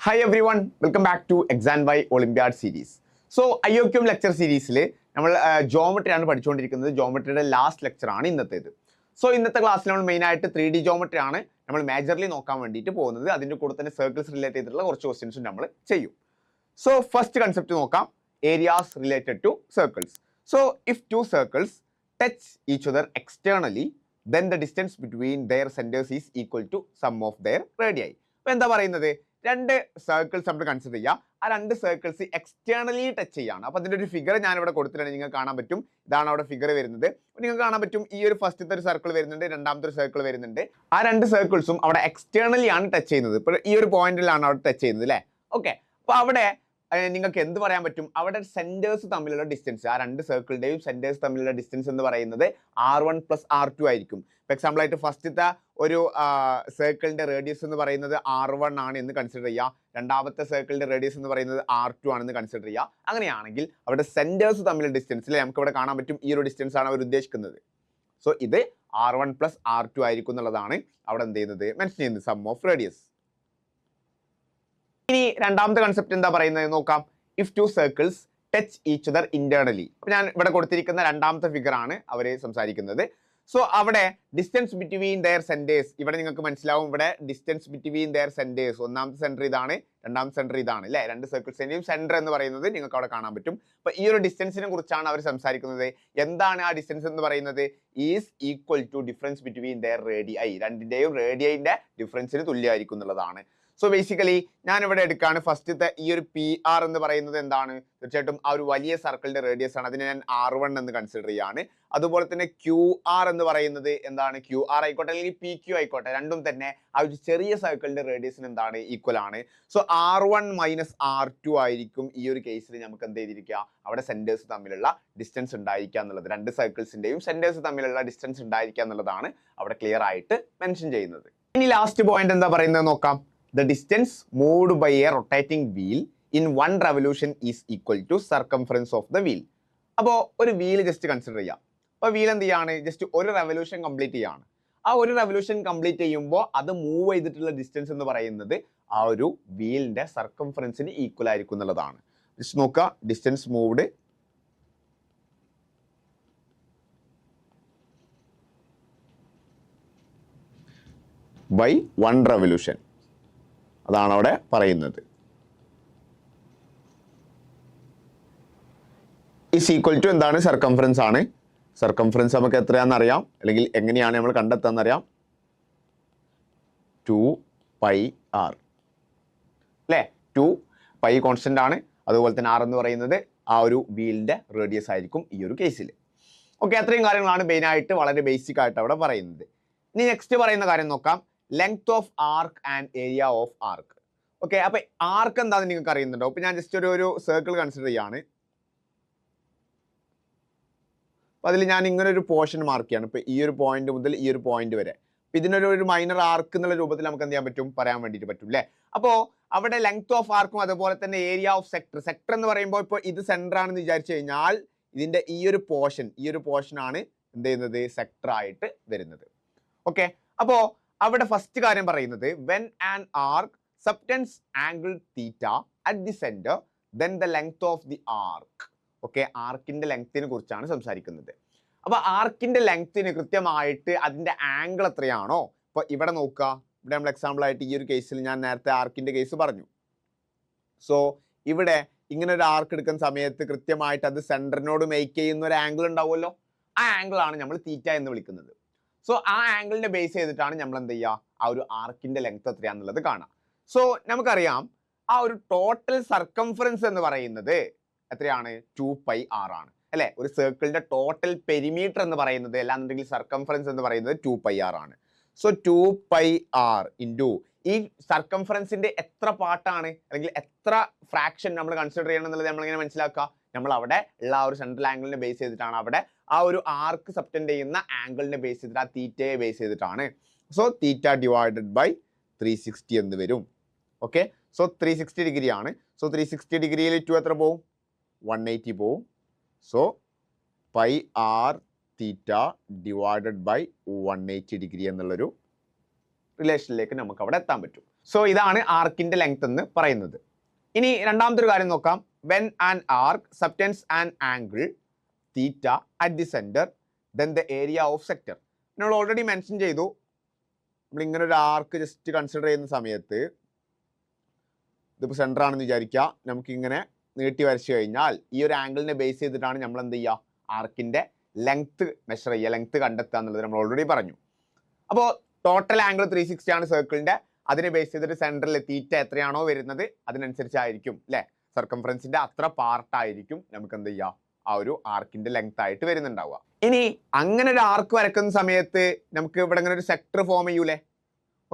Hi everyone, welcome back to Exam by Olympiad series. So IOQM lecture series നമ്മൾ geometry ആണ് പഠിച്ചുകൊണ്ടിരിക്കുന്നത്. ജോമെട്രിയുടെ last lecture ആണ് ഇന്നത്തേത്. So ഇന്നത്തെ ക്ലാസ്സിൽ നമ്മൾ മെയിൻ ആയിട്ട് 3D ജോമെട്രി ആണ് നമ്മൾ മേജർലി നോക്കാൻ വേണ്ടിയിട്ട് പോകുന്നത്. അതിന്റെ കൂടെ തന്നെ സർക്കിൾസ് റിലേറ്റ് ചെയ്തിട്ടുള്ള കുറച്ച് ക്വസ്റ്റ്യൻസും നമ്മൾ ചെയ്യും. സോ ഫസ്റ്റ് കൺസെപ്റ്റ് നോക്കാം, areas related to circles. So if to circles touch each other externally then the distance between their centers is equal to sum of their radii. അപ്പോൾ എന്താ പറയുന്നത്, രണ്ട് സർക്കിൾസ് നമ്മൾ കൺസിഡർ ചെയ്യുക. ആ രണ്ട് സർക്കിൾസ് എക്സ്റ്റേണലി ടച്ച് ചെയ്യാണ്. അപ്പോൾ അതിൻ്റെ ഒരു ഫിഗർ ഞാൻ ഇവിടെ കൊടുത്തിട്ടുണ്ട്, നിങ്ങൾക്ക് കാണാൻ പറ്റും. ഇതാണ് അവിടെ ഫിഗർ വരുന്നത്. നിങ്ങൾക്ക് കാണാൻ പറ്റും ഈ ഒരു ഫസ്റ്റത്തെ ഒരു സർക്കിൾ വരുന്നുണ്ട്, രണ്ടാമത്തെ ഒരു സർക്കിൾ വരുന്നുണ്ട്. ആ രണ്ട് സർക്കിൾസും അവിടെ എക്സ്റ്റേണലി ആണ് ടച്ച് ചെയ്യുന്നത്. ഇപ്പോൾ ഈ ഒരു പോയിന്റിലാണ് അവിടെ ടച്ച് ചെയ്യുന്നത് അല്ലേ. ഓക്കെ, അപ്പോൾ അവിടെ നിങ്ങൾക്ക് എന്ത് പറയാൻ പറ്റും, അവിടെ സെന്റേഴ്സ് തമ്മിലുള്ള ഡിസ്റ്റൻസ്, ആ രണ്ട് സർക്കിളിന്റെയും സെന്റേഴ്സ് തമ്മിലുള്ള ഡിസ്റ്റൻസ് എന്ന് പറയുന്നത് R1 + R2 ആയിരിക്കും. ഇപ്പോൾ എക്സാമ്പിൾ ആയിട്ട് ഫസ്റ്റത്തെ ഒരു സർക്കിളിന്റെ റേഡിയസ് എന്ന് പറയുന്നത് R1 ആണ് എന്ന് കൺസിഡർ ചെയ്യുക, രണ്ടാമത്തെ സർക്കിളിന്റെ റേഡിയസ് എന്ന് പറയുന്നത് R2 ആണെന്ന് കൺസിഡർ ചെയ്യുക. അങ്ങനെയാണെങ്കിൽ അവിടെ സെന്റേഴ്സ് തമ്മിലുള്ള ഡിസ്റ്റൻസിൽ നമുക്ക് ഇവിടെ കാണാൻ പറ്റും ഈ ഒരു ഡിസ്റ്റൻസ് ആണ് അവർ ഉദ്ദേശിക്കുന്നത്. സോ ഇത് R1 + R2 ആയിരിക്കും എന്നുള്ളതാണ് അവിടെ എന്ത് ചെയ്യുന്നത്, മെൻഷൻ ചെയ്യുന്നത്, സം ഓഫ് റേഡിയസ്. ഇനി രണ്ടാമത്തെ കൺസെപ്റ്റ് എന്താ പറയുന്നത് നോക്കാം. If to circles touch each other internally. അപ്പോൾ ഞാൻ ഇവിടെ കൊടുത്തിരിക്കുന്ന രണ്ടാമത്തെ ഫിഗർ ആണ് അവർ സംസാരിക്കുന്നത്. സോ അവിടെ ഡിസ്റ്റൻസ് ബിറ്റ്വീൻ ദെയർ സെന്റേഴ്സ്, ഇവിടെ നിങ്ങൾക്ക് മനസ്സിലാവും ഇവിടെ ഡിസ്റ്റൻസ് ബിറ്റ്വീൻ ദെയർ സെന്റേഴ്സ്, ഒന്നാമത്തെ സെന്റർ ഇതാണ്, രണ്ടാമത്തെ സെന്റർ ഇതാണ് അല്ലേ. രണ്ട് സർക്കിൾസിന്റെയും സെന്റർ എന്ന് പറയുന്നത് നിങ്ങൾക്ക് അവിടെ കാണാൻ പറ്റും. അപ്പോൾ ഈ ഒരു ഡിസ്റ്റൻസിനെ കുറിച്ചാണ് അവർ സംസാരിക്കുന്നത്. എന്താണ് ആ ഡിസ്റ്റൻസ് എന്ന് പറയുന്നത്, is equal to difference between their radii, രണ്ടിന്റെയും റേഡിയൈന്റെ ഡിഫറൻസിന് തുല്യമായിരിക്കും എന്നുള്ളതാണ്. സോ ബേസിക്കലി ഞാൻ ഇവിടെ എടുക്കുകയാണ് ഫസ്റ്റത്തെ ഈ ഒരു PR എന്ന് പറയുന്നത് എന്താണ്, തീർച്ചയായിട്ടും ആ ഒരു വലിയ സർക്കിളിന്റെ റേഡിയസ് ആണ്, അതിനെ ഞാൻ R1 എന്ന് കൺസിഡർ ചെയ്യാണ്. അതുപോലെ തന്നെ QR എന്ന് പറയുന്നത് എന്താണ്, QR ആയിക്കോട്ടെ അല്ലെങ്കിൽ PQ ആയിക്കോട്ടെ, രണ്ടും തന്നെ ആ ഒരു ചെറിയ സർക്കിളിന്റെ റേഡിയസിന് എന്താണ്, ഈക്വൽ ആണ്. സോ R1 - R2 ആയിരിക്കും ഈ ഒരു കേസിൽ നമുക്ക് എന്ത് ചെയ്തിരിക്കുക, അവിടെ സെന്റേഴ്സ് തമ്മിലുള്ള ഡിസ്റ്റൻസ് ഉണ്ടായിരിക്കുക എന്നുള്ളത്, രണ്ട് സർക്കിൾസിന്റെയും സെന്റേഴ്സ് തമ്മിലുള്ള ഡിസ്റ്റൻസ് ഉണ്ടായിരിക്കുക എന്നുള്ളതാണ് അവിടെ ക്ലിയർ ആയിട്ട് മെൻഷൻ ചെയ്യുന്നത്. ഇനി ലാസ്റ്റ് പോയിന്റ് എന്താ പറയുന്നത് നോക്കാം. The distance moved by a rotating wheel in one revolution is equal to circumference of the wheel. അപ്പോൾ ഒരു വീൽ ജസ്റ്റ് കൺസിഡർ ചെയ്യാം. അപ്പോൾ വീൽ എന്ത് ചെയ്യാണ്, ജസ്റ്റ് ഒരു റെവല്യൂഷൻ കംപ്ലീറ്റ് ചെയ്യാണ്. ആ ഒരു റെവല്യൂഷൻ കംപ്ലീറ്റ് ചെയ്യുമ്പോൾ അത് മൂവ് ചെയ്തിട്ടുള്ള ഡിസ്റ്റൻസ് എന്ന് പറയുന്നത് ആ ഒരു വീലിന്റെ സർക്കംഫറൻസിന് ഈക്വൽ ആയിരിക്കും എന്നുള്ളതാണ്. ജസ്റ്റ് നോക്കുക, distance moved by one revolution, അതാണ് അവിടെ പറയുന്നത്. ഇസ് ഈക്വൽ ടു എന്താണ്, സർക്കംഫറൻസ് ആണ്. സർക്കംഫറൻസ് നമുക്ക് എത്രയാണെന്ന് അറിയാം, അല്ലെങ്കിൽ എങ്ങനെയാണ് നമ്മൾ കണ്ടെത്താന്ന് അറിയാം, 2πr അല്ലേ. 2π കോൺസ്റ്റന്റ് ആണ്, അതുപോലെ തന്നെ R എന്ന് പറയുന്നത് ആ ഒരു വീലിന്റെ റേഡിയസ് ആയിരിക്കും ഈ ഒരു കേസിൽ. ഓക്കെ, അത്രയും കാര്യങ്ങളാണ് മെയിനായിട്ട് വളരെ ബേസിക് ആയിട്ട് അവിടെ പറയുന്നത്. ഇനി നെക്സ്റ്റ് പറയുന്ന കാര്യം നോക്കാം, length of arc and area of arc. Okay, അപ്പൊ ആർക്ക് എന്താണെന്ന് നിങ്ങൾക്ക് അറിയുന്നുണ്ടോ. അപ്പൊ ഞാൻ ജസ്റ്റ് ഒരു സർക്കിൾ കൺസിഡർ ചെയ്യാണ്. അപ്പൊ അതിൽ ഞാൻ ഇങ്ങനെ ഒരു പോർഷൻ മാർക്ക് ചെയ്യാണ്. ഇപ്പൊ ഈ ഒരു പോയിന്റ് മുതൽ ഈ ഒരു പോയിന്റ് വരെ. അപ്പൊ ഇതിനൊരു മൈനർ ആർക്ക് എന്നുള്ള രൂപത്തിൽ നമുക്ക് എന്ത് ചെയ്യാൻ പറ്റും, പറയാൻ വേണ്ടിയിട്ട് പറ്റും അല്ലേ. അപ്പോൾ അവിടെ ലെങ്ത് ഓഫ് ആർക്കും അതുപോലെ തന്നെ ഏരിയ ഓഫ് സെക്ടർ. സെക്ടർ എന്ന് പറയുമ്പോൾ ഇപ്പോൾ ഇത് സെന്റർ ആണെന്ന് വിചാരിച്ചു കഴിഞ്ഞാൽ ഇതിന്റെ ഈ ഒരു പോർഷൻ ആണ് എന്ത് ചെയ്യുന്നത്, സെക്ടർ ആയിട്ട് വരുന്നത്. ഓക്കെ, അപ്പോൾ അവിടെ ഫസ്റ്റ് കാര്യം പറയുന്നത് when an arc subtends angle theta at the center then the length of the arc. Okay, ആർക്കിന്റെ ലെങ്തിനെ കുറിച്ചാണ് സംസാരിക്കുന്നത്. അപ്പൊ ആർക്കിന്റെ ലെങ്തിന് കൃത്യമായിട്ട് അതിന്റെ ആംഗിൾ എത്രയാണോ, ഇപ്പൊ ഇവിടെ നോക്കുക, ഇവിടെ നമ്മൾ എക്സാമ്പിൾ ആയിട്ട് ഈ ഒരു കേസിൽ ഞാൻ നേരത്തെ ആർക്കിന്റെ കേസ് പറഞ്ഞു. സോ ഇവിടെ ഇങ്ങനെ ഒരു ആർക്ക് എടുക്കുന്ന സമയത്ത് കൃത്യമായിട്ട് അത് സെന്ററിനോട് മേക്ക് ചെയ്യുന്ന ഒരു ആംഗിൾ ഉണ്ടാവുമല്ലോ, ആ ആംഗിൾ ആണ് നമ്മൾ തീറ്റ എന്ന് വിളിക്കുന്നത്. സോ ആ ആംഗിളിനെ ബേസ് ചെയ്തിട്ടാണ് നമ്മൾ എന്ത് ചെയ്യുക, ആ ഒരു ആർക്കിന്റെ ലെങ്ത് എത്രയാണെന്നുള്ളത് കാണാം. സോ നമുക്കറിയാം ആ ഒരു ടോട്ടൽ സർക്കംഫറൻസ് എന്ന് പറയുന്നത് എത്രയാണ്, 2πr ആണ് അല്ലെ. ഒരു സർക്കിളിന്റെ ടോട്ടൽ പെരിമീറ്റർ എന്ന് പറയുന്നത്, അല്ലാന്നുണ്ടെങ്കിൽ സർക്കംഫറൻസ് എന്ന് പറയുന്നത് 2πr ആണ്. സോ 2πr ഇൻറ്റു ഈ സർക്കംഫറൻസിന്റെ എത്ര പാർട്ടാണ് അല്ലെങ്കിൽ എത്ര ഫ്രാക്ഷൻ നമ്മൾ കൺസിഡർ ചെയ്യണം എന്നുള്ളത് നമ്മളിങ്ങനെ മനസ്സിലാക്കുക. നമ്മൾ അവിടെ ഉള്ള ആ ഒരു സെൻട്രൽ ആംഗിളിനെ ബേസ് ചെയ്തിട്ടാണ്, അവിടെ ആ ഒരു ആർക്ക് സബ്റ്റൻഡ് ചെയ്യുന്ന ആംഗിളിനെ ബേസ് ചെയ്തിട്ട്, ആ തീറ്റയെ ബേസ് ചെയ്തിട്ടാണ്. സോ തീറ്റ ഡിവൈഡഡ് ബൈ 360 എന്ന് വരും. ഓക്കെ, സോ 360 ഡിഗ്രി ആണ്. സോ 360 ഡിഗ്രിയിൽ 2 എത്ര പോവും, 180 പോവും. So πr theta divided by 180 degree എന്നുള്ളൊരു റിലേഷനിലേക്ക് നമുക്ക് അവിടെ എത്താൻ പറ്റും. സോ ഇതാണ് ആർക്കിന്റെ ലെങ്ത് എന്ന് പറയുന്നത്. ഇനി രണ്ടാമത്തെ ഒരു കാര്യം നോക്കാം. When an arc subtends an angle theta at the centre then the area of sector. നമ്മൾ ഓൾറെഡി മെൻഷൻ ചെയ്തു, നമ്മൾ ഇങ്ങനെ ഒരു ആർക്ക് ജസ്റ്റ് കൺസിഡർ ചെയ്യുന്ന സമയത്ത് ഇതിപ്പോൾ സെൻറ്റർ ആണെന്ന് വിചാരിക്കുക, നമുക്കിങ്ങനെ നീട്ടി വരച്ചു കഴിഞ്ഞാൽ ഈ ഒരു ആംഗിളിനെ ബേസ് ചെയ്തിട്ടാണ് നമ്മൾ എന്ത് ചെയ്യുക, ആർക്കിന്റെ ലെങ്ത് മെഷർ ചെയ്യുക, ലെങ്ത് കണ്ടെത്തുക എന്നുള്ളത് നമ്മൾ ഓൾറെഡി പറഞ്ഞു. അപ്പോൾ ടോട്ടൽ ആംഗിൾ 360 ആണ് സർക്കിളിന്റെ. അതിനെ ബേസ് ചെയ്തിട്ട് സെൻറ്ററിൽ തീറ്റ എത്രയാണോ വരുന്നത് അതിനനുസരിച്ചായിരിക്കും അല്ലെ, സർക്കംഫറൻസിന്റെ അത്ര പാർട്ടായിരിക്കും നമുക്ക് എന്ത് ചെയ്യുക, ആ ഒരു ആർക്കിന്റെ ലെങ്ത് ആയിട്ട് വരുന്നുണ്ടാവുക. ഇനി അങ്ങനെ ഒരു ആർക്ക് വരക്കുന്ന സമയത്ത് നമുക്ക് ഇവിടെ ഇങ്ങനെ ഒരു സെക്ടർ ഫോം ചെയ്യൂലേ.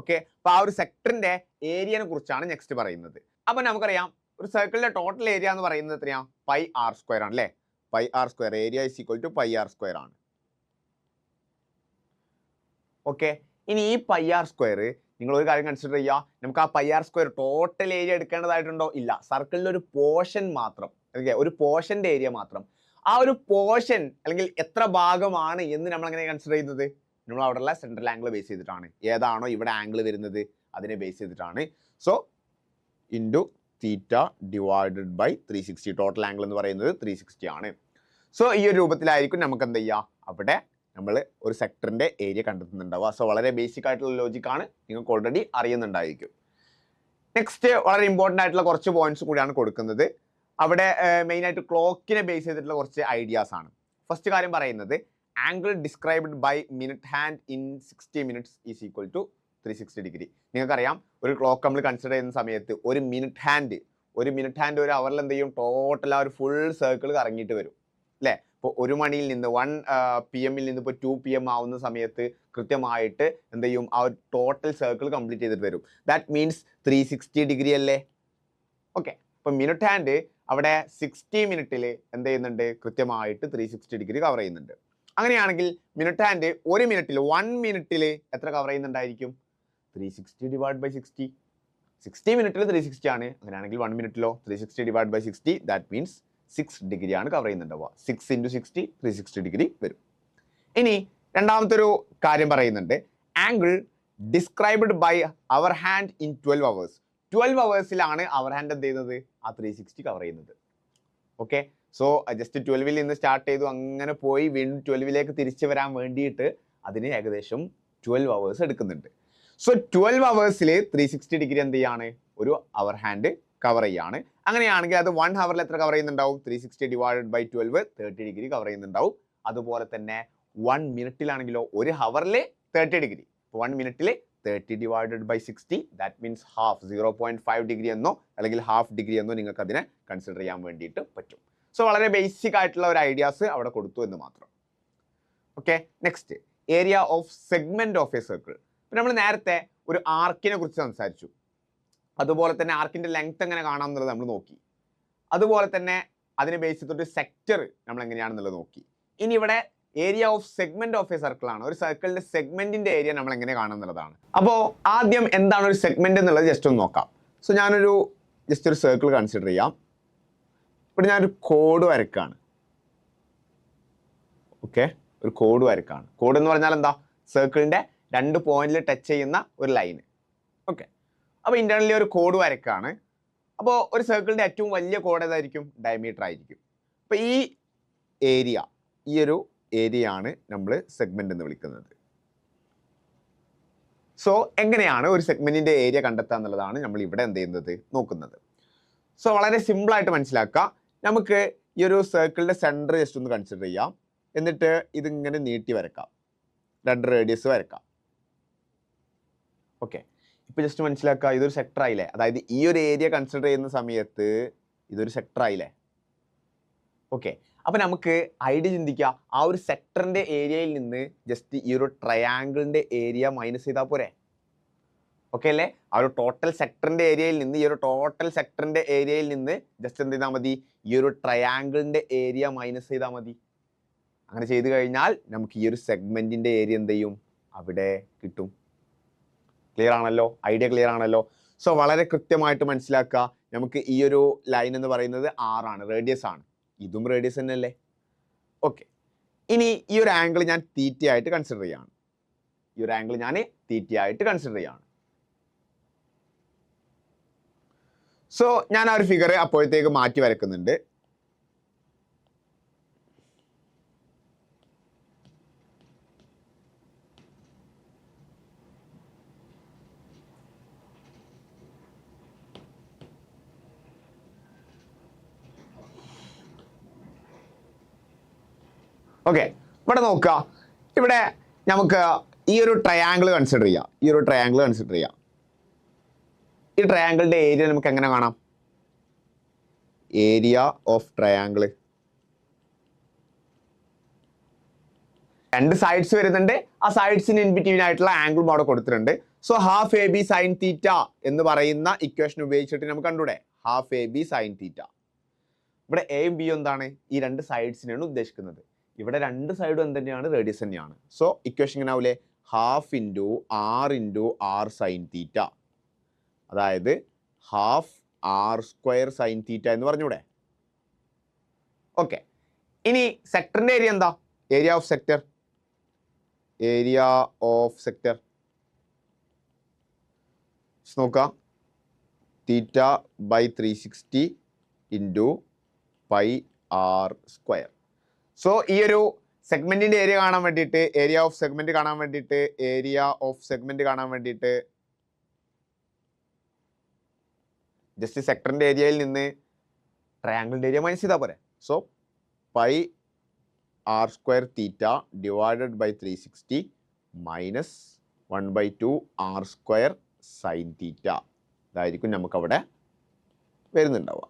ഓക്കെ, അപ്പൊ ആ ഒരു സെക്ടറിന്റെ ഏരിയനെ കുറിച്ചാണ് നെക്സ്റ്റ് പറയുന്നത്. അപ്പൊ നമുക്കറിയാം ഒരു സർക്കിളിന്റെ ടോട്ടൽ ഏരിയ എന്ന് പറയുന്നത് എത്രയാ, പൈ ആർ സ്ക്വയർ ആണ് അല്ലെ. Pi R square area is equal to pi R square ആണ്. ഓക്കെ, ഇനി ഈ പൈ ആർ സ്ക്വയർ നിങ്ങൾ ഒരു കാര്യം കൺസിഡർ ചെയ്യുക, നമുക്ക് ആ pi R square total area എടുക്കേണ്ടതായിട്ടുണ്ടോ? ഇല്ല, സർക്കിളിന്റെ ഒരു പോർഷൻ മാത്രം, ഒരു പോർഷന്റെ ഏരിയ മാത്രം. ആ ഒരു പോർഷൻ അല്ലെങ്കിൽ എത്ര ഭാഗമാണ് എന്ന് നമ്മൾ എങ്ങനെ കൺസിഡർ ചെയ്യുന്നത്, നമ്മൾ അവിടെയുള്ള സെൻട്രൽ ആംഗിൾ ബേസ് ചെയ്തിട്ടാണ്. ഏതാണോ ഇവിടെ ആംഗിൾ വരുന്നത് അതിനെ ബേസ് ചെയ്തിട്ടാണ്. So into theta divided by 360, total angle എന്ന് പറയുന്നത് 360 ആണ്. സോ ഈ ഒരു രൂപത്തിലായിരിക്കും നമുക്ക് എന്ത് ചെയ്യുക, അവിടെ നമ്മൾ ഒരു സെക്ടറിന്റെ ഏരിയ കണ്ടെത്തുന്നുണ്ടാവുക. സോ വളരെ ബേസിക് ആയിട്ടുള്ള ലോജിക്കാണ്, നിങ്ങൾക്ക് ഓൾറെഡി അറിയുന്നുണ്ടായിരിക്കും. നെക്സ്റ്റ് വളരെ ഇമ്പോർട്ടൻ്റ് ആയിട്ടുള്ള കുറച്ച് പോയിന്റ്സ് കൂടിയാണ് കൊടുക്കുന്നത്. അവിടെ മെയിൻ ആയിട്ട് ക്ലോക്കിനെ ബേസ് ചെയ്തിട്ടുള്ള കുറച്ച് ഐഡിയാസ് ആണ്. ഫസ്റ്റ് കാര്യം പറയുന്നത് angle described by minute hand in 60 minutes is equal to 360 degree. നിങ്ങൾക്കറിയാം ഒരു ക്ലോക്ക് നമ്മൾ കൺസിഡർ ചെയ്യുന്ന സമയത്ത് ഒരു മിനിറ്റ് ഹാൻഡ് ഒരു അവറിൽ എന്ത് ചെയ്യും, ടോട്ടൽ ആ ഒരു ഫുൾ സർക്കിൾ കറങ്ങിയിട്ട് വരും അല്ലേ. ഇപ്പോൾ 1 മണിയിൽ നിന്ന് 1 PM നിന്ന് ഇപ്പോൾ 2 PM ആവുന്ന സമയത്ത് കൃത്യമായിട്ട് എന്ത് ചെയ്യും, ആ ഒരു ടോട്ടൽ സർക്കിൾ കംപ്ലീറ്റ് ചെയ്തിട്ട് വരും. ദാറ്റ് മീൻസ് 360 ഡിഗ്രി അല്ലേ. ഓക്കെ, അപ്പോൾ മിനിറ്റ് ഹാൻഡ് അവിടെ 60 മിനിറ്റിൽ എന്ത് ചെയ്യുന്നുണ്ട്, കൃത്യമായിട്ട് 360 ഡിഗ്രി കവർ ചെയ്യുന്നുണ്ട്. അങ്ങനെയാണെങ്കിൽ മിനിറ്റ് ഹാൻഡ് 1 മിനിറ്റിൽ എത്ര കവർ ചെയ്യുന്നുണ്ടായിരിക്കും, 360 ഡിവൈഡ് ബൈ 60. 60 മിനിറ്റിൽ 360 ആണ്. അങ്ങനെയാണെങ്കിൽ 1 മിനിറ്റിലോ 360 divide by 60, that means 6 degree ആണ് കവർ ചെയ്യുന്നുണ്ടാവുക. 6 × 60 360 ഡിഗ്രി വരും. ഇനി രണ്ടാമത്തെ ഒരു കാര്യം പറയുന്നുണ്ട്, angle described by hour hand in 12 hours. 12 അവേഴ്സിലാണ് അവർ ഹാൻഡ് എന്ത് ചെയ്യുന്നത്, ആ 360 കവർ ചെയ്യുന്നത്. ഓക്കെ, സോ ജസ്റ്റ് 12ൽ നിന്ന് സ്റ്റാർട്ട് ചെയ്തു അങ്ങനെ പോയി വീണ്ടും 12ലേക്ക് തിരിച്ചു വരാൻ വേണ്ടിയിട്ട് അതിന് ഏകദേശം 12 അവേഴ്സ് എടുക്കുന്നുണ്ട്. സോ 12 അവേഴ്സിൽ 360 ഡിഗ്രി എന്ത് ചെയ്യാണ്, ഒരു അവർ ഹാൻഡ് കവർ ചെയ്യാണ്. അങ്ങനെയാണെങ്കിൽ അത് 1 ഹവറിൽ എത്ര കവർ ചെയ്യുന്നുണ്ടാവും, 360 ഡിവൈഡഡ് ബൈ 12 30 ഡിഗ്രി കവർ ചെയ്യുന്നുണ്ടാവും. അതുപോലെ തന്നെ 1 മിനിറ്റിലാണെങ്കിലോ 1 ഹവറിൽ 30 ഡിഗ്രി. 1 മിനിറ്റിൽ 30 divided by 60, that means half, 0.5 degree എന്നോ അല്ലെങ്കിൽ ഹാഫ് ഡിഗ്രി എന്നോ നിങ്ങൾക്ക് അതിനെ കൺസിഡർ ചെയ്യാൻ വേണ്ടിയിട്ട് പറ്റും. സോ വളരെ ബേസിക് ആയിട്ടുള്ള ഒരു ഐഡിയാസ് അവിടെ കൊടുത്തു എന്ന് മാത്രം. Okay, next area of segment of A circle. നമ്മൾ നേരത്തെ ഒരു ആർക്കിനെ കുറിച്ച് സംസാരിച്ചു, അതുപോലെ തന്നെ ആർക്കിന്റെ ലെങ്ത് എങ്ങനെ കാണാം എന്നുള്ളത് നമ്മൾ നോക്കി. അതുപോലെ തന്നെ അതിനെ ബേസ് ചെയ്തിട്ട് സെക്ടർ നമ്മൾ എങ്ങനെയാണെന്നുള്ളത് നോക്കി. ഇനി ഇവിടെ area of segment of A circle ആണ്. ഒരു സർക്കിളിന്റെ സെഗ്മെന്റിന്റെ ഏരിയ നമ്മൾ എങ്ങനെ കാണാം എന്നുള്ളതാണ്. അപ്പോൾ ആദ്യം എന്താണ് ഒരു സെഗ്മെന്റ് എന്നുള്ളത് ജസ്റ്റ് ഒന്ന് നോക്കാം. സോ ഞാനൊരു ജസ്റ്റ് ഒരു സർക്കിൾ കൺസിഡർ ചെയ്യാം. ഇവിടെ ഞാനൊരു കോഡ് വരക്കാണ്. ഓക്കെ, ഒരു കോഡ് വരക്കാണ്. കോഡ് എന്ന് പറഞ്ഞാൽ എന്താ, സർക്കിളിന്റെ 2 പോയിന്റിൽ ടച്ച് ചെയ്യുന്ന ഒരു ലൈന്. ഓക്കെ, അപ്പോൾ ഇന്റേണലി ഒരു കോഡ് വരക്കാണ്. അപ്പോൾ ഒരു സർക്കിളിന്റെ ഏറ്റവും വലിയ കോഡ് ഏതായിരിക്കും, ഡയമീറ്റർ ആയിരിക്കും. അപ്പോൾ ഈ ഏരിയ, ഈ ഒരു ഏരിയ ആണ് നമ്മൾ സെഗ്മെന്റ് എന്ന് വിളിക്കുന്നത്. സോ എങ്ങനെയാണ് ഒരു സെഗ്മെന്റിന്റെ ഏരിയ കണ്ടെത്തുക എന്നുള്ളതാണ് നമ്മൾ ഇവിടെ എന്ത് ചെയ്യുന്നത്, നോക്കുന്നത്. സോ വളരെ സിമ്പിൾ ആയിട്ട് മനസ്സിലാക്കുക. നമുക്ക് ഈ ഒരു സർക്കിളിന്റെ സെന്റർ ജസ്റ്റ് ഒന്ന് കൺസിഡർ ചെയ്യാം. എന്നിട്ട് ഇതിങ്ങനെ നീട്ടി വരക്കാം, 2 റേഡിയസ് വരക്കാം. ഓക്കെ, ഇപ്പൊ ജസ്റ്റ് മനസ്സിലാക്കുക, ഇതൊരു സെക്ടർ ആയില്ലേ. അതായത് ഈ ഒരു ഏരിയ കൺസിഡർ ചെയ്യുന്ന സമയത്ത് ഇതൊരു സെക്ടർ ആയില്ലേ. ഓക്കെ, അപ്പൊ നമുക്ക് ഐഡിയ ചിന്തിക്കുക, ആ ഒരു സെക്ടറിന്റെ ഏരിയയിൽ നിന്ന് ജസ്റ്റ് ഈ ഒരു ട്രയാങ്കിളിന്റെ ഏരിയ മൈനസ് ചെയ്താൽ പോരെ. ഓക്കെ അല്ലേ, ആ ഒരു ടോട്ടൽ സെക്ടറിന്റെ ഏരിയയിൽ നിന്ന് ജസ്റ്റ് എന്ത് ചെയ്താൽ മതി, ഈ ഒരു ട്രയാങ്കിളിന്റെ ഏരിയ മൈനസ് ചെയ്താൽ മതി. അങ്ങനെ ചെയ്തു കഴിഞ്ഞാൽ നമുക്ക് ഈ ഒരു സെഗ്മെന്റിന്റെ ഏരിയ എന്ത് ചെയ്യും, അവിടെ കിട്ടും. ക്ലിയർ ആണല്ലോ, ഐഡിയ ക്ലിയർ ആണല്ലോ. സോ വളരെ കൃത്യമായിട്ട് മനസ്സിലാക്കുക, നമുക്ക് ഈ ഒരു ലൈൻ എന്ന് പറയുന്നത് R ആണ്, റേഡിയസ് ആണ്. ഇതും റേഡിയസ് തന്നെയല്ലേ. ഓക്കെ, ഇനി ഈ ഒരു ആംഗിൾ ഞാൻ തീറ്റയായിട്ട് കൺസിഡർ ചെയ്യാണ്. സോ ഞാൻ ആ ഒരു ഫിഗർ അപ്പോഴത്തേക്ക് മാറ്റി വരക്കുന്നുണ്ട്. ഓക്കെ, ഇവിടെ നോക്കുക. ഇവിടെ നമുക്ക് ഈ ഒരു ട്രയാങ്കിൾ കൺസിഡർ ചെയ്യാം. ഈ ട്രയാങ്കിളിന്റെ ഏരിയ നമുക്ക് എങ്ങനെ കാണാം? ഏരിയ ഓഫ് ട്രയാങ്കിൾ, രണ്ട് സൈഡ്സ് വരുന്നുണ്ട്. ആ സൈഡ്സിന് ഇൻ ബിറ്റ്വീൻ ആയിട്ടുള്ള ആംഗിൾ അവിടെ കൊടുത്തിട്ടുണ്ട്. So half A B sine theta എന്ന് പറയുന്ന ഇക്വേഷൻ ഉപയോഗിച്ചിട്ട് നമുക്ക് കണ്ടൂടെ? Half A B sine theta. ഇവിടെ എയും ബിയും എന്താണ്? ഈ രണ്ട് സൈഡ്സിനെയാണ് ഉദ്ദേശിക്കുന്നത്. ഇവിടെ രണ്ട് സൈഡും എന്ത് തന്നെയാണ്? റേഡിയസ് തന്നെയാണ്. സോ ഇക്വേഷൻ ഇങ്ങനെ ആവൂലേ? Half into R sine theta, അതായത് half R square sine theta എന്ന് പറഞ്ഞൂടെ? ഓക്കെ, ഇനി സെക്ടറിന്റെ ഏരിയ എന്താ? ഏരിയ ഓഫ് സെക്ടർ നോക്കാം. Theta by 360 into pi R square. So ഈ ഒരു സെഗ്മെന്റിന്റെ ഏരിയ കാണാൻ വേണ്ടിയിട്ട്, ഏരിയ ഓഫ് സെഗ്മെന്റ് കാണാൻ വേണ്ടിയിട്ട് ജസ്റ്റ് സെക്ടറിന്റെ ഏരിയയിൽ നിന്ന് ട്രയാങ്കിളിന്റെ ഏരിയ മൈനസ് ചെയ്താൽ പോരെ. So pi R square theta divided by 360 minus 1/2 R square sine theta. ഇതായിരിക്കും നമുക്കവിടെ വരുന്നുണ്ടാവുക.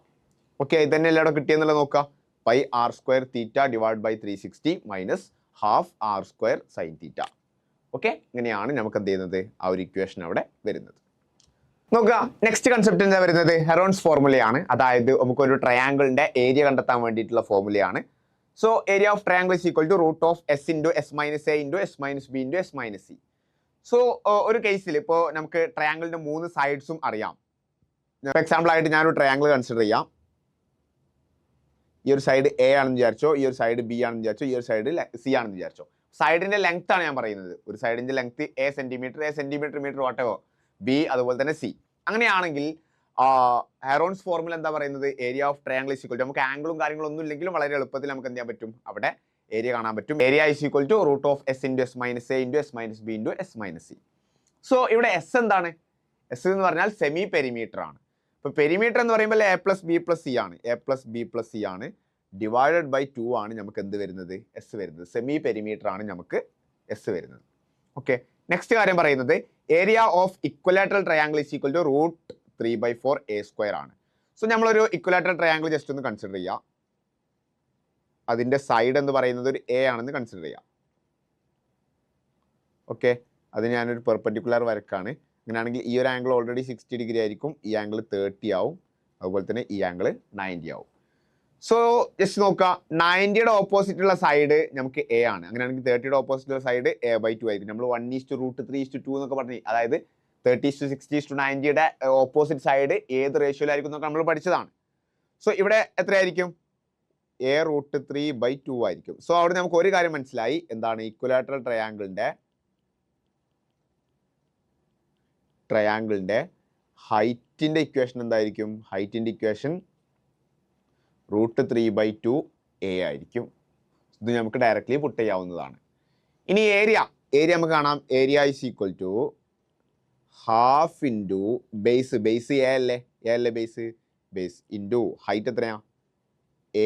ഓക്കെ, ഇത് തന്നെ എല്ലാവരും കിട്ടിയെന്നുള്ളത് നോക്കാം. Pi R square theta divide by 360 minus half R square sine theta. Okay, ഇങ്ങനെയാണ് നമുക്ക് എന്ത് ചെയ്യുന്നത്? ആ ഒരു ഇക്വേഷൻ അവിടെ വരുന്നത്. നോക്കുക, നെക്സ്റ്റ് കൺസെപ്റ്റ് എന്താ വരുന്നത്? ഹെറോൺസ് ഫോർമുലയാണ്. അതായത് നമുക്കൊരു ട്രയാങ്കിളിന്റെ ഏരിയ കണ്ടെത്താൻ വേണ്ടിയിട്ടുള്ള ഫോർമുലയാണ്. So area of triangle is equal to root of S into S minus A into S minus B into S minus C. So ഒരു കേസിൽ ഇപ്പോൾ നമുക്ക് ട്രയാങ്കിളിന്റെ 3 സൈഡ്സും അറിയാം. ഫോർ എക്സാമ്പിൾ ആയിട്ട് ഞാനൊരു ട്രയാങ്കിൾ കൺസിഡർ ചെയ്യാം. ഈ ഒരു സൈഡ് എ ആണെന്ന് വിചാരിച്ചോ, ഈ ഒരു സൈഡ് ബി ആണെന്ന് വിചാരിച്ചോ, ഈ ഒരു സൈഡ് സി ആണെന്ന് വിചാരിച്ചോ. സൈഡിന്റെ ലെങ്ത് ആണ് ഞാൻ പറയുന്നത്. ഒരു സൈഡിന്റെ length A centimetre metre whatever, B അതുപോലെ തന്നെ സി. അങ്ങനെയാണെങ്കിൽ ഹെറോൺസ് ഫോർമുല എന്താ പറയുന്നത്? Area of triangle is equal to, നമുക്ക് ആംഗിളും കാര്യങ്ങളും ഒന്നും ഇല്ലെങ്കിലും വളരെ എളുപ്പത്തിൽ നമുക്ക് എന്ത് ചെയ്യാൻ പറ്റും? അവിടെ ഏരിയ കാണാൻ പറ്റും. Area is equal to root of S into S minus A into S minus B into S minus C. So ഇവിടെ എസ് എന്താണ്? എസ് എന്ന് പറഞ്ഞാൽ സെമി പെരിമീറ്റർ ആണ്. ഇപ്പൊ പെരിമീറ്റർ എന്ന് പറയുമ്പോൾ A plus B plus C ആണ്, ഡിവൈഡഡ് ബൈ 2 ആണ് നമുക്ക് എന്ത് വരുന്നത്? എസ് വരുന്നത്. സെമി പെരിമീറ്റർ ആണ് നമുക്ക് എസ് വരുന്നത്. ഓക്കെ, നെക്സ്റ്റ് കാര്യം പറയുന്നത് area of equilateral triangle is equal to root 3/4 A square ആണ്. സോ നമ്മളൊരു ഇക്വലാറ്ററൽ ട്രയാങ്കിൾ ജസ്റ്റ് ഒന്ന് കൺസിഡർ ചെയ്യാം. അതിന്റെ സൈഡ് എന്ന് പറയുന്നത് ഒരു എ ആണെന്ന് കൺസിഡർ ചെയ്യാം. ഓക്കെ, അത് ഞാനൊരു പെർപെൻഡിക്കുലർ വരക്കാണ്. അങ്ങനെയാണെങ്കിൽ ഈ ഒരു ആംഗിൾ ഓൾറെഡി 60 ഡിഗ്രി ആയിരിക്കും, ഈ ആംഗിൾ 30 ആവും, അതുപോലെ തന്നെ ഈ ആംഗിൾ 90 ആവും. സോ ജസ്റ്റ് നോക്കുക, 90യുടെ ഓപ്പോസിറ്റ് ഉള്ള സൈഡ് നമുക്ക് എ ആണ്. അങ്ങനെയാണെങ്കിൽ 30യുടെ ഓപ്പോസിറ്റ് ഉള്ള സൈഡ് a/2 ആയിരിക്കും. നമ്മൾ 1:√3:2 എന്നൊക്കെ പറഞ്ഞു. അതായത് 30:60:90യുടെ ഓപ്പോസിറ്റ് സൈഡ് ഏത് റേഷ്യോയിലായിരിക്കും എന്നൊക്കെ നമ്മൾ പഠിച്ചതാണ്. സോ ഇവിടെ എത്രയായിരിക്കും? a√3/2 ആയിരിക്കും. സോ അവിടെ നമുക്ക് ഒരു കാര്യം മനസ്സിലായി, എന്താണ്? ഇക്വലാറ്ററൽ ട്രയാങ്കിളിന്റെ ഹൈറ്റിന്റെ ഇക്വേഷൻ എന്തായിരിക്കും? ഹൈറ്റിന്റെ ഇക്വേഷൻ √3/2 a ആയിരിക്കും. ഇത് നമുക്ക് ഡയറക്റ്റ്ലി പുട്ട് ചെയ്യാവുന്നതാണ്. ഇനി ഏരിയ നമുക്ക് കാണാം. Area is equal to half into base A അല്ലേ ബേസ് ഇൻറ്റു ഹൈറ്റ് എത്രയാ?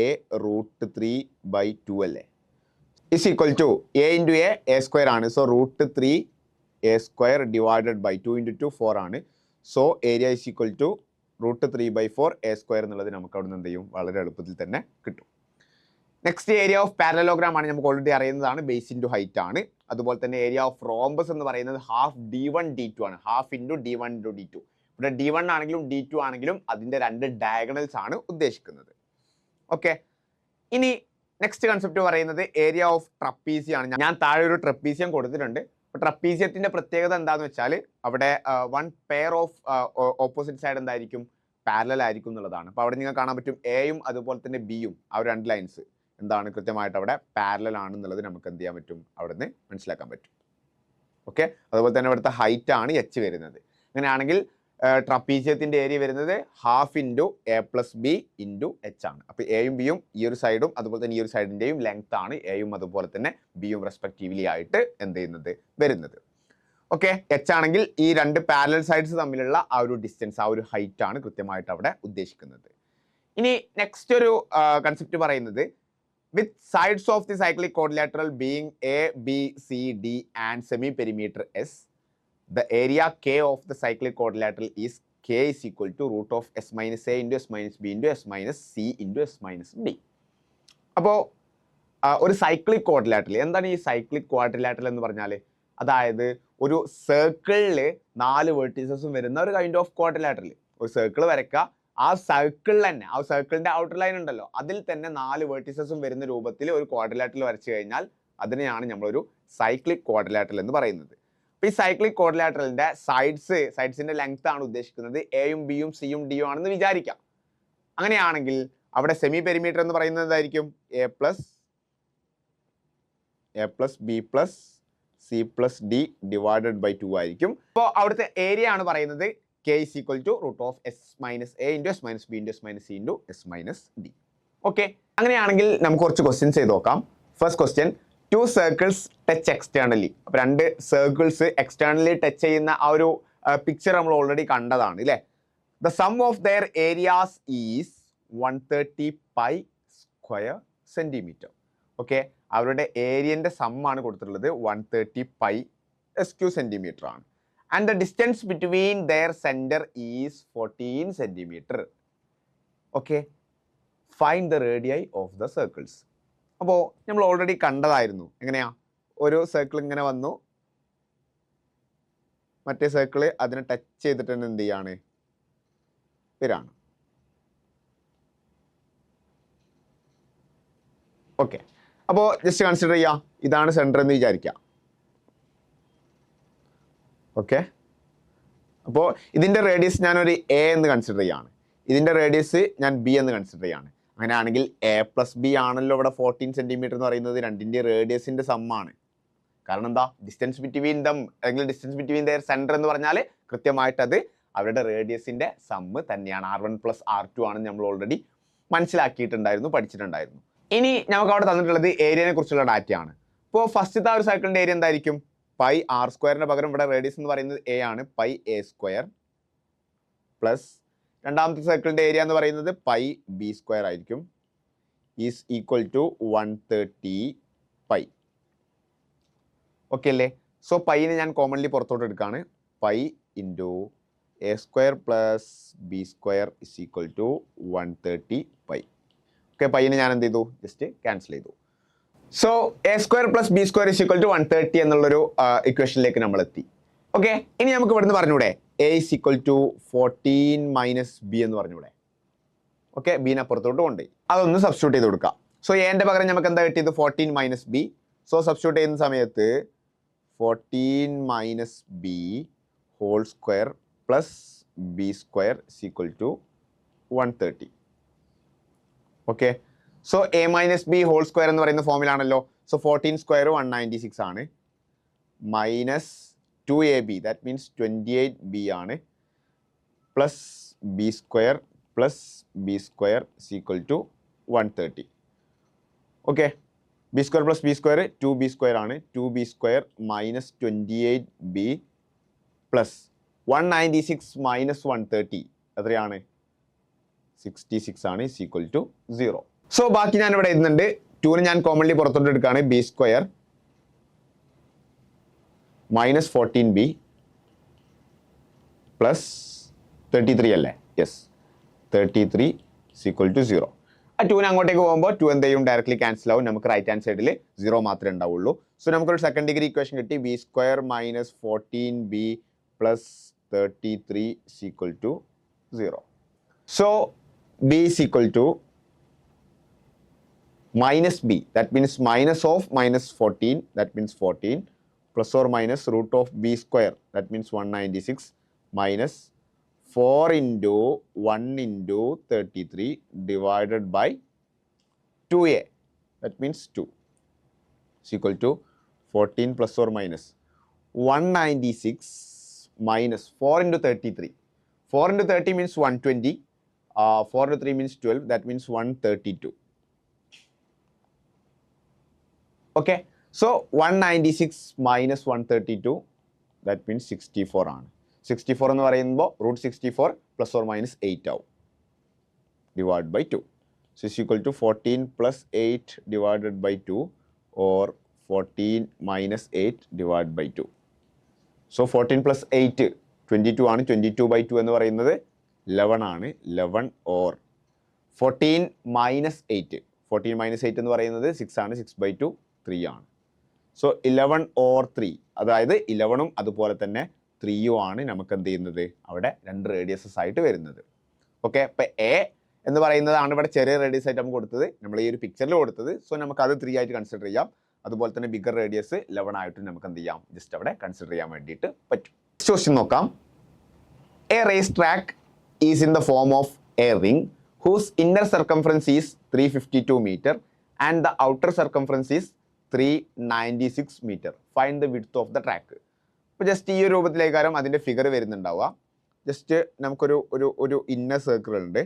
a√3/2 അല്ലേ? Is equal to a into A square ആണ്. So √3 a square divided by 2 into 2 4 ആണ്. So area is equal to √3/4 a square എന്നുള്ളത് നമുക്ക് അവിടെ നിന്ന് എന്ത് ചെയ്യും? വളരെ എളുപ്പത്തിൽ തന്നെ കിട്ടും. നെക്സ്റ്റ് ഏരിയ ഓഫ് പാരലലോഗ്രാം ആണ്. നമുക്ക് ഓൾറെഡി അറിയുന്നതാണ്, ബേസ് ഇൻറ്റു ഹൈറ്റ് ആണ്. അതുപോലെ തന്നെ ഏരിയ ഓഫ് റോംബസ് എന്ന് പറയുന്നത് ഹാഫ് d1 d2 ആണ്. Half into d1 into d2. ഇവിടെ d1 ആണെങ്കിലും d2 ആണെങ്കിലും അതിന്റെ രണ്ട് ഡയഗണൽസ് ആണ് ഉദ്ദേശിക്കുന്നത്. ഓക്കെ, ഇനി നെക്സ്റ്റ് കൺസെപ്റ്റ് പറയുന്നത് ഏരിയ ഓഫ് ട്രപ്പീസിയം ആണ്. ഞാൻ താഴെ ഒരു ട്രപ്പീസിയം കൊടുത്തിട്ടുണ്ട്. ട്രപ്പീസിയത്തിന്റെ പ്രത്യേകത എന്താണെന്ന് വെച്ചാൽ അവിടെ 1 പെയർ ഓഫ് ഓപ്പോസിറ്റ് സൈഡ് എന്തായിരിക്കും? പാരലൽ ആയിരിക്കും എന്നുള്ളതാണ്. അപ്പോൾ അവിടെ നിങ്ങൾക്ക് കാണാൻ പറ്റും എയും അതുപോലെ തന്നെ ബിയും, ആ ഒരു 2 ലൈൻസ് എന്താണ്? കൃത്യമായിട്ട് അവിടെ പാരലൽ ആണെന്നുള്ളത് നമുക്ക് എന്ത് ചെയ്യാൻ പറ്റും? അവിടെ നിന്ന് മനസ്സിലാക്കാൻ പറ്റും. ഓക്കെ, അതുപോലെ തന്നെ ഇവിടുത്തെ ഹൈറ്റ് ആണ് h വരുന്നത്. അങ്ങനെയാണെങ്കിൽ ട്രപ്പീസിയത്തിൻ്റെ ഏരിയ വരുന്നത് half into A plus B into H ആണ്. അപ്പോൾ എയും ബിയും ഈ ഒരു സൈഡും അതുപോലെ തന്നെ ഈ ഒരു സൈഡിൻ്റെയും ലെങ്ത് ആണ് എയും അതുപോലെ തന്നെ ബിയും റെസ്പെക്റ്റീവ്ലി ആയിട്ട് എന്ത് ചെയ്യുന്നത് വരുന്നത്. ഓക്കെ, എച്ച് ആണെങ്കിൽ ഈ രണ്ട് പാരലൽ സൈഡ്സ് തമ്മിലുള്ള ആ ഒരു ഡിസ്റ്റൻസ്, ആ ഒരു ഹൈറ്റ് ആണ് കൃത്യമായിട്ട് അവിടെ ഉദ്ദേശിക്കുന്നത്. ഇനി നെക്സ്റ്റ് ഒരു കൺസെപ്റ്റ് പറയുന്നത് with sides of the cyclic quadrilateral being A, B, C, D and semi-perimeter S, the area K of the cyclic quadrilateral is K is equal to root of S minus A into S minus B into S minus C into S minus D. അപ്പോൾ ഒരു cyclic quadrilateral, എന്താണ് ഈ cyclic quadrilateral എന്ന് പറഞ്ഞാൽ? അതായത് ഒരു സർക്കിളിൽ 4 വെർട്ടീസസും വരുന്ന ഒരു കൈൻഡ് ഓഫ് ക്വാഡ്രിലാറ്ററൽ. ഒരു സർക്കിൾ വരയ്ക്കുക, ആ സർക്കിളിൽ തന്നെ, ആ സർക്കിളിന്റെ ഔട്ടർ ലൈൻ ഉണ്ടല്ലോ, അതിൽ തന്നെ 4 വെർട്ടീസസും വരുന്ന രൂപത്തിൽ ഒരു ക്വാഡ്രിലാറ്ററൽ വരച്ചു കഴിഞ്ഞാൽ അതിനെയാണ് നമ്മളൊരു സൈക്ലിക് ക്വാഡ്രിലാറ്ററൽ എന്ന് പറയുന്നത്. അപ്പോൾ ഈ സൈക്ലിക് ക്വാഡ്രിലാറ്ററലിന്റെ സൈഡ്സിന്റെ ലെങ്ത് ആണ് ഉദ്ദേശിക്കുന്നത് എയും ബിയും സിയും ഡിയും ആണെന്ന് വിചാരിക്കാം. അങ്ങനെയാണെങ്കിൽ അവിടെ സെമി പെരിമീറ്റർ എന്ന് പറയുന്നത് എന്തായിരിക്കും? A plus B plus C plus D divided by 2 ആയിരിക്കും. അപ്പോൾ അവിടുത്തെ ഏരിയ ആണ് പറയുന്നത് K is equal to root of S minus A into S minus B into S minus C into S minus D. Okay, അങ്ങനെയാണെങ്കിൽ നമുക്ക് കുറച്ച് questions ചെയ്ത് നോക്കാം. First question, 2 circles touch externally. അപ്പോൾ 2 സർക്കിൾസ് എക്സ്റ്റേണലി ടച്ച് ചെയ്യുന്ന ആ ഒരു picture നമ്മൾ ഓൾറെഡി കണ്ടതാണ് അല്ലേ? The sum of their areas is 130 pi square centimetre. Okay, അവരുടെ ഏരിയന്റെ സം ആണ് കൊടുത്തിട്ടുള്ളത് 130 പൈ SQ സെന്റിമീറ്റർ ആണ്. And the distance between their center is 14 centimeter. Okay, find the radii of the circles. അപ്പോൾ നമ്മൾ already കണ്ടതായിരുന്നു. എങ്ങനെയാ? ഒരു സർക്കിൾ ഇങ്ങനെ വന്നു, മറ്റേ സർക്കിൾ അതിനെ ടച്ച് ചെയ്തിട്ട് തന്നെ എന്ത് ചെയ്യാണ്? വരാണ്. ഓക്കെ, അപ്പോൾ ജസ്റ്റ് കൺസിഡർ ചെയ്യാം, ഇതാണ് സെന്റർ എന്ന് വിചാരിക്കാം. ഓക്കെ, അപ്പോൾ ഇതിൻ്റെ റേഡിയസ് ഞാനൊരു എ എന്ന് കൺസിഡർ ചെയ്യാണ്, ഇതിൻ്റെ റേഡിയസ് ഞാൻ ബി എന്ന് കൺസിഡർ ചെയ്യാണ്. അങ്ങനെയാണെങ്കിൽ എ പ്ലസ് ബി ആണല്ലോ ഇവിടെ 14 സെൻറ്റിമീറ്റർ എന്ന് പറയുന്നത്, രണ്ടിൻ്റെ റേഡിയസിൻ്റെ സമ്മാണ്. കാരണം എന്താ? ഡിസ്റ്റൻസ് ബിറ്റ്വീൻ ദം അല്ലെങ്കിൽ ഡിസ്റ്റൻസ് ബിറ്റ്വീൻ ദെയർ സെൻറ്റർ എന്ന് പറഞ്ഞാൽ കൃത്യമായിട്ട് അത് അവരുടെ റേഡിയസിൻ്റെ സമ്മ് തന്നെയാണ്. R1 പ്ലസ് R2 ആണെന്ന് നമ്മൾ ഓൾറെഡി മനസ്സിലാക്കിയിട്ടുണ്ടായിരുന്നു, പഠിച്ചിട്ടുണ്ടായിരുന്നു. ഇനി നമുക്ക് അവിടെ തന്നിട്ടുള്ളത് ഏരിയനെ കുറിച്ചുള്ള ഡാറ്റയാണ്. ഇപ്പോൾ ഫസ്റ്റത്തെ ആ ഒരു സർക്കിളിൻ്റെ ഏരിയ എന്തായിരിക്കും? പൈ ആർ സ്ക്വയറിന് പകരം ഇവിടെ റേഡിയസ് എന്ന് പറയുന്നത് എ ആണ്, പൈ എ സ്ക്വയർ പ്ലസ് രണ്ടാമത്തെ സർക്കിളിൻ്റെ ഏരിയ എന്ന് പറയുന്നത് പൈ ബി സ്ക്വയർ ആയിരിക്കും, ഈസ് ഈക്വൽ ടു 130 പൈ. ഓക്കെ അല്ലേ? സോ പൈനെ ഞാൻ കോമൺലി പുറത്തോട്ട് എടുക്കുകയാണ്. Pi into A square plus B square is equal to 130 പൈ. ഓക്കെ, പൈനെ ഞാൻ എന്ത് ചെയ്തു? ജസ്റ്റ് ക്യാൻസൽ ചെയ്തു. So A square plus B square is equal to 130 എന്നുള്ളൊരു ഇക്വേഷനിലേക്ക് നമ്മൾ എത്തി. ഓക്കെ, ഇനി നമുക്ക് ഇവിടുന്ന് പറഞ്ഞൂടെ A is equal to 14 minus B എന്ന് പറഞ്ഞൂടെ? ഓക്കെ, ബീനെ അപ്പുറത്തോട്ട് കൊണ്ടുപോയി അതൊന്ന് സബ്സ്റ്റിറ്റ്യൂട്ട് ചെയ്ത് കൊടുക്കാം. സോ എൻ്റെ പകരം നമുക്ക് എന്താ കിട്ടിയത്? 14 മൈനസ് ബി. സോ സബ്സ്റ്റിറ്റ്യൂട്ട് ചെയ്യുന്ന സമയത്ത് 14 minus B whole square plus B square is equal to 130. Okay, so A minus B whole square എന്ന് പറയുന്ന ഫോമിലാണല്ലോ. സോ 14 സ്ക്വയർ 196 ആണ്, minus 2ab that means 28b ആണ്, plus B square plus B square is equal to 130. Okay, B square plus B square 2b square ആണ്, 2b square minus 28b plus 196 minus 130 എത്രയാണ്? 66 ആണ്, is equal to 0. So ബാക്കി ഞാൻ ഇവിടെ എഴുതുന്നുണ്ട്. 2നെ ഞാൻ commonly പുറത്തോട്ട് എടുക്കുകയാണ്. B square minus 14b plus 33 അല്ലേ? Yes, 33 equal to 0. ആ 2നെ അങ്ങോട്ടേക്ക് പോകുമ്പോൾ 2 എന്ത് ചെയ്യും? ഡയറക്ട്ലി ക്യാൻസൽ ആവും. നമുക്ക് റൈറ്റ് ഹാൻഡ് സൈഡിൽ 0 മാത്രമേ ഉണ്ടാവുള്ളൂ. സോ നമുക്കൊരു സെക്കൻഡ് ഡിഗ്രി ഇക്വേഷൻ കിട്ടി. B square minus 14b plus 33 equal to 0. So B is equal to minus b, that means minus of minus 14, that means 14, plus or minus root of b square, that means 196, minus 4 into 1 into 33 divided by 2a, that means 2, is equal to 14 plus or minus 196 minus 4 into 33. 4 into 30 means 120. 4 into 3 means 12. That means 132. Okay. So 196 minus 132. That means 64 ആണ്. 64 എന്ന് പറയുമ്പോൾ √64 plus or minus 8 ആവും. Divided by 2. So is equal to 14 plus 8 divided by 2 or 14 minus 8 divided by 2. So 14 plus 8 22 ആണ്. 22 by 2 എന്ന് പറയുന്നത് 11 ആണ്. 11 or 14 minus 8. 14 minus 8 എന്ന് പറയുന്നത് 6 ആണ്. 6 by 2 3 ആണ്. So 11 or 3. അതായത് 11ഉം അതുപോലെ തന്നെ 3ഉം ആണ് നമുക്ക് എന്ത് ചെയ്യുന്നത് അവിടെ രണ്ട് റേഡിയസസ് ആയിട്ട് വരുന്നത്. ഓക്കെ. അപ്പോൾ എ എന്ന് പറയുന്നതാണ് ഇവിടെ ചെറിയ റേഡിയസ് ആയിട്ട് നമുക്ക് കൊടുത്തത്, നമ്മൾ ഈ ഒരു പിക്ചറിൽ കൊടുത്തത്. സോ നമുക്ക് അത് 3 ആയിട്ട് കൺസിഡർ ചെയ്യാം. അതുപോലെ തന്നെ ബിഗർ റേഡിയസ് 11 ആയിട്ട് നമുക്ക് എന്ത് ചെയ്യാം, ജസ്റ്റ് അവിടെ കൺസിഡർ ചെയ്യാൻ വേണ്ടിയിട്ട് പറ്റും. നെക്സ്റ്റ് ക്വസ്റ്റ്യൻ നോക്കാം. A race track is in the form of a ring whose inner circumference is 352 meter and the outer circumference is 396 meter. Find the width of the track. അപ്പോൾ just ഈ ഒരു രൂപത്തിലേക്കാരം അതിൻ്റെ figure വരുന്നുണ്ടാവുക. Just നമുക്കൊരു ഒരു ഒരു inner circle ഉണ്ട്,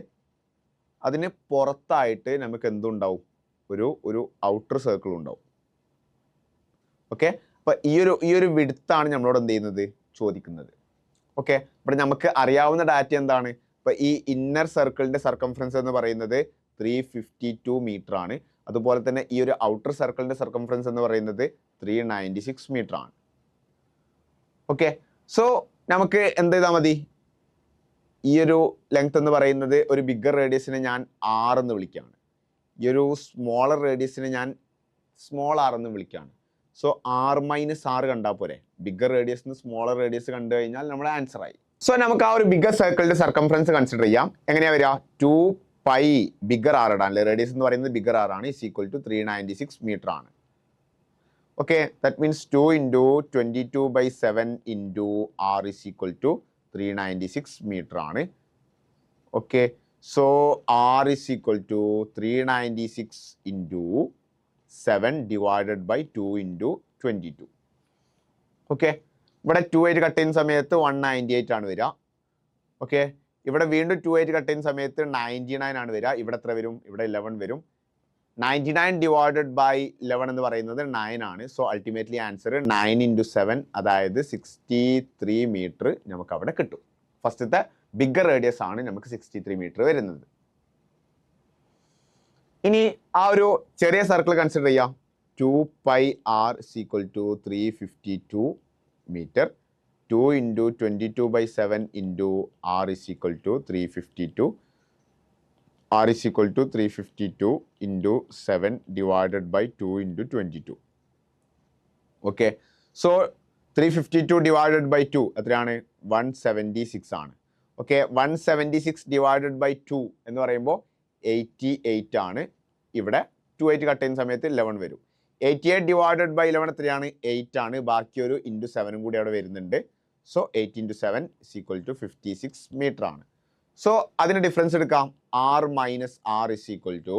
അതിന് പുറത്തായിട്ട് നമുക്ക് എന്തുണ്ടാവും, ഒരു ഔട്ടർ സർക്കിൾ ഉണ്ടാവും. ഓക്കെ. അപ്പോൾ ഈ ഒരു വിഡ്ത്താണ് നമ്മളോട് എന്ത് ചെയ്യുന്നത്, ചോദിക്കുന്നത്. ഓക്കെ. ഇവിടെ നമുക്ക് അറിയാവുന്ന ഡാറ്റ എന്താണ്, ഇപ്പോൾ ഈ ഇന്നർ സർക്കിളിൻ്റെ സർക്കംഫറൻസ് എന്ന് പറയുന്നത് 352 മീറ്റർ ആണ്. അതുപോലെ തന്നെ ഈ ഒരു ഔട്ടർ സർക്കിളിൻ്റെ സർക്കംഫറൻസ് എന്ന് പറയുന്നത് 396 മീറ്റർ ആണ്. ഓക്കെ. സോ നമുക്ക് എന്ത് ചെയ്താൽ മതി, ഈ ഒരു ലെങ്ത് എന്ന് പറയുന്നത് ഒരു ബിഗ്ഗർ റേഡിയസിനെ ഞാൻ R എന്ന് വിളിക്കുകയാണ്, ഈ ഒരു സ്മോളർ റേഡിയസിനെ ഞാൻ സ്മോൾ r എന്ന് വിളിക്കുകയാണ്. സോ R മൈനസ് R കണ്ടാൽ പോരെ, ബിഗ്ഗർ റേഡിയസിന് സ്മോളർ റേഡിയസ് കണ്ടു കഴിഞ്ഞാൽ നമ്മുടെ ആൻസർ ആയി. സോ നമുക്ക് ആ ഒരു ബിഗ്ഗർ സർക്കിളിന്റെ സർക്കംഫറൻസ് കൺസിഡർ ചെയ്യാം. എങ്ങനെയാ വരിക, 2 പൈ ബിഗ്ഗർ R ഇടാൻ, റേഡിയസ് എന്ന് പറയുന്നത് ബിഗ്ഗർ R ആണ്, ഈസ് ഈക്വൽ ടു 396 മീറ്റർ ആണ്. Okay. That means 2 into 22/7 into R is equal to 396 metre ആണ്. Okay. So R is equal to 396 into 7 divided by 2 into 22. Okay. ഇവിടെ 2 ആയിട്ട് cut ചെയ്യുന്ന സമയത്ത് 198 ആണ് വരിക. ഓക്കെ. ഇവിടെ വീണ്ടും 2 ആയിട്ട് കട്ട് ചെയ്യുന്ന സമയത്ത് 99 ആണ് വരിക. ഇവിടെ എത്ര വരും, ഇവിടെ 11 വരും. 99 ഡിവൈഡഡ് ബൈ 11 എന്ന് പറയുന്നത് 9 ആണ്. സോ അൾട്ടിമേറ്റ്ലി ആൻസർ 9 ഇൻറ്റു 7, അതായത് 63 മീറ്റർ നമുക്ക് അവിടെ കിട്ടും. ഫസ്റ്റത്തെ ബിഗ്ഗർ റേഡിയസ് ആണ് നമുക്ക് 63 മീറ്റർ വരുന്നത്. ഇനി ആ ഒരു ചെറിയ സർക്കിൾ കൺസിഡർ ചെയ്യാം. 2 pi R equal to 352 meter. 2 into 22/7 into R is equal to 352. R is equal to 352 into 7 divided by 2 into 22. Okay. So 352 divided by 2 എത്രയാണ്, 176 ആണ്. ഓക്കെ. 176 divided by 2 എന്ന് പറയുമ്പോൾ 88 ആണ്. ഇവിടെ 2 ആയിട്ട് കട്ട് ചെയ്യുന്ന സമയത്ത് 11 വരും. 88 divided by 11 എത്രയാണ്, 8 ആണ്. ബാക്കി ഒരു ഇൻറ്റു 7 കൂടി അവിടെ വരുന്നുണ്ട്. So 8 into 7 is equal to 56 meter ആണ്. സോ അതിന് ഡിഫറൻസ് എടുക്കാം. R minus R is equal to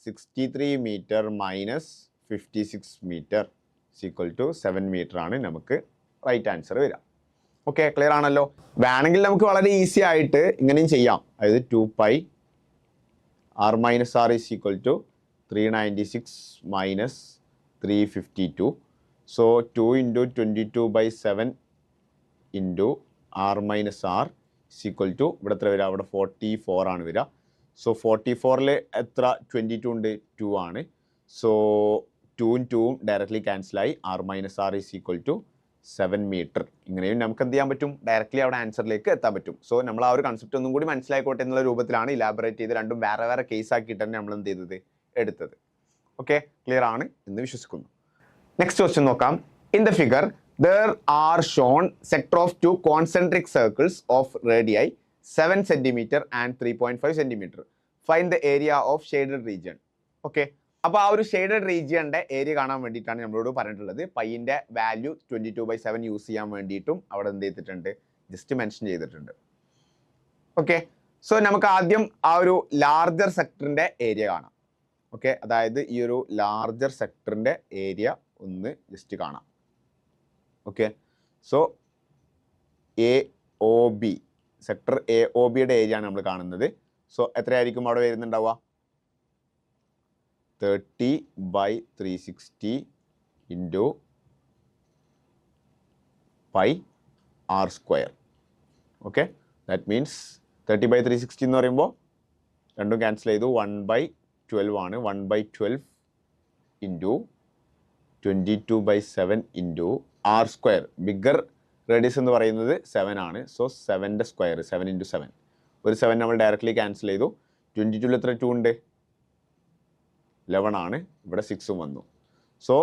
63 meter minus 56 meter equal to 7 meter ആണ് നമുക്ക് റൈറ്റ് ആൻസർ വരിക. ഓക്കെ. ക്ലിയർ ആണല്ലോ. വേണമെങ്കിൽ നമുക്ക് വളരെ ഈസി ആയിട്ട് ഇങ്ങനെയും ചെയ്യാം. അതായത് 2 pi R minus R is equal to 396 minus 352. So 2 into 22/7 into R minus R equal to ഇവിടെ എത്ര വരിക, അവിടെ 44 ആണ് വരിക. സോ 44ൽ എത്ര 22 ഉണ്ട്, 2 ആണ്. സോ 2ഉം 2ഉം ഡയറക്ട്ലി ക്യാൻസലായി. R minus R is equal to 7 metre. ഇങ്ങനെയും നമുക്ക് എന്ത് ചെയ്യാൻ പറ്റും, ഡയറക്ട്ലി അവിടെ ആൻസറിലേക്ക് എത്താൻ പറ്റും. സോ നമ്മൾ ആ ഒരു കൺസെപ്റ്റ് ഒന്നും കൂടി മനസ്സിലായിക്കോട്ടെ എന്നുള്ള രൂപത്തിലാണ് ഇലാബറേറ്റ് ചെയ്ത് രണ്ടും വേറെ വേറെ കേസ് ആക്കിയിട്ട് തന്നെ നമ്മൾ എന്ത് ചെയ്തത്, എടുത്തത്. ഓക്കെ. ക്ലിയർ ആണ് എന്ന് വിശ്വസിക്കുന്നു. നെക്സ്റ്റ് ക്വസ്റ്റ്യൻ നോക്കാം. In the figure there are shown sector of two concentric circles of radii 7 cm and 3.5 cm. Find the area of shaded region. Okay. അപ്പോൾ ആ ഒരു ഷെയ്ഡഡ് റീജിയൻ്റെ ഏരിയ കാണാൻ വേണ്ടിയിട്ടാണ് നമ്മളോട് പറഞ്ഞിട്ടുള്ളത്. പൈൻ്റെ വാല്യൂ 22/7 യൂസ് ചെയ്യാൻ വേണ്ടിയിട്ടും അവിടെ എന്ത് ചെയ്തിട്ടുണ്ട്, ജസ്റ്റ് മെൻഷൻ ചെയ്തിട്ടുണ്ട്. ഓക്കെ. സോ നമുക്ക് ആദ്യം ആ ഒരു ലാർജർ സെക്ടറിൻ്റെ ഏരിയ കാണാം. ഓക്കെ. അതായത് ഈ ഒരു ലാർജർ സെക്ടറിൻ്റെ ഏരിയ ഒന്ന് ജസ്റ്റ് കാണാം. ഓക്കെ. സോ AOB സെക്ടർ AOBയുടെ ഏരിയ ആണ് നമ്മൾ കാണുന്നത്. സോ എത്രയായിരിക്കും അവിടെ വരുന്നുണ്ടാവുക? 30/360 into pi R square. Okay, that means 30/360 എന്ന് പറയുമ്പോൾ രണ്ടും ക്യാൻസൽ ചെയ്തു. 1/12 ആണ്. 1/12 into 22/7 into R square. Bigger radius എന്ന് പറയുന്നത് 7 ആണ്. So 7ൻ്റെ square, 7 into 7. ഒരു 7 നമ്മൾ ഡയറക്റ്റ്ലി ക്യാൻസൽ ചെയ്തു. 22 എത്ര 2 ഉണ്ട്? 11 ആണ്. ഇവിടെ 6ഉം വന്നു. സോ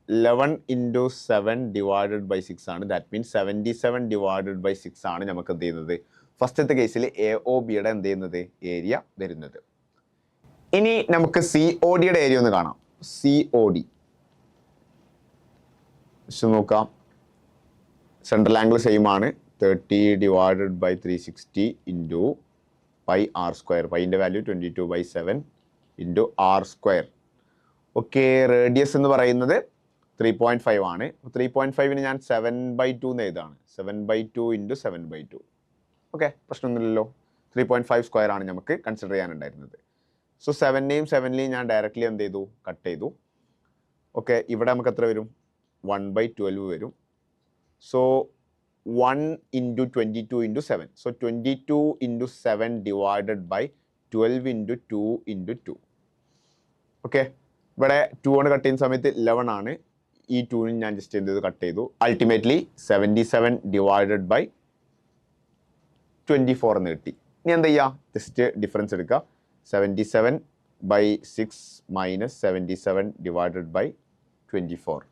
11 ഇൻറ്റു 7 ഡിവൈഡഡ് ബൈ 6 ആണ്. ദാറ്റ് മീൻസ് 77 ഡിവൈഡഡ് ബൈ 6 ആണ് നമുക്ക് എന്ത് ചെയ്യുന്നത്? ഫസ്റ്റത്തെ കേസിൽ AOBയുടെ എന്ത് ചെയ്യുന്നത്? ഏരിയ വരുന്നത്. ഇനി നമുക്ക് CODയുടെ ഏരിയ ഒന്ന് കാണാം. COD നോക്കാം. സെൻട്രൽ ആംഗിൾ സെയിം ആണ്. 30 divided by 360 into pi R square. പൈൻ്റെ value 22/7 into R square. Okay, radius എന്ന് പറയുന്നത് 3.5 ആണ്. 3.5ന് ഞാൻ 7/2 എന്ന് എഴുതാണ്. 7/2 ഇൻറ്റു 7/2. ഓക്കെ, പ്രശ്നമൊന്നുമില്ലല്ലോ. 3.5 സ്ക്വയർ ആണ് നമുക്ക് കൺസിഡർ ചെയ്യാനുണ്ടായിരുന്നത്. സോ 7നെയും 7നെയും ഞാൻ ഡയറക്റ്റ്ലി എന്ത് ചെയ്തു? കട്ട് ചെയ്തു. ഓക്കെ, ഇവിടെ നമുക്ക് എത്ര വരും? 1/12 വരും. So 1 into 22 into 7. So 22 into 7 divided by 12 into 2 into 2. Okay, ഇവിടെ 2 കൊണ്ട് കട്ട് ചെയ്യുന്ന സമയത്ത് 11 ആണ്. ഈ 2ന് ഞാൻ ജസ്റ്റ് എന്ത് ചെയ്തു? കട്ട് ചെയ്തു. അൾട്ടിമേറ്റ്ലി 77 ഡിവൈഡഡ് ബൈ 24 എന്ന് കിട്ടി. ഇനി എന്താ ചെയ്യുക? ജസ്റ്റ് ഡിഫറൻസ് എടുക്കുക. 77/6 മൈനസ് 77 ഡിവൈഡഡ് ബൈ 24.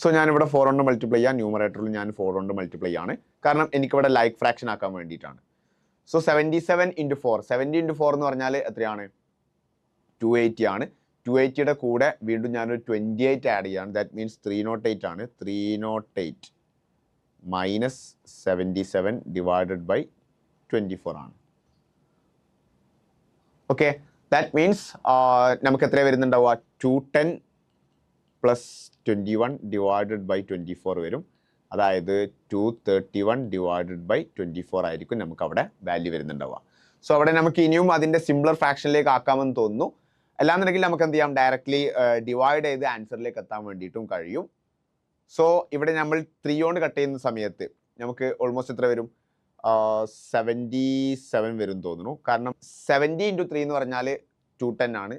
സോ ഞാനിവിടെ 4 കൊണ്ട് മൾട്ടിപ്ലൈ ചെയ്യാം. ന്യൂമറേറ്ററിൽ ഞാൻ 4 കൊണ്ട് മൾട്ടിപ്ലൈ ആണ്. കാരണം എനിക്കിവിടെ ലൈക്ക് ഫ്രാക്ഷൻ ആക്കാൻ വേണ്ടിയിട്ടാണ്. So 77 into 4. 70 ഇൻറ്റു 4 എന്ന് പറഞ്ഞാൽ എത്രയാണ്? 280 ആണ്. 280യുടെ കൂടെ വീണ്ടും ഞാനൊരു 28 ആഡ് ചെയ്യാണ്. ദാറ്റ് മീൻസ് 308 ആണ്. 308 മൈനസ് 77 ഡിവൈഡഡ് ബൈ 24 ആണ്. ഓക്കെ, ദാറ്റ് മീൻസ് നമുക്ക് എത്ര വരുന്നുണ്ടാവുക? 210 പ്ലസ് 21 ഡിവൈഡഡ് ബൈ 24 വരും. അതായത് 231 ഡിവൈഡഡ് ബൈ 24 ആയിരിക്കും നമുക്ക് അവിടെ വാല്യൂ വരുന്നുണ്ടാവുക. സോ അവിടെ നമുക്ക് ഇനിയും അതിൻ്റെ സിംപ്ലർ ഫ്രാക്ഷനിലേക്ക് ആക്കാമെന്ന് തോന്നുന്നു. അല്ലാന്നുണ്ടെങ്കിൽ നമുക്ക് എന്ത് ചെയ്യാം? ഡയറക്റ്റ്ലി ഡിവൈഡ് ചെയ്ത് ആൻസറിലേക്ക് എത്താൻ വേണ്ടിയിട്ടും കഴിയും. സോ ഇവിടെ നമ്മൾ 3 കൊണ്ട് കട്ട് ചെയ്യുന്ന സമയത്ത് നമുക്ക് ഓൾമോസ്റ്റ് എത്ര വരും? 77 വരും തോന്നുന്നു. കാരണം 70 ഇൻറ്റു 3 എന്ന് പറഞ്ഞാൽ 210 ആണ്.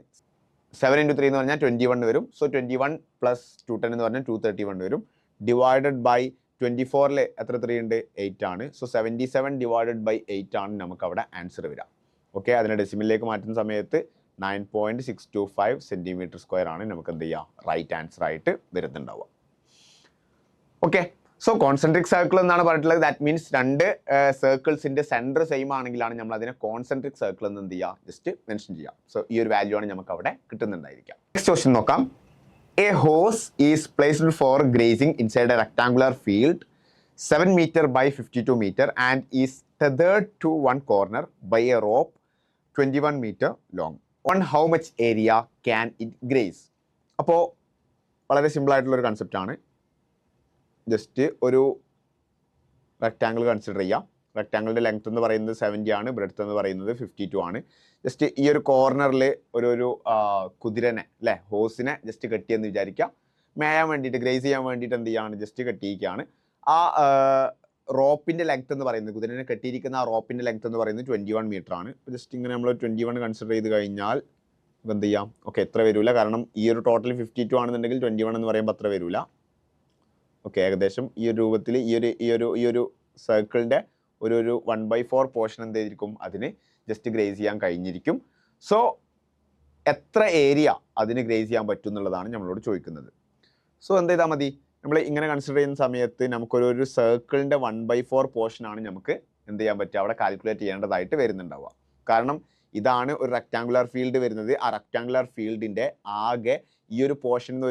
7 ഇൻറ്റു 3 എന്ന് പറഞ്ഞാൽ 21 വരും. സോ 21 പ്ലസ് 210 എന്ന് പറഞ്ഞാൽ 231 വരും. ഡിവൈഡഡ് ബൈ 24ൽ എത്ര 3 ഉണ്ട്? 8 ആണ്. സോ 77 ഡിവൈഡഡ് ബൈ 8 ആണ് നമുക്ക് അവിടെ ആൻസർ വരിക. ഓക്കെ, അതിനെ ഡെസിമലിലേക്ക് മാറ്റുന്ന സമയത്ത് 9.625 സെൻറ്റിമീറ്റർ സ്ക്വയർ ആണ് നമുക്ക് എന്ത് ചെയ്യുക? റൈറ്റ് ആൻസർ ആയിട്ട് വരുന്നുണ്ടാവുക. ഓക്കെ, സോ കോൺസെൻട്രിക് സർക്കിൾ എന്നാണ് പറഞ്ഞിട്ടുള്ളത്. ദാറ്റ് മീൻസ് രണ്ട് സർക്കിൾസിന്റെ സെൻറ്റർ സെയിം ആണെങ്കിലാണ് നമ്മൾ അതിനെ കോൺസെൻട്രിക് സർക്കിൾ എന്ന് എന്ത് ചെയ്യുക? ജസ്റ്റ് മെൻഷൻ ചെയ്യാം. സോ ഈ ഒരു വാല്യൂ ആണ് നമുക്ക് അവിടെ കിട്ടുന്നുണ്ടായിരിക്കാം. നെക്സ്റ്റ് ക്വസ്റ്റ്യൻ നോക്കാം. A horse is placed for grazing inside a rectangular field 7 meter by 52 meter and is tethered to one corner by a rope 21 meter long. On how much area can it graze? അപ്പോൾ വളരെ simple ആയിട്ടുള്ള ഒരു concept ആണ്. Just ഒരു rectangle consider ചെയ്യാം. റെക്ടാങ്കിളിൻ്റെ length എന്ന് പറയുന്നത് 70 ആണ്. ബ്രെഡ്ത്ത് എന്ന് പറയുന്നത് 52 ആണ്. ജസ്റ്റ് ഈ ഒരു കോർണറിൽ ഒരു കുതിരനെ അല്ലേ, ഹോസിനെ ജസ്റ്റ് കെട്ടിയെന്ന് വിചാരിക്കാം. മേയാൻ വേണ്ടിയിട്ട്, ഗ്രേസ് ചെയ്യാൻ വേണ്ടിയിട്ട് എന്ത് ചെയ്യാണ്? ജസ്റ്റ് കെട്ടിയിരിക്കുകയാണ്. ആ റോപ്പിൻ്റെ ലെങ്ത് എന്ന് പറയുന്നത്, കുതിരനെ കെട്ടിയിരിക്കുന്ന ആ റോപ്പിൻ്റെ ലെങ്ത് എന്ന് പറയുന്നത് 21 മീറ്റർ ആണ്. ജസ്റ്റ് ഇങ്ങനെ നമ്മൾ 21 കൺസിഡർ ചെയ്ത് കഴിഞ്ഞാൽ എന്ത് ചെയ്യാം? ഓക്കെ, എത്ര വരില്ല. കാരണം ഈ ഒരു ടോട്ടൽ 52 ആണെന്നുണ്ടെങ്കിൽ 21 എന്ന് പറയുമ്പോൾ അത്ര വരില്ല. ഓക്കെ, ഏകദേശം ഈ ഒരു രൂപത്തിൽ ഈ ഒരു സർക്കിളിൻ്റെ ഒരു 1/4 പോർഷൻ എന്ത് ചെയ്തിരിക്കും? അതിന് ജസ്റ്റ് ഗ്രേസ് ചെയ്യാൻ കഴിഞ്ഞിരിക്കും. സോ എത്ര ഏരിയ അതിന് ഗ്രേസ് ചെയ്യാൻ പറ്റും എന്നുള്ളതാണ് നമ്മളോട് ചോദിക്കുന്നത്. സോ എന്ത് ചെയ്താൽ മതി? നമ്മൾ ഇങ്ങനെ കൺസിഡർ ചെയ്യുന്ന സമയത്ത് നമുക്കൊരു സർക്കിളിൻ്റെ 1/4 പോർഷനാണ് നമുക്ക് എന്ത് ചെയ്യാൻ പറ്റുക? അവിടെ കാൽക്കുലേറ്റ് ചെയ്യേണ്ടതായിട്ട് വരുന്നുണ്ടാവുക. കാരണം ഇതാണ് ഒരു റെക്ടാങ്കുലർ ഫീൽഡ് വരുന്നത്. ആ റെക്ടാങ്കുലർ ഫീൽഡിൻ്റെ ആകെ ഈ ഒരു പോർഷനിൽ നിന്ന്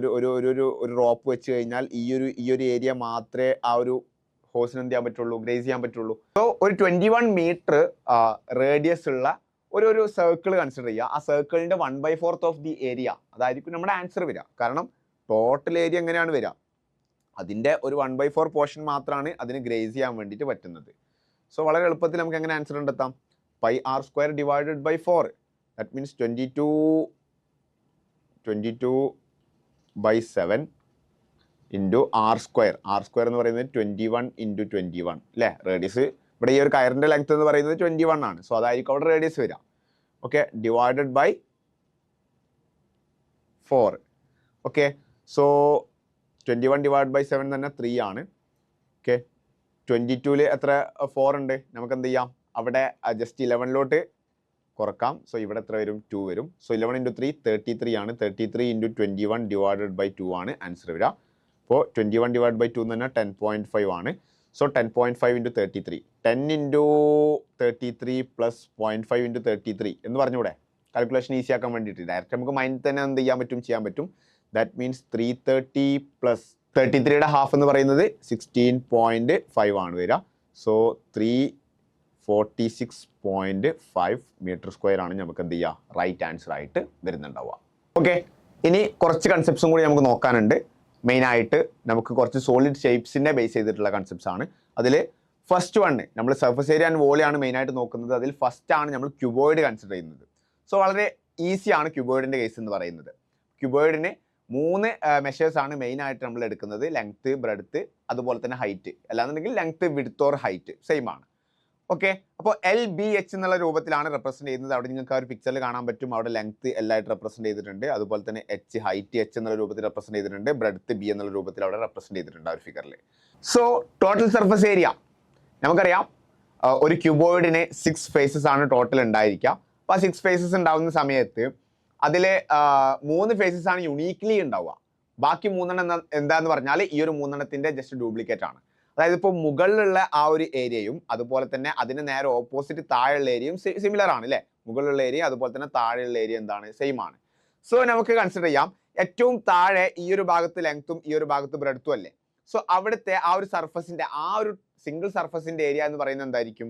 ഒരു റോപ്പ് വെച്ച് കഴിഞ്ഞാൽ ഈ ഒരു ഏരിയ മാത്രമേ ആ ഒരു ഹോസിന് എന്ത് ചെയ്യാൻ പറ്റുള്ളൂ? ഗ്രേസ് ചെയ്യാൻ പറ്റുള്ളൂ. സോ ഒരു 21 മീറ്റർ റേഡിയസ് ഉള്ള ഒരു സർക്കിൾ കൺസിഡർ ചെയ്യുക. ആ സർക്കിളിൻ്റെ 1/4 ഓഫ് ദി ഏരിയ അതായിരിക്കും നമ്മുടെ ആൻസർ വരിക. കാരണം ടോട്ടൽ ഏരിയ എങ്ങനെയാണ് വരിക? അതിൻ്റെ ഒരു 1/4 പോർഷൻ മാത്രമാണ് അതിന് ഗ്രേസ് ചെയ്യാൻ വേണ്ടിയിട്ട് പറ്റുന്നത്. സോ വളരെ എളുപ്പത്തിൽ നമുക്ക് എങ്ങനെ ആൻസർ കണ്ടെത്താം? Pi R square divided by 4. That means 22/7 into R square. R square എന്ന് പറയുന്നത് 21 × 21 അല്ലേ? റേഡിയസ് ഇവിടെ ഈ ഒരു കയറിൻ്റെ ലെങ്ത് എന്ന് പറയുന്നത് 21 ആണ്. സോ അതായിരിക്കും അവിടെ റേഡിയസ് വരിക. Okay, divided by 4. Okay, so 21 divide by 7 തന്നെ 3 ആണ്. ഓക്കെ, 22-ൽ എത്ര 4 ഉണ്ട്? നമുക്ക് എന്ത് ചെയ്യാം? അവിടെ ജസ്റ്റ് 11-ലോട്ട് കുറക്കാം. സോ ഇവിടെ എത്ര വരും? 2 വരും. സോ 11 × 3 33 ആണ്. 33 × 21 ഡിവൈഡഡ് ബൈ 2 ആണ് ആൻസർ വരിക. അപ്പോൾ 21 ഡിവൈഡ് ബൈ 2 എന്ന് പറഞ്ഞാൽ 10.5 ആണ്. സോ 10.5 × 33, 10 × 33 പ്ലസ് 0.5 × 33 എന്ന് പറഞ്ഞൂടെ? കാൽക്കുലേഷൻ ഈസി ആക്കാൻ വേണ്ടിയിട്ട് ഡയറക്റ്റ് നമുക്ക് മൈൻഡിൽ തന്നെ എന്ത് ചെയ്യാൻ പറ്റും? ദാറ്റ് മീൻസ് 330 പ്ലസ് 33യുടെ ഹാഫ് എന്ന് പറയുന്നത് 16.5 ആണ് വരിക. സോ 346.5 മീറ്റർ സ്ക്വയർ ആണ് നമുക്ക് എന്ത് ചെയ്യുക? റൈറ്റ് ആൻസർ ആയിട്ട് വരുന്നുണ്ടാവുക. ഓക്കെ, ഇനി കുറച്ച് കൺസെപ്റ്റ്സും കൂടി നമുക്ക് നോക്കാനുണ്ട്. മെയിനായിട്ട് നമുക്ക് കുറച്ച് സോളിഡ് ഷേപ്സിനെ ബേസ് ചെയ്തിട്ടുള്ള കൺസെപ്റ്റ്സ് ആണ്. അതിൽ ഫസ്റ്റ് വൺ നമ്മൾ സർഫസ് ഏരിയ ആൻഡ് വോളിയാണ് മെയിനായിട്ട് നോക്കുന്നത്. അതിൽ ഫസ്റ്റ് ആണ് നമ്മൾ ക്യൂബോയിഡ് കൺസിഡർ ചെയ്യുന്നത്. സോ വളരെ ഈസിയാണ് ക്യൂബോയിഡിൻ്റെ കേസ് എന്ന് പറയുന്നത്. ക്യൂബോയിഡിന് 3 മെഷേഴ്സ് ആണ് മെയിനായിട്ട് നമ്മൾ എടുക്കുന്നത്: ലെങ്ത്ത്, ബ്രെഡ്ത്ത്, അതുപോലെ തന്നെ ഹൈറ്റ്. അല്ലാന്നുണ്ടെങ്കിൽ length, width or height same ആണ്. ഓക്കെ, അപ്പോൾ LBH എന്നുള്ള രൂപത്തിലാണ് റെപ്രസെന്റ് ചെയ്യുന്നത്. അവിടെ നിങ്ങൾക്ക് ആ ഒരു പിക്ചറിൽ കാണാൻ പറ്റും. അവിടെ ലെങ്ത്ത് L ആയിട്ട് റെപ്രസെന്റ് ചെയ്തിട്ടുണ്ട്. അതുപോലെ തന്നെ ഹൈറ്റ് H എന്നുള്ള രൂപത്തിൽ റെപ്രസെന്റ് ചെയ്തിട്ടുണ്ട്. ബ്രെഡ്ത്ത് B എന്നുള്ള രൂപത്തിൽ അവിടെ റെപ്രസെന്റ് ചെയ്തിട്ടുണ്ട് ആ ഒരു ഫിഗറിൽ. സോ ടോട്ടൽ സർഫസ് ഏരിയ നമുക്കറിയാം, ഒരു ക്യൂബോയിഡിന് 6 ഫേസസ് ആണ് ടോട്ടൽ ഉണ്ടായിരിക്കുക. അപ്പോൾ ആ 6 ഫേസസ് ഉണ്ടാവുന്ന സമയത്ത് അതിൽ 3 ഫേസസ് ആണ് യുണീക്ലി ഉണ്ടാവുക. ബാക്കി 3 എന്താന്ന് പറഞ്ഞാൽ ഈ ഒരു 3 ജസ്റ്റ് ഡ്യൂപ്ലിക്കേറ്റ് ആണ്. അതായത് ഇപ്പോൾ മുകളിലുള്ള ആ ഒരു ഏരിയയും അതുപോലെ തന്നെ അതിന് നേരെ ഓപ്പോസിറ്റ് താഴെയുള്ള ഏരിയയും സിമിലർ ആണ് അല്ലേ? മുകളിലുള്ള ഏരിയ അതുപോലെ തന്നെ താഴെയുള്ള ഏരിയ എന്താണ്? സെയിം ആണ്. സോ നമുക്ക് കൺസിഡർ ചെയ്യാം, ഏറ്റവും താഴെ ഈ ഒരു ഭാഗത്ത് ലെങ്ത്തും ഈ ഒരു ഭാഗത്ത് ബ്രെഡ്ത്തും അല്ലേ? സോ അവിടുത്തെ ആ ഒരു സർഫസിന്റെ ആ ഒരു സിംഗിൾ സർഫസിന്റെ ഏരിയ എന്ന് പറയുന്നത് എന്തായിരിക്കും?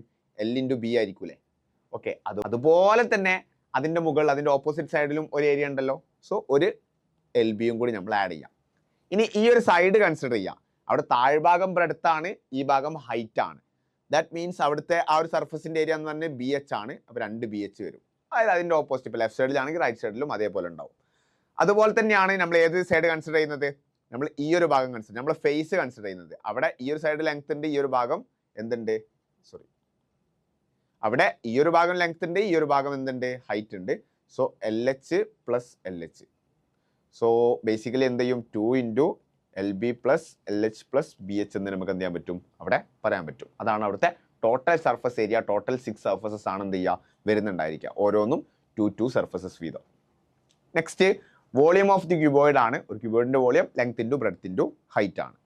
L × B ആയിരിക്കും അല്ലേ? ഓക്കെ, അതുപോലെ തന്നെ അതിന്റെ മുകളിൽ അതിന്റെ ഓപ്പോസിറ്റ് സൈഡിലും ഒരു ഏരിയ ഉണ്ടല്ലോ. സോ ഒരു LBയും കൂടി നമ്മൾ ആഡ് ചെയ്യാം. ഇനി ഈ ഒരു സൈഡ് കൺസിഡർ ചെയ്യാം. അവിടെ താഴ്ഭാഗം ബ്രെഡ്ത്ത് ആണ്, ഈ ഭാഗം ഹൈറ്റ് ആണ്. ദാറ്റ് മീൻസ് അവിടുത്തെ ആ ഒരു സർഫസിന്റെ ഏരിയ എന്ന് പറഞ്ഞാൽ BH ആണ്. അപ്പോൾ 2 BH വരും. അതായത് അതിന്റെ ഓപ്പോസിറ്റ്, ഇപ്പോൾ ലെഫ്റ്റ് സൈഡിലാണെങ്കിൽ റൈറ്റ് സൈഡിലും അതേപോലെ ഉണ്ടാവും. അതുപോലെ തന്നെയാണ് നമ്മൾ ഏത് സൈഡ് കൺസിഡർ ചെയ്യുന്നത്? നമ്മൾ ഈ ഒരു ഭാഗം കൺസിഡർ, നമ്മൾ ഫേസ് കൺസിഡർ ചെയ്യുന്നത്. അവിടെ ഈ ഒരു സൈഡ് ലെങ്ത് ഉണ്ട്, ഈ ഒരു ഭാഗം എന്തുണ്ട്? അവിടെ ഈ ഒരു ഭാഗം ലെങ്ത് ഉണ്ട്, ഈ ഒരു ഭാഗം എന്തുണ്ട്? ഹൈറ്റ് ഉണ്ട്. So LH plus LH. So basically എന്ത് ചെയ്യും? 2 × LB plus LH plus BH എന്ന് നമുക്ക് എന്ത് ചെയ്യാൻ പറ്റും? അവിടെ പറയാൻ പറ്റും. അതാണ് അവിടുത്തെ total surface area. Total 6 surfaces ആണ് എന്ത് ചെയ്യുക? വരുന്നുണ്ടായിരിക്കുക. ഓരോന്നും 2 സർഫസസ് വീതം. Next volume of the cuboid ആണ്. ഒരു ക്യൂബോയിഡിന്റെ വോളിയം ലെങ്ത് × ബ്രെഡ്ത്ത് × ഹൈറ്റ് ആണ്.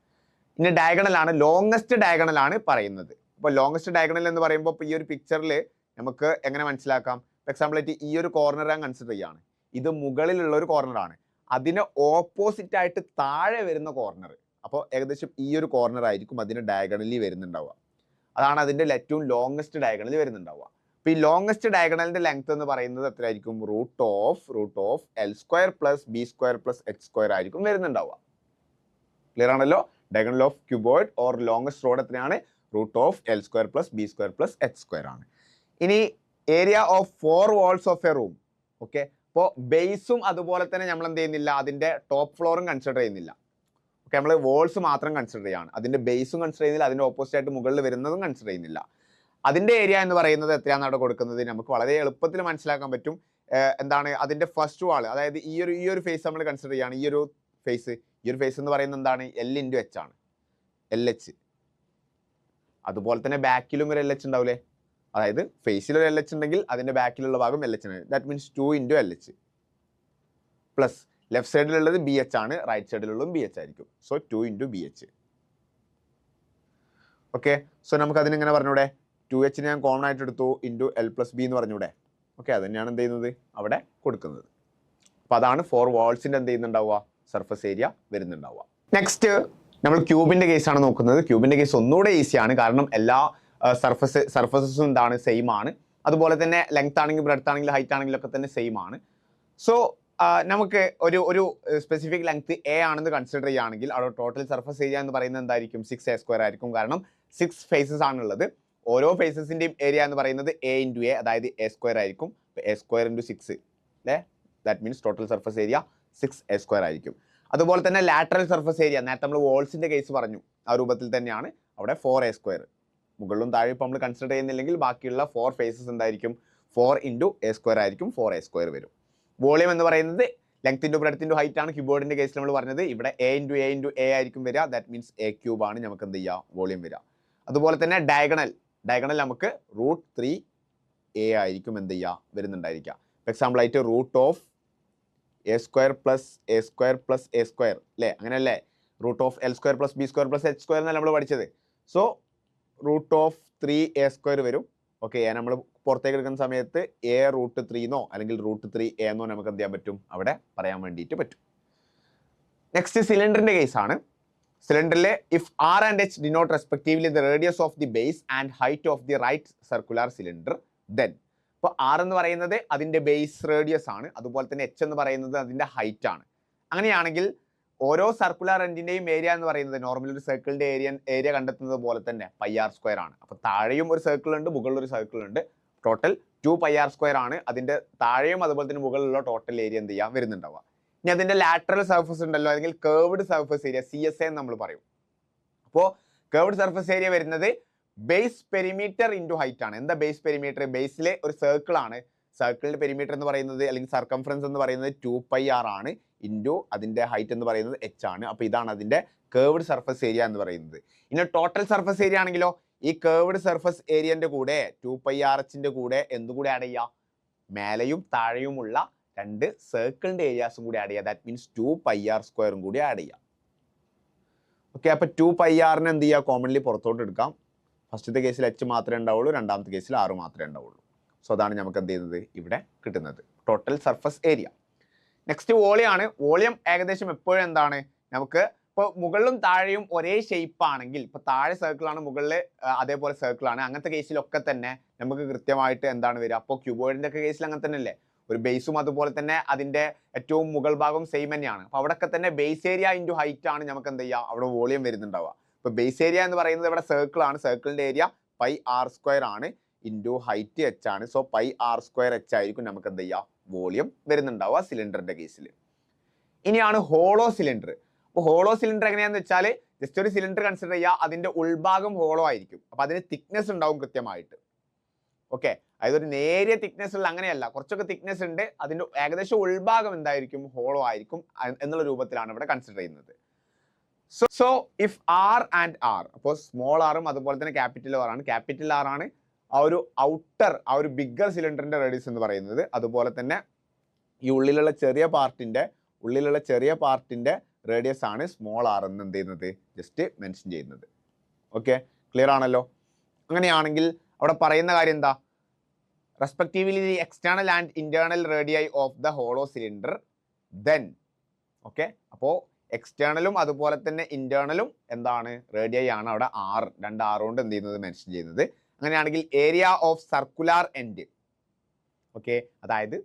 ഇനി ഡയഗണൽ ആണ്, ലോങ്സ്റ്റ് ഡയഗണൽ ആണ് പറയുന്നത്. അപ്പോൾ ലോങ്സ്റ്റ് ഡയഗണൽ എന്ന് പറയുമ്പോൾ ഇപ്പോൾ ഈ ഒരു പിക്ചറിൽ നമുക്ക് എങ്ങനെ മനസ്സിലാക്കാം? ഫോർ എക്സാമ്പിൾ ആയിട്ട് ഈ ഒരു കോർണർ ഞാൻ കൺസിഡർ ചെയ്യുകയാണ്. ഇത് മുകളിലുള്ള ഒരു കോർണറാണ്. അതിന് ഓപ്പോസിറ്റ് ആയിട്ട് താഴെ വരുന്ന കോർണർ, അപ്പോൾ ഏകദേശം ഈ ഒരു കോർണർ ആയിരിക്കും അതിന് ഡയഗണലി വരുന്നുണ്ടാവുക. അതാണ് അതിൻ്റെ ഏറ്റവും ലോങ്സ്റ്റ് ഡയഗണൽ വരുന്നുണ്ടാവുക. അപ്പോൾ ഈ ലോങ്സ്റ്റ് ഡയഗണലിന്റെ ലെങ്ത് എന്ന് പറയുന്നത് എത്രയായിരിക്കും? Root of L² plus B² plus H² ആയിരിക്കും വരുന്നുണ്ടാവുക. ക്ലിയർ ആണല്ലോ? Diagonal of cuboid or longest rod എത്രയാണ്? Root of L² plus B² plus H² ആണ്. ഇനി area of 4 walls of a room. Okay, അപ്പോൾ ബേസും അതുപോലെ തന്നെ നമ്മൾ എന്ത് ചെയ്യുന്നില്ല? അതിൻ്റെ ടോപ്പ് ഫ്ലോറും കൺസിഡർ ചെയ്യുന്നില്ല. ഓക്കെ, നമ്മൾ വോൾസ് മാത്രം കൺസിഡർ ചെയ്യാണ്. അതിൻ്റെ ബേസും കൺസിഡർ ചെയ്യുന്നില്ല, അതിൻ്റെ ഓപ്പോസിറ്റ് ആയിട്ട് മുകളിൽ വരുന്നതും കൺസിഡർ ചെയ്യുന്നില്ല. അതിൻ്റെ ഏരിയ എന്ന് പറയുന്നത് എത്രയാണ് അവിടെ കൊടുക്കുന്നത്? നമുക്ക് വളരെ എളുപ്പത്തിൽ മനസ്സിലാക്കാൻ പറ്റും. എന്താണ് അതിൻ്റെ ഫസ്റ്റ് വാൾ, അതായത് ഈ ഒരു ഫേസ് നമ്മൾ കൺസിഡർ ചെയ്യുകയാണ്. ഈ ഒരു ഫേസ് എന്ന് പറയുന്നത് എന്താണ്? L × H ആണ്, LH. അതുപോലെ തന്നെ ബാക്കിലും ഒരു LH ഉണ്ടാവില്ലേ? അതായത് ഫേസിൽ ഒരു LH ഉണ്ടെങ്കിൽ അതിൻ്റെ ബാക്കിലുള്ള ഭാഗം LH ആണ്. That means 2 × LH plus left സൈഡിലുള്ളത് BH ആണ്, റൈറ്റ് സൈഡിലുള്ളതും BH ആയിരിക്കും. So 2 × BH. ഓക്കെ, സോ നമുക്ക് അതിനെങ്ങനെ പറഞ്ഞൂടെ? 2H ഞാൻ കോമൺ ആയിട്ട് എടുത്തു × L + B എന്ന് പറഞ്ഞൂടെ? ഓക്കെ, അത് തന്നെയാണ് എന്ത് ചെയ്യുന്നത്? അവിടെ കൊടുക്കുന്നത്. അപ്പോൾ അതാണ് 4 വാൾസിൻ്റെ എന്ത് ചെയ്യുന്നുണ്ടാവുക? സർഫസ് ഏരിയ വരുന്നുണ്ടാവുക. നെക്സ്റ്റ് നമ്മൾ ക്യൂബിൻ്റെ കേസാണ് നോക്കുന്നത്. ക്യൂബിൻ്റെ കേസ് ഒന്നുകൂടെ ഈസിയാണ്, കാരണം എല്ലാ സർഫസസും എന്താണ്? സെയിം ആണ്. അതുപോലെ തന്നെ ലെങ്ത് ആണെങ്കിലും ബ്രെഡ്ത്ത് ആണെങ്കിലും ഹൈറ്റ് ആണെങ്കിലും ഒക്കെ തന്നെ സെയിം ആണ്. സോ നമുക്ക് ഒരു സ്പെസിഫിക് ലെങ്ത് A ആണെന്ന് കൺസിഡർ ചെയ്യുകയാണെങ്കിൽ അവിടെ ടോട്ടൽ സർഫസ് ഏരിയ എന്ന് പറയുന്നത് എന്തായിരിക്കും? 6A² ആയിരിക്കും. കാരണം 6 ഫേസസ് ആണുള്ളത്. ഓരോ ഫേസസിന്റെയും ഏരിയ എന്ന് പറയുന്നത് a ഇൻറ്റു എ, അതായത് a സ്ക്വയർ ആയിരിക്കും. a സ്ക്വയർ ഇൻറ്റു 6 അല്ലേ, that means total surface area 6a square ആയിരിക്കും. അതുപോലെ തന്നെ ലാറ്ററൽ സർഫസ് ഏരിയ, നേരത്തെ നമ്മൾ വോൾസിന്റെ കേസ് പറഞ്ഞു, ആ രൂപത്തിൽ തന്നെയാണ് അവിടെ 4a സ്ക്വയർ. മുകളിലും താഴെ ഇപ്പോൾ നമ്മൾ കൺസിഡർ ചെയ്യുന്നില്ലെങ്കിൽ ബാക്കിയുള്ള 4 ഫേസസ് എന്തായിരിക്കും, 4 ഇൻറ്റു a സ്ക്വയർ ആയിരിക്കും, 4a സ്ക്വയർ വരും. വോളിയം എന്ന് പറയുന്നത് length into breadth into height ആണ് ക്യൂബോർഡിന്റെ കേസിൽ നമ്മൾ പറഞ്ഞത്. ഇവിടെ a ഇൻറ്റു a ആയിരിക്കും വരിക, ദാറ്റ് മീൻസ് a ക്യൂബ് ആണ് നമുക്ക് എന്ത് ചെയ്യുക, വോളിയം വരിക. അതുപോലെ തന്നെ ഡയഗണൽ നമുക്ക് √3a ആയിരിക്കും എന്ത് ചെയ്യുക, വരുന്നുണ്ടായിരിക്കുക. ഫോർ എക്സാമ്പിൾ ആയിട്ട് root of a square plus a square plus a square അല്ലേ, അങ്ങനെയല്ലേ, root of l square plus b square plus h square എന്നല്ല നമ്മൾ പഠിച്ചത്. So root of 3a square വരും. ഓക്കെ, നമ്മൾ പുറത്തേക്ക് എടുക്കുന്ന സമയത്ത് a√3 എന്നോ അല്ലെങ്കിൽ √3a എന്നോ നമുക്ക് എന്ത് ചെയ്യാൻ പറ്റും, അവിടെ പറയാൻ വേണ്ടിയിട്ട് പറ്റും. നെക്സ്റ്റ് സിലിണ്ടറിന്റെ കേസാണ്. സിലിണ്ടറിലെ if r and h denote respectively the radius of the base and height of the right circular cylinder, then ഇപ്പോൾ r എന്ന് പറയുന്നത് അതിന്റെ ബേസ് റേഡിയസ് ആണ്, അതുപോലെ തന്നെ h എന്ന് പറയുന്നത് അതിന്റെ ഹൈറ്റ് ആണ്. അങ്ങനെയാണെങ്കിൽ ഓരോ സർക്കുലർ എൻഡിന്റെയും ഏരിയ എന്ന് പറയുന്നത് നോർമലി ഒരു സർക്കിളിന്റെ ഏരിയ കണ്ടെത്തുന്നത് പോലെ തന്നെ πr² ആണ്. അപ്പോൾ താഴെയും ഒരു സർക്കിൾ ഉണ്ട്, മുകളിൽ ഒരു സർക്കിൾ ഉണ്ട്. ടോട്ടൽ 2πr² ആണ്. അതിന്റെ താഴെയും അതുപോലെ തന്നെ മുകളിലുള്ള ടോട്ടൽ ഏരിയ എന്ത് ചെയ്യാൻ വരുന്നുണ്ടാവുക. ഇനി അതിന്റെ ലാറ്ററൽ സർഫസ് ഉണ്ടല്ലോ, അല്ലെങ്കിൽ കേർവ്ഡ് സർഫസ് ഏരിയ CSA എന്ന് നമ്മൾ പറയും. അപ്പോൾ കേർവ്ഡ് സർഫസ് ഏരിയ വരുന്നത് ബേസ് പെരിമീറ്റർ ഇൻറ്റു ഹൈറ്റ് ആണ്. എന്താ ബേസ് പെരിമീറ്റർ? ബേസിലെ ഒരു സർക്കിൾ ആണ്, സർക്കിളിന്റെ പെരിമീറ്റർ എന്ന് പറയുന്നത് അല്ലെങ്കിൽ സർക്കംഫറൻസ് എന്ന് പറയുന്നത് 2πr ആണ്, ഇൻറ്റു അതിന്റെ ഹൈറ്റ് എന്ന് പറയുന്നത് h ആണ്. അപ്പോൾ ഇതാണ് അതിന്റെ കേർവ്ഡ് സർഫസ് ഏരിയ എന്ന് പറയുന്നത്. ഇനി ടോട്ടൽ സർഫസ് ഏരിയ ആണെങ്കിലോ, ഈ കേർവ്ഡ് സർഫസ് ഏരിയന്റെ കൂടെ 2πrhന്റെ കൂടെ എന്തുകൂടെ ആഡ് ചെയ്യുക, മേലെയും താഴെയുമുള്ള രണ്ട് സർക്കിളിന്റെ ഏരിയാസും കൂടി ആഡ് ചെയ്യുക. ദാറ്റ് മീൻസ് 2πr² കൂടി ആഡ് ചെയ്യുക. ഓക്കെ, അപ്പോൾ 2πrനെ എന്ത് ചെയ്യുക, കോമൺലി പുറത്തോട്ട് എടുക്കാം. ഫസ്റ്റത്തെ കേസിൽ h മാത്രമേ ഉണ്ടാവുള്ളൂ, രണ്ടാമത്തെ കേസിൽ r മാത്രമേ ഉണ്ടാവുള്ളൂ. സോ അതാണ് നമുക്ക് എന്ത് ചെയ്യുന്നത്, ഇവിടെ കിട്ടുന്നത് total surface area. Next volume ആണ്. വോളിയം ഏകദേശം എപ്പോഴും എന്താണ്, നമുക്ക് ഇപ്പോൾ മുകളിലും താഴെയും ഒരേ ഷേപ്പ് ആണെങ്കിൽ, ഇപ്പോൾ താഴെ സർക്കിളാണ്, മുകളിൽ അതേപോലെ സർക്കിളാണ്, അങ്ങനത്തെ കേസിലൊക്കെ തന്നെ നമുക്ക് കൃത്യമായിട്ട് എന്താണ് വരിക. അപ്പോൾ ക്യൂബോയിഡിന്റെ ഒക്കെ കേസിൽ അങ്ങനെ തന്നെ അല്ലേ, ഒരു ബേസും അതുപോലെ തന്നെ അതിന്റെ ഏറ്റവും മുകൾ ഭാഗം സെയിം തന്നെയാണ്. അപ്പോൾ അവിടെയൊക്കെ തന്നെ ബേസ് ഏരിയ ഇൻറ്റു ഹൈറ്റ് ആണ് നമുക്ക് എന്ത് ചെയ്യുക, അവിടെ വോളിയം വരുന്നുണ്ടാവുക. ഇപ്പോൾ ബേസ് ഏരിയ എന്ന് പറയുന്നത് ഇവിടെ സർക്കിൾ ആണ്, സർക്കിളിന്റെ ഏരിയ πr² ആണ്, ഇൻറ്റു ഹൈറ്റ് h ആണ്. സോ πr² h ആയിരിക്കും നമുക്ക് എന്ത് ചെയ്യുക, വോളിയം വരുന്നുണ്ടാവുക സിലിണ്ടറിന്റെ കേസിൽ. ഇനിയാണ് ഹോളോ സിലിണ്ടർ. അപ്പോൾ ഹോളോ സിലിണ്ടർ എങ്ങനെയാണെന്ന് വെച്ചാൽ, ജസ്റ്റ് ഒരു സിലിണ്ടർ കൺസിഡർ ചെയ്യുക, അതിന്റെ ഉൾഭാഗം ഹോളോ ആയിരിക്കും. അപ്പോൾ അതിന് തിക്നെസ് ഉണ്ടാവും കൃത്യമായിട്ട്. ഓക്കെ, അതായത് ഒരു നേരിയ തിക്നെസ് ഉള്ള, അങ്ങനെയല്ല, കുറച്ചൊക്കെ തിക്നെസ് ഉണ്ട്, അതിന്റെ ഏകദേശം ഉൾഭാഗം എന്തായിരിക്കും, ഹോളോ ആയിരിക്കും എന്നുള്ള രൂപത്തിലാണ് ഇവിടെ കൺസിഡർ ചെയ്യുന്നത്. So if r and r, അപ്പോൾ സ്മോൾ ആറും അതുപോലെ തന്നെ ക്യാപിറ്റൽ r ആണ്. ക്യാപിറ്റൽ r ആണ് ആ ഒരു ഔട്ടർ, ആ ഒരു ബിഗ്ഗർ സിലിണ്ടറിന്റെ റേഡിയസ് എന്ന് പറയുന്നത്. അതുപോലെ തന്നെ ഈ ഉള്ളിലുള്ള ചെറിയ പാർട്ടിന്റെ റേഡിയസ് ആണ് സ്മോൾ r എന്ന് എന്ത് ചെയ്യുന്നത്, ജസ്റ്റ് മെൻഷൻ ചെയ്യുന്നത്. ഓക്കെ, ക്ലിയർ ആണല്ലോ. അങ്ങനെയാണെങ്കിൽ അവിടെ പറയുന്ന കാര്യം എന്താ, respectively the external and internal radii of the hollow cylinder, then. Okay, അപ്പോൾ എക്സ്റ്റേണലും അതുപോലെ തന്നെ ഇന്റേണലും എന്താണ്, റേഡിയൈ ആണ് അവിടെ രണ്ട് r കൊണ്ട് എന്ത് ചെയ്യുന്നത്, മെൻഷൻ ചെയ്യുന്നത്. അങ്ങനെയാണെങ്കിൽ area of circular end, okay, അതായത്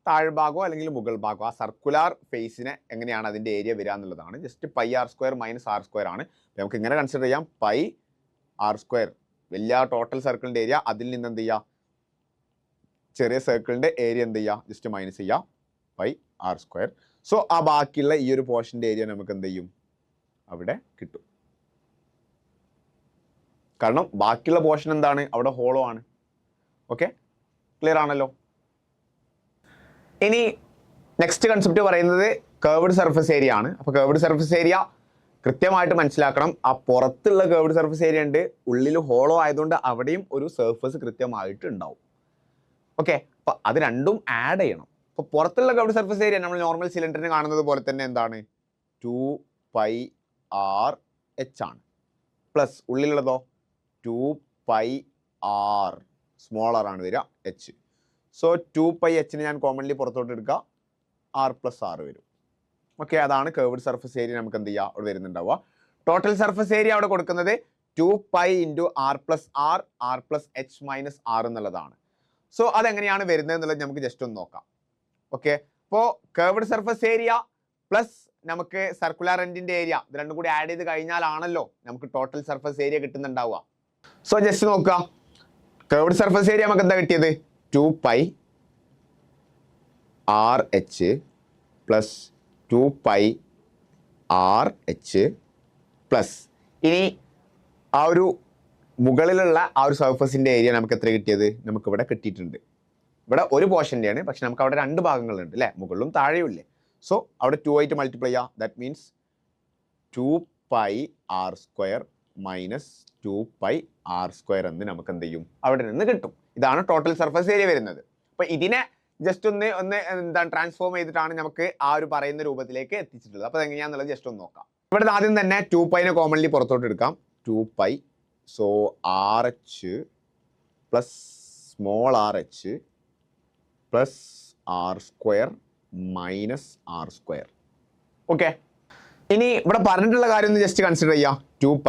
താഴ്ഭാഗോ അല്ലെങ്കിൽ മുകൾ ഭാഗോ, ആ സർക്കുലാർ ഫേസിനെ എങ്ങനെയാണ് അതിന്റെ ഏരിയ വരിക എന്നുള്ളതാണ്. ജസ്റ്റ് πr² മൈനസ് r² ആണ്. നമുക്ക് ഇങ്ങനെ കൺസിഡർ ചെയ്യാം, πr², വലിയ ടോട്ടൽ സർക്കിളിന്റെ ഏരിയ, അതിൽ നിന്ന് എന്ത് ചെയ്യുക, ചെറിയ സർക്കിളിന്റെ ഏരിയ എന്ത് ചെയ്യുക, ജസ്റ്റ് മൈനസ് ചെയ്യുക, πr². സോ ആ ബാക്കിയുള്ള ഈ ഒരു പോർഷന്റെ ഏരിയ നമുക്ക് എന്ത് ചെയ്യും, അവിടെ കിട്ടും. കാരണം ബാക്കിയുള്ള പോർഷൻ എന്താണ്, അവിടെ ഹോളോ ആണ്. ഓക്കെ, ക്ലിയർ ആണല്ലോ. ഇനി നെക്സ്റ്റ് കൺസെപ്റ്റ് പറയുന്നത് കേർവ്ഡ് സർഫസ് ഏരിയ ആണ്. അപ്പോൾ കേർവ്ഡ് സർഫസ് ഏരിയ കൃത്യമായിട്ട് മനസ്സിലാക്കണം. ആ പുറത്തുള്ള കേർവ്ഡ് സർഫസ് ഏരിയ ഉണ്ട്, ഉള്ളിൽ ഹോളോ ആയതുകൊണ്ട് അവിടെയും ഒരു സർഫസ് കൃത്യമായിട്ട് ഉണ്ടാവും. ഓക്കെ, അപ്പോൾ അത് രണ്ടും ആഡ് ചെയ്യണം. അപ്പോൾ പുറത്തുള്ള കേർവ്ഡ് സർഫസ് ഏരിയ നമ്മൾ നോർമൽ സിലിണ്ടറിന് കാണുന്നത് പോലെ തന്നെ എന്താണ്, 2πrh ആണ്. പ്ലസ് ഉള്ളിലുള്ളതോ 2πr, സ്മോൾ r ആണ് വരിക, h. സോ 2πhനെ ഞാൻ കോമൺലി പുറത്തോട്ട് എടുക്കുക, r+r വരും. ഓക്കെ, അതാണ് കേർവ്ഡ് സർഫസ് ഏരിയ നമുക്ക് എന്ത് ചെയ്യുക, അവിടെ വരുന്നുണ്ടാവുക. ടോട്ടൽ സർഫസ് ഏരിയ അവിടെ കൊടുക്കുന്നത് 2π into r+r, r+h minus r എന്നുള്ളതാണ്. സോ അതെങ്ങനെയാണ് വരുന്നത് എന്നുള്ളത് നമുക്ക് ജസ്റ്റ് ഒന്ന് നോക്കാം. ഓക്കെ, അപ്പോൾ കേർവ്ഡ് സർഫസ് ഏരിയ പ്ലസ് നമുക്ക് സർക്കുലർ എൻഡിന്റെ ഏരിയ, ഇത് രണ്ടും കൂടി ആഡ് ചെയ്ത് കഴിഞ്ഞാലാണല്ലോ നമുക്ക് ടോട്ടൽ സർഫസ് ഏരിയ കിട്ടുന്നുണ്ടാവുക. സോ ജസ്റ്റ് നോക്കുക, കർവ്ഡ് സർഫസ് ഏരിയ നമുക്ക് എന്താ കിട്ടിയത്? 2π RH പ്ലസ് 2π RH പ്ലസ് ഇനി ആ ഒരു മുകളിലുള്ള ആ ഒരു സർഫസിൻ്റെ ഏരിയ നമുക്ക് എത്ര കിട്ടിയത്? നമുക്ക് ഇവിടെ കിട്ടിയിട്ടുണ്ട്. ഇവിടെ ഒരു പോർഷൻ്റെയാണ്, പക്ഷെ നമുക്ക് അവിടെ 2 ഭാഗങ്ങളുണ്ട് അല്ലേ, മുകളിലും താഴെയും ഇല്ലേ. സോ അവിടെ 2 ആയിട്ട് മൾട്ടിപ്ലൈ ചെയ്യുക. That means 2πr² minus 2πr² എന്ന് നമുക്ക് എന്ത് ചെയ്യും? അവിടെ നിന്ന് കിട്ടും. ഇതാണ് ടോട്ടൽ സർഫസ് ഏരിയ വരുന്നത്. അപ്പോൾ ഇതിനെ ജസ്റ്റ് ഒന്ന് എന്താണ് ട്രാൻസ്ഫോം ചെയ്തിട്ടാണ് നമുക്ക് ആ ഒരു പറയുന്ന രൂപത്തിലേക്ക് എത്തിച്ചിട്ടുള്ളത്. അപ്പോൾ എങ്ങനെയാണെന്നുള്ളത് ജസ്റ്റ് ഒന്ന് നോക്കാം. ഇവിടെ ആദ്യം തന്നെ 2π കോമൺലി പുറത്തോട്ട് എടുക്കാം. 2π so RH plus small RH plus r² minus r². Okay, ഇനി ഇവിടെ പറഞ്ഞിട്ടുള്ള കാര്യം ഒന്ന് ജസ്റ്റ് കൺസിഡർ ചെയ്യാം. 2π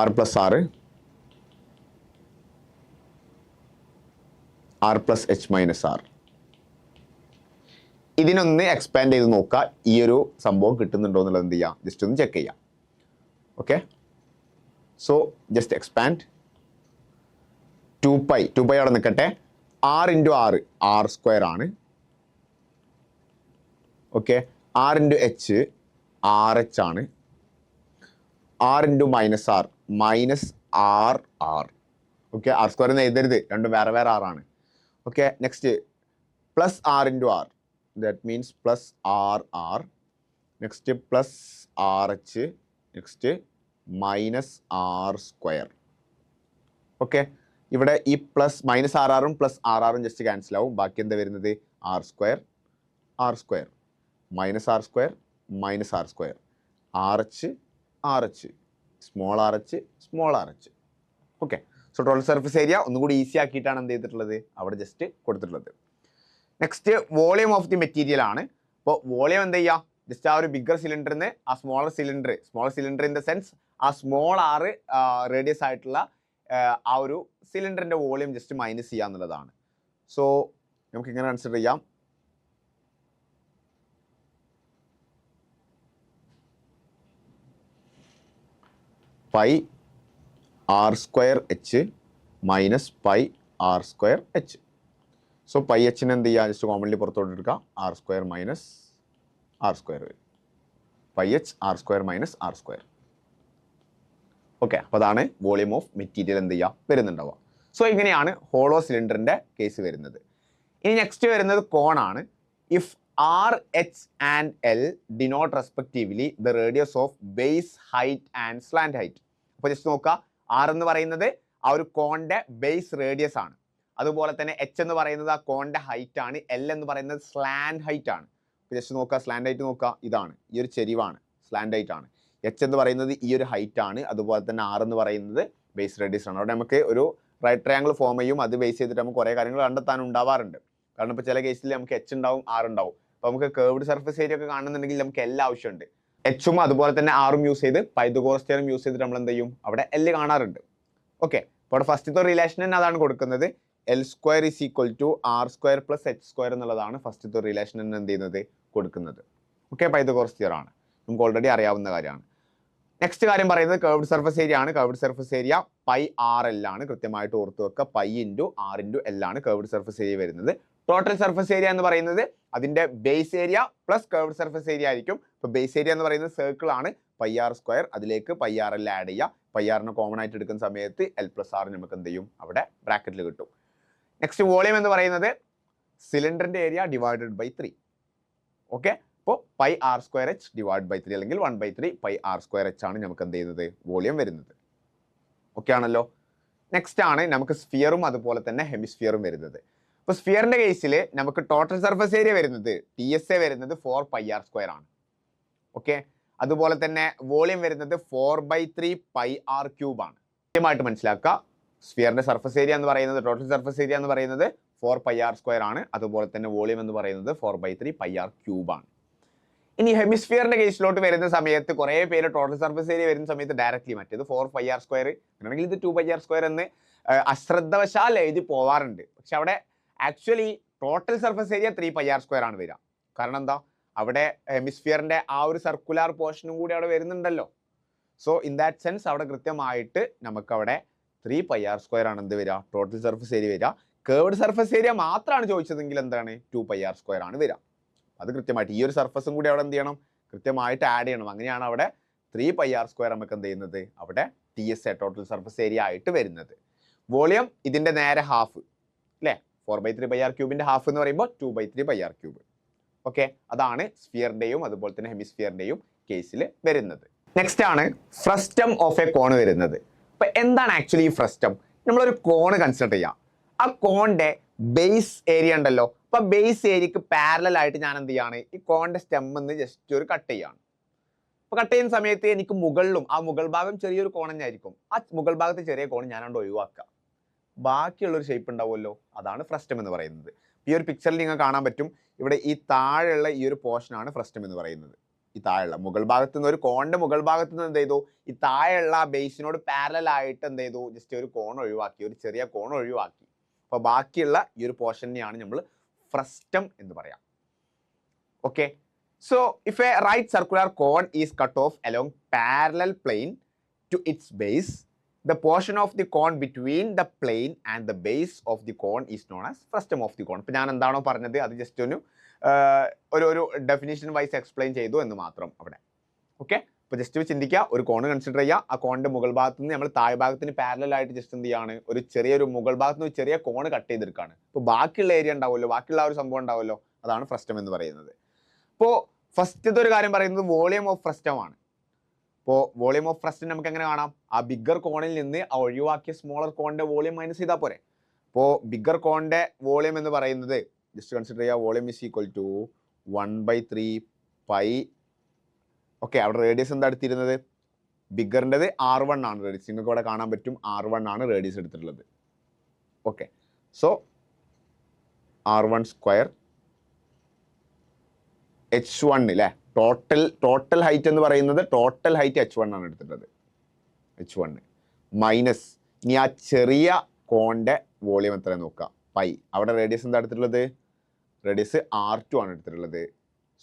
r plus r plus h minus r. ഇതിനൊന്ന് എക്സ്പാൻഡ് ചെയ്ത് നോക്കുക, ഈ ഒരു സംഭവം കിട്ടുന്നുണ്ടോ എന്നുള്ളത് എന്ത് ചെയ്യാം, ജസ്റ്റ് ഒന്ന് ചെക്ക് ചെയ്യാം. ഓക്കെ, സോ ജസ്റ്റ് എക്സ്പാൻഡ് 2π അവിടെ നിൽക്കട്ടെ. r ഇൻറ്റു r² ആണ്. Okay, r into h RH ആണ്. r into minus r minus r. Okay, r² എന്ന് എഴുതരുത്, രണ്ടും വേറെ വേറെ r ആണ്. Okay, next plus r into r, that means plus r. Next plus RH, next minus r². Okay, ഇവിടെ ഈ plus minus r plus r just cancel ആവും. ബാക്കി എന്താ വരുന്നത്? r² minus r² minus r², RH small RH. Okay, so total surface area ഒന്നുകൂടി easy ആക്കിയിട്ടാണ് എന്ത് ചെയ്തിട്ടുള്ളത്, അവിടെ ജസ്റ്റ് കൊടുത്തിട്ടുള്ളത്. Next volume of the material ആണ്. അപ്പോൾ വോളിയം എന്താ ചെയ്യുക? ജസ്റ്റ് ആ ഒരു ബിഗർ സിലിണ്ടറിന് ആ smaller cylinder in the sense ആ സ്മോൾ r റേഡിയസ് ആയിട്ടുള്ള ആ ഒരു സിലിണ്ടറിൻ്റെ വോളിയം ജസ്റ്റ് മൈനസ് ചെയ്യുക എന്നുള്ളതാണ്. സോ നമുക്ക് ഇങ്ങനെ കൺസിഡർ ചെയ്യാം. π r² h minus π r² h. So π h എന്ത് ചെയ്യുക, ജസ്റ്റ് കോമൺലി പുറത്തോട്ട് എടുക്കുക. r² മൈനസ് r² വരും. π h r² minus r². Okay, അപ്പോൾ അതാണ് വോളിയം ഓഫ് മെറ്റീരിയൽ എന്ത് ചെയ്യുക വരുന്നുണ്ടാവുക. സോ ഇങ്ങനെയാണ് ഹോളോ സിലിണ്ടറിൻ്റെ കേസ് വരുന്നത്. ഇനി നെക്സ്റ്റ് വരുന്നത് കോൺ ആണ്. If r, h and l denote respectively the radius of base height and slant height. അപ്പോൾ ജസ്റ്റ് നോക്കുക, r എന്ന് പറയുന്നത് ആ ഒരു കോണിൻ്റെ ബേസ് റേഡിയസ് ആണ്. അതുപോലെ തന്നെ h എന്ന് പറയുന്നത് ആ കോണിൻ്റെ ഹൈറ്റ് ആണ്. l എന്ന് പറയുന്നത് സ്ലാൻഡ് ഹൈറ്റ് ആണ്. അപ്പോൾ ജസ്റ്റ് നോക്കുക, സ്ലാൻഡ് ഹൈറ്റ് നോക്കുക, ഇതാണ് ഈ ഒരു ചെരിവാണ്, സ്ലാൻഡ് ഹൈറ്റ് ആണ്. h എന്ന് പറയുന്നത് ഈ ഒരു ഹൈറ്റ് ആണ്. അതുപോലെ തന്നെ r എന്ന് പറയുന്നത് ബേസ് റേഡിയസ് ആണ്. അവിടെ നമുക്ക് ഒരു റൈറ്റ് ട്രയാങ്കിൾ ഫോം ചെയ്യും. അത് ബേസ് ചെയ്തിട്ട് നമുക്ക് കുറേ കാര്യങ്ങൾ കണ്ടെത്താനുണ്ടാവാറുണ്ട്. കാരണം ഇപ്പോൾ ചില കേസിൽ നമുക്ക് h ഉണ്ടാവും, r ഉണ്ടാവും. അപ്പോൾ നമുക്ക് കർവ്ഡ് സർഫസ് ഏരിയ ഒക്കെ കാണുന്നുണ്ടെങ്കിൽ നമുക്ക് L ആവശ്യമുണ്ട്. എച്ചും അതുപോലെ തന്നെ ആറും യൂസ് ചെയ്ത് പൈതഗോറസ് തിയറം യൂസ് ചെയ്തിട്ട് നമ്മൾ എന്ത് ചെയ്യും, അവിടെ L കാണാറുണ്ട്. ഓക്കെ, അപ്പോൾ അവിടെ ഫസ്റ്റത്തെ റിലേഷൻ തന്നെ അതാണ് കൊടുക്കുന്നത്. L² is equal to r² plus h² എന്നുള്ളതാണ് ഫസ്റ്റത്തെ റിലേഷൻ എന്ന് എന്ത് ചെയ്യുന്നത് കൊടുക്കുന്നത്. ഓക്കെ, പൈതഗോറസ് തിയറം ആണ്, നമുക്ക് ഓൾറെഡി അറിയാവുന്ന കാര്യമാണ്. നെക്സ്റ്റ് കാര്യം പറയുന്നത് കർവ്ഡ് സർഫസ് ഏരിയ ആണ്. കർവ്ഡ് സർഫസ് ഏരിയ πRL ആണ്. കൃത്യമായിട്ട് ഓർത്ത് വെക്കുക, π × r × L ആണ് കർവ്ഡ് സർഫസ് ഏരിയ വരുന്നത്. ടോട്ടൽ സർഫസ് ഏരിയ എന്ന് പറയുന്നത് അതിന്റെ base area plus curved surface area ആയിരിക്കും. ഇപ്പോൾ ബേസ് ഏരിയ എന്ന് പറയുന്നത് സർക്കിൾ ആണ്, πr². അതിലേക്ക് πRL ആഡ് ചെയ്യുക. πRനെ കോമൺ ആയിട്ട് എടുക്കുന്ന സമയത്ത് L+r നമുക്ക് എന്ത് ചെയ്യും, അവിടെ ബ്രാക്കറ്റിൽ കിട്ടും. നെക്സ്റ്റ് വോളിയം എന്ന് പറയുന്നത് സിലിണ്ടറിന്റെ ഏരിയ ഡിവൈഡഡ് ബൈ 3. ഓക്കെ, അപ്പോൾ πr² h ഡിവൈഡ് ബൈ 3 അല്ലെങ്കിൽ 1/3 πr² h ആണ് നമുക്ക് എന്ത് ചെയ്യുന്നത് വോളിയം വരുന്നത്. ഓക്കെ ആണല്ലോ. നെക്സ്റ്റ് ആണ് നമുക്ക് സ്ഫിയറും അതുപോലെ തന്നെ ഹെമിസ്ഫിയറും വരുന്നത്. ഇപ്പോൾ സ്ഫിയറിന്റെ കേസിൽ നമുക്ക് ടോട്ടൽ സർഫസ് ഏരിയ വരുന്നത് TSA വരുന്നത് 4πr² ആണ്. ഓക്കെ, അതുപോലെ തന്നെ വോളിയം വരുന്നത് 4/3 πr³ ആണ്. കൃത്യമായിട്ട് മനസ്സിലാക്കുക, സ്ഫിയറിന്റെ സർഫസ് ഏരിയ എന്ന് പറയുന്നത് ടോട്ടൽ സർഫസ് ഏരിയ എന്ന് പറയുന്നത് 4πr² ആണ്. അതുപോലെ തന്നെ വോളിയം എന്ന് പറയുന്നത് 4/3 πr³ ആണ്. ഇനി ഹെമിസ്ഫിയറിന്റെ കേസിലോട്ട് വരുന്ന സമയത്ത് കുറേ പേര് ടോട്ടൽ സർഫസ് ഏരിയ വരുന്ന സമയത്ത് ഡയറക്റ്റ്ലി മറ്റേത് 4πr² ആണെങ്കിൽ ഇത് 2πr² എന്ന് അശ്രദ്ധവശാൽ എഴുതി പോവാറുണ്ട്. പക്ഷെ അവിടെ actually total surface area 3πr² ആണ് വരിക. കാരണം എന്താ, അവിടെ ഹെമിസ്ഫിയറിന്റെ ആ ഒരു സർക്കുലാർ പോർഷനും കൂടി അവിടെ വരുന്നുണ്ടല്ലോ. സോ ഇൻ ദാറ്റ് സെൻസ് അവിടെ കൃത്യമായിട്ട് നമുക്കവിടെ 3πr² ആണ് എന്ത് വരിക, ടോട്ടൽ സർഫസ് ഏരിയ വരിക. കേർവ്ഡ് സർഫസ് ഏരിയ മാത്രമാണ് ചോദിച്ചതെങ്കിൽ എന്താണ് 2πr² ആണ് വരിക. അത് കൃത്യമായിട്ട് ഈ ഒരു സർഫസും കൂടി അവിടെ എന്ത് ചെയ്യണം, കൃത്യമായിട്ട് ആഡ് ചെയ്യണം. അങ്ങനെയാണ് അവിടെ 3πr² നമുക്ക് എന്ത് ചെയ്യുന്നത്, അവിടെ TSA ടോട്ടൽ സർഫസ് ഏരിയ ആയിട്ട് വരുന്നത്. വോളിയം ഇതിന്റെ നേരെ ഹാഫ് അല്ലേ, 4/3πr³ ഹാഫ് എന്ന് പറയുമ്പോൾ 2/3πr³. ഓക്കെ, അതാണ് സ്ഫിയറിന്റെയും അതുപോലെ തന്നെ ഹെമിസ്ഫിയറിന്റെയും കേസിൽ വരുന്നത്. നെക്സ്റ്റ് ആണ് ഫ്രസ്റ്റം ഓഫ് എ കോൺ വരുന്നത്. അപ്പൊ എന്താണ് ആക്ച്വലി ഈ ഫ്രസ്റ്റം? നമ്മളൊരു കോണ് കൺസിഡർ ചെയ്യാം. ആ കോണിന്റെ ബേസ് ഏരിയ ഉണ്ടല്ലോ, അപ്പൊ ബേസ് ഏരിയക്ക് പാരലൽ ആയിട്ട് ഞാൻ എന്ത് ചെയ്യാണ്, ഈ കോണിന്റെ സ്റ്റെമ്മിന്ന് ജസ്റ്റ് ഒരു കട്ട് ചെയ്യാണ്. അപ്പൊ കട്ട് ചെയ്യുന്ന സമയത്ത് എനിക്ക് മുകളിലും ആ മുകൾ ഭാഗം ചെറിയൊരു കോൺ തന്നെയായിരിക്കും. ആ മുകൾ ഭാഗത്ത് ചെറിയ കോൺ ഞാനവിടെ ഒഴിവാക്കുക, ബാക്കിയുള്ളൊരു ഷേപ്പ് ഉണ്ടാവുമല്ലോ, അതാണ് ഫ്രസ്റ്റം എന്ന് പറയുന്നത്. ഈ ഒരു പിക്ചറിൽ നിങ്ങൾക്ക് കാണാൻ പറ്റും, ഇവിടെ ഈ താഴെയുള്ള ഈ ഒരു പോർഷനാണ് ഫ്രസ്റ്റം എന്ന് പറയുന്നത്. ഈ താഴെയുള്ള മുകൾ ഭാഗത്ത് നിന്ന്, ഒരു കോണിന്റെ മുകൾ ഭാഗത്ത് നിന്ന് എന്ത് ചെയ്തു, ഈ താഴെയുള്ള ബേസിനോട് പാരലൽ ആയിട്ട് എന്ത് ചെയ്തു, ജസ്റ്റ് ഒരു കോൺ ഒഴിവാക്കി, ഒരു ചെറിയ കോൺ ഒഴിവാക്കി. അപ്പൊ ബാക്കിയുള്ള ഈ ഒരു പോർഷനെയാണ് നമ്മൾ ഫ്രസ്റ്റം എന്ന് പറയാം. Okay, so if a right circular cone is cut off along parallel plane to its base, the portion of the cone between the plane and the base of the cone is known as frustum of the cone. ഇപ്പൊ ഞാൻ എന്താണോ പറഞ്ഞത് അത് just ഒരു definition vice explain ചെയ്തു എന്ന് മാത്രം അവിടെ. ഓക്കെ, ഇപ്പൊ ജസ്റ്റ് ചിന്തിക്കുക, ഒരു കോണ് കൺസിഡർ ചെയ്യുക, ആ കോണിന്റെ മുകൾ ഭാഗത്ത് നിന്ന് നമ്മൾ താഴെ ഭാഗത്തിന് പാരലൽ ആയിട്ട് ജസ്റ്റ് എന്ത് ചെയ്യാണ്, ഒരു ചെറിയൊരു മുകൾ ഭാഗത്ത് നിന്ന് ചെറിയ കോണ് കട്ട് ചെയ്തെടുക്കുകയാണ്. ഇപ്പൊ ബാക്കിയുള്ള ഏരിയ ഉണ്ടാവുമല്ലോ, ബാക്കിയുള്ള ആ ഒരു സംഭവം ഉണ്ടാവുമല്ലോ, അതാണ് ഫ്രസ്റ്റം എന്ന് പറയുന്നത്. ഇപ്പോൾ ഫസ്റ്റത്തെ ഒരു കാര്യം പറയുന്നത് വോളിയം ഓഫ് ഫ്രസ്റ്റം ആണ്. ഇപ്പോൾ വോളിയം ഓഫ് ഫ്രസ്റ്റം നമുക്ക് എങ്ങനെ കാണാം, ആ ബിഗ്ഗർ കോണിൽ നിന്ന് ആ ഒഴിവാക്കിയ സ്മോളർ കോണിന്റെ വോളിയം മൈനസ് ചെയ്താൽ പോരെ. അപ്പോൾ ബിഗ്ഗർ കോണിന്റെ വോളിയം എന്ന് പറയുന്നത് ജസ്റ്റ് കൺസിഡർ ചെയ്യുക, volume is equal to 1/3π. Okay, അവിടെ റേഡിയസ് എന്താ എടുത്തിരുന്നത്, ബിഗ്ഗറിൻ്റെത് R1 ആണ് റേഡിയസ്, നിങ്ങൾക്ക് ഇവിടെ കാണാൻ പറ്റും R1 ആണ് റേഡിയസ് എടുത്തിട്ടുള്ളത്. ഓക്കെ, സോ R1² H1 അല്ലേ, ടോട്ടൽ ഹൈറ്റ് എന്ന് പറയുന്നത് ടോട്ടൽ ഹൈറ്റ് H1 ആണ് എടുത്തിട്ടുള്ളത്. H1 മൈനസ് ഇനി ആ ചെറിയ കോണിന്റെ വോളിയം എത്ര നോക്കുക, പൈ. അവിടെ റേഡിയസ് എന്താ എടുത്തിട്ടുള്ളത്, റേഡിയസ് R2 ആണ് എടുത്തിട്ടുള്ളത്.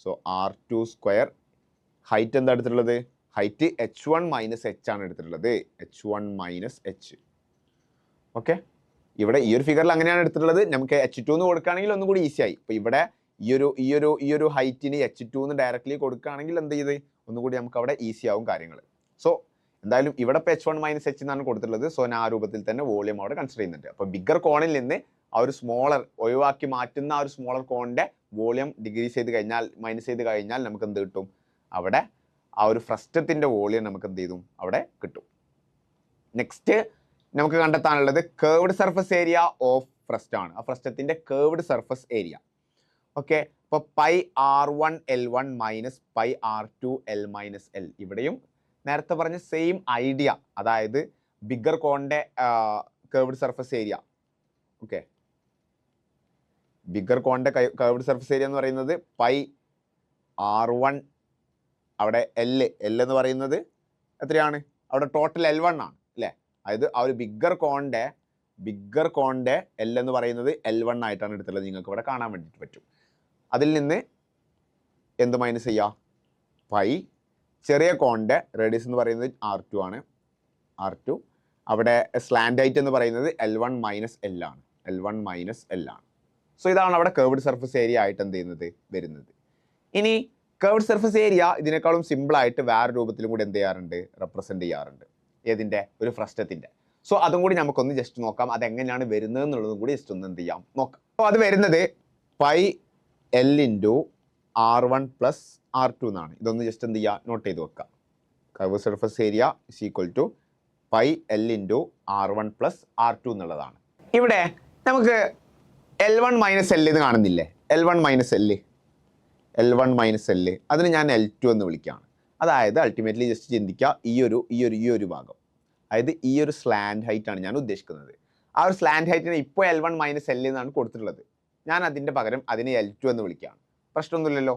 So R2². ഹൈറ്റ് എന്താ എടുത്തിട്ടുള്ളത്, ഹൈറ്റ് H1 - H ആണ് എടുത്തിട്ടുള്ളത്, H1 - H. ഓക്കെ, ഇവിടെ ഈ ഒരു ഫിഗറിൽ അങ്ങനെയാണ് എടുത്തിട്ടുള്ളത്. നമുക്ക് H2 എന്ന് കൊടുക്കുകയാണെങ്കിൽ ഒന്നും കൂടി ഈസി ആയി. ഇപ്പൊ ഇവിടെ ഈ ഒരു ഹൈറ്റിന് H2 എന്ന് ഡയറക്റ്റ്ലി കൊടുക്കുകയാണെങ്കിൽ എന്ത് ചെയ്ത് ഒന്നുകൂടി നമുക്ക് അവിടെ ഈസി ആവും കാര്യങ്ങൾ. സോ എന്തായാലും ഇവിടെ ഇപ്പോൾ H1 - H എന്നാണ് കൊടുത്തിട്ടുള്ളത്. സോ ഞാൻ ആ രൂപത്തിൽ തന്നെ വോളിയം അവിടെ കൺസിഡർ ചെയ്യുന്നുണ്ട്. അപ്പോൾ ബിഗ്ഗർ കോണിൽ നിന്ന് ആ ഒരു സ്മോളർ ഒഴിവാക്കി മാറ്റുന്ന ആ ഒരു സ്മോളർ കോണിന്റെ വോളിയം ഡിഗ്രീസ് ചെയ്ത് കഴിഞ്ഞാൽ, മൈനസ് ചെയ്ത് കഴിഞ്ഞാൽ നമുക്ക് എന്ത് കിട്ടും, അവിടെ ആ ഒരു ഫ്രസ്റ്റത്തിന്റെ വോളിയം നമുക്ക് എന്ത് ചെയ്തു അവിടെ കിട്ടും. നെക്സ്റ്റ് നമുക്ക് കണ്ടെത്താനുള്ളത് curved surface area of frustum ആണ്. ആ ഫ്രസ്റ്റത്തിന്റെ കേർവ്ഡ് സർഫസ് ഏരിയ. ഓക്കെ, അപ്പോൾ πr1L1 - πr2L - L. ഇവിടെയും നേരത്തെ പറഞ്ഞ സെയിം ഐഡിയ, അതായത് ബിഗ്ഗർ കോണിന്റെ curved surface area. Okay, bigger കോണിന്റെ കേർവ്ഡ് സർഫസ് ഏരിയ എന്ന് പറയുന്നത് πr1, അവിടെ L എന്ന് പറയുന്നത് എത്രയാണ്, അവിടെ ടോട്ടൽ L1 ആണ് അല്ലേ. അതായത് ആ ഒരു ബിഗ്ഗർ കോണിന്റെ L എന്ന് പറയുന്നത് L1 ആയിട്ടാണ് എടുത്തുള്ളത്. നിങ്ങൾക്ക് ഇവിടെ കാണാൻ വേണ്ടിയിട്ട് പറ്റും. അതിൽ നിന്ന് എന്ത് മൈനസ് ചെയ്യുക, പൈ. ചെറിയ കോണിന്റെ റേഡിയസ് എന്ന് പറയുന്നത് R2 ആണ്, R2. അവിടെ സ്ലാൻഡ് ഹൈറ്റ് എന്ന് പറയുന്നത് L1 - L ആണ്, L1 - L ആണ്. സോ ഇതാണ് അവിടെ കേർവ്ഡ് സർഫസ് ഏരിയ ആയിട്ട് എന്ത് ചെയ്യുന്നത് വരുന്നത്. ഇനി കേർവ്ഡ് സർഫസ് ഏരിയ ഇതിനേക്കാളും സിമ്പിൾ ആയിട്ട് വേറെ രൂപത്തിലും കൂടി എന്ത് ചെയ്യാറുണ്ട്, റെപ്രസെന്റ് ചെയ്യാറുണ്ട്. ഏതിന്റെ, ഒരു ഫ്രസ്റ്റത്തിന്റെ. സോ അതും കൂടി നമുക്കൊന്ന് ജസ്റ്റ് നോക്കാം, അതെങ്ങനെയാണ് വരുന്നത് എന്നുള്ളതും കൂടി ജസ്റ്റ് ഒന്ന് എന്ത് ചെയ്യാം നോക്കാം. അപ്പോൾ അത് വരുന്നത് πL × R1 + R2 എന്നാണ്. ഇതൊന്ന് ജസ്റ്റ് എന്ത് ചെയ്യുക, നോട്ട് ചെയ്ത് വെക്കുക. Curve surface area is equal to πL × R1 + R2 എന്നുള്ളതാണ്. ഇവിടെ നമുക്ക് L1 - L എന്ന് കാണുന്നില്ലേ, L1 - L, അതിന് ഞാൻ L2 എന്ന് വിളിക്കുകയാണ്. അതായത് അൾട്ടിമേറ്റ്ലി ജസ്റ്റ് ചിന്തിക്കുക, ഈ ഒരു ഭാഗം, അതായത് ഈ ഒരു സ്ലാൻഡ് ഹൈറ്റ് ആണ് ഞാൻ ഉദ്ദേശിക്കുന്നത്. ആ ഒരു സ്ലാൻഡ് ഹൈറ്റിന് ഇപ്പോൾ L1 - L എന്നാണ് കൊടുത്തിട്ടുള്ളത്. ഞാൻ അതിൻ്റെ പകരം അതിനെ L2 എന്ന് വിളിക്കുകയാണ്. പ്രശ്നമൊന്നുമില്ലല്ലോ.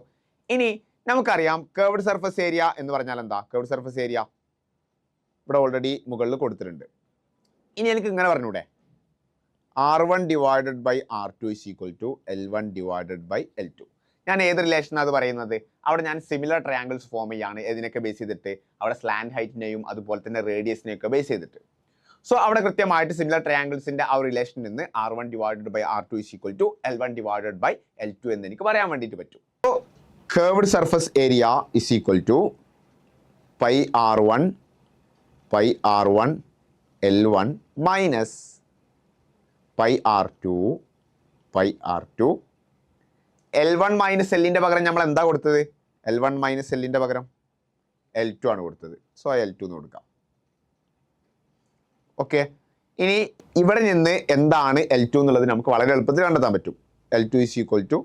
ഇനി നമുക്കറിയാം കേർവ്ഡ് സർഫസ് ഏരിയ എന്ന് പറഞ്ഞാൽ എന്താ, കേർവ്ഡ് സർഫസ് ഏരിയ ഇവിടെ ഓൾറെഡി മുകളിൽ കൊടുത്തിട്ടുണ്ട്. ഇനി എനിക്ക് ഇങ്ങനെ പറഞ്ഞൂടെ, R1 / R2 = L1 / L2. ഞാൻ ഏത് റിലേഷനാണ് അത് പറയുന്നത്? അവിടെ ഞാൻ സിമിലർ ട്രയാങ്കിൾസ് ഫോം ചെയ്യാണ് ഇതിനൊക്കെ ബേസ് ചെയ്തിട്ട്, അവിടെ സ്ലാൻഡ് ഹൈറ്റിനെയും അതുപോലെ തന്നെ റേഡിയസിനെയും ഒക്കെ ബേസ് ചെയ്തിട്ട്. സോ അവിടെ കൃത്യമായിട്ട് സിമിലർ ട്രയാങ്കിൾസിന്റെ ആ റിലേഷനിൽ നിന്ന് R1 divided by R2 is equal to L1 divided by L2 എന്ന് എനിക്ക് പറയാൻ വേണ്ടിയിട്ട് പറ്റും. So curved surface area is equal to pi R1 L1 minus pi R2 L1 minus എല്ലിൻ്റെ പകരം നമ്മൾ എന്താ കൊടുത്തത്? L1 മൈനസ് എല്ലിൻ്റെ പകരം L2 ആണ് കൊടുത്തത്. സോ L2 എന്ന് കൊടുക്കാം. ഓക്കെ, ഇനി ഇവിടെ നിന്ന് എന്താണ് L2 എന്നുള്ളത് നമുക്ക് വളരെ എളുപ്പത്തിൽ കണ്ടെത്താൻ പറ്റും. L2 is equal to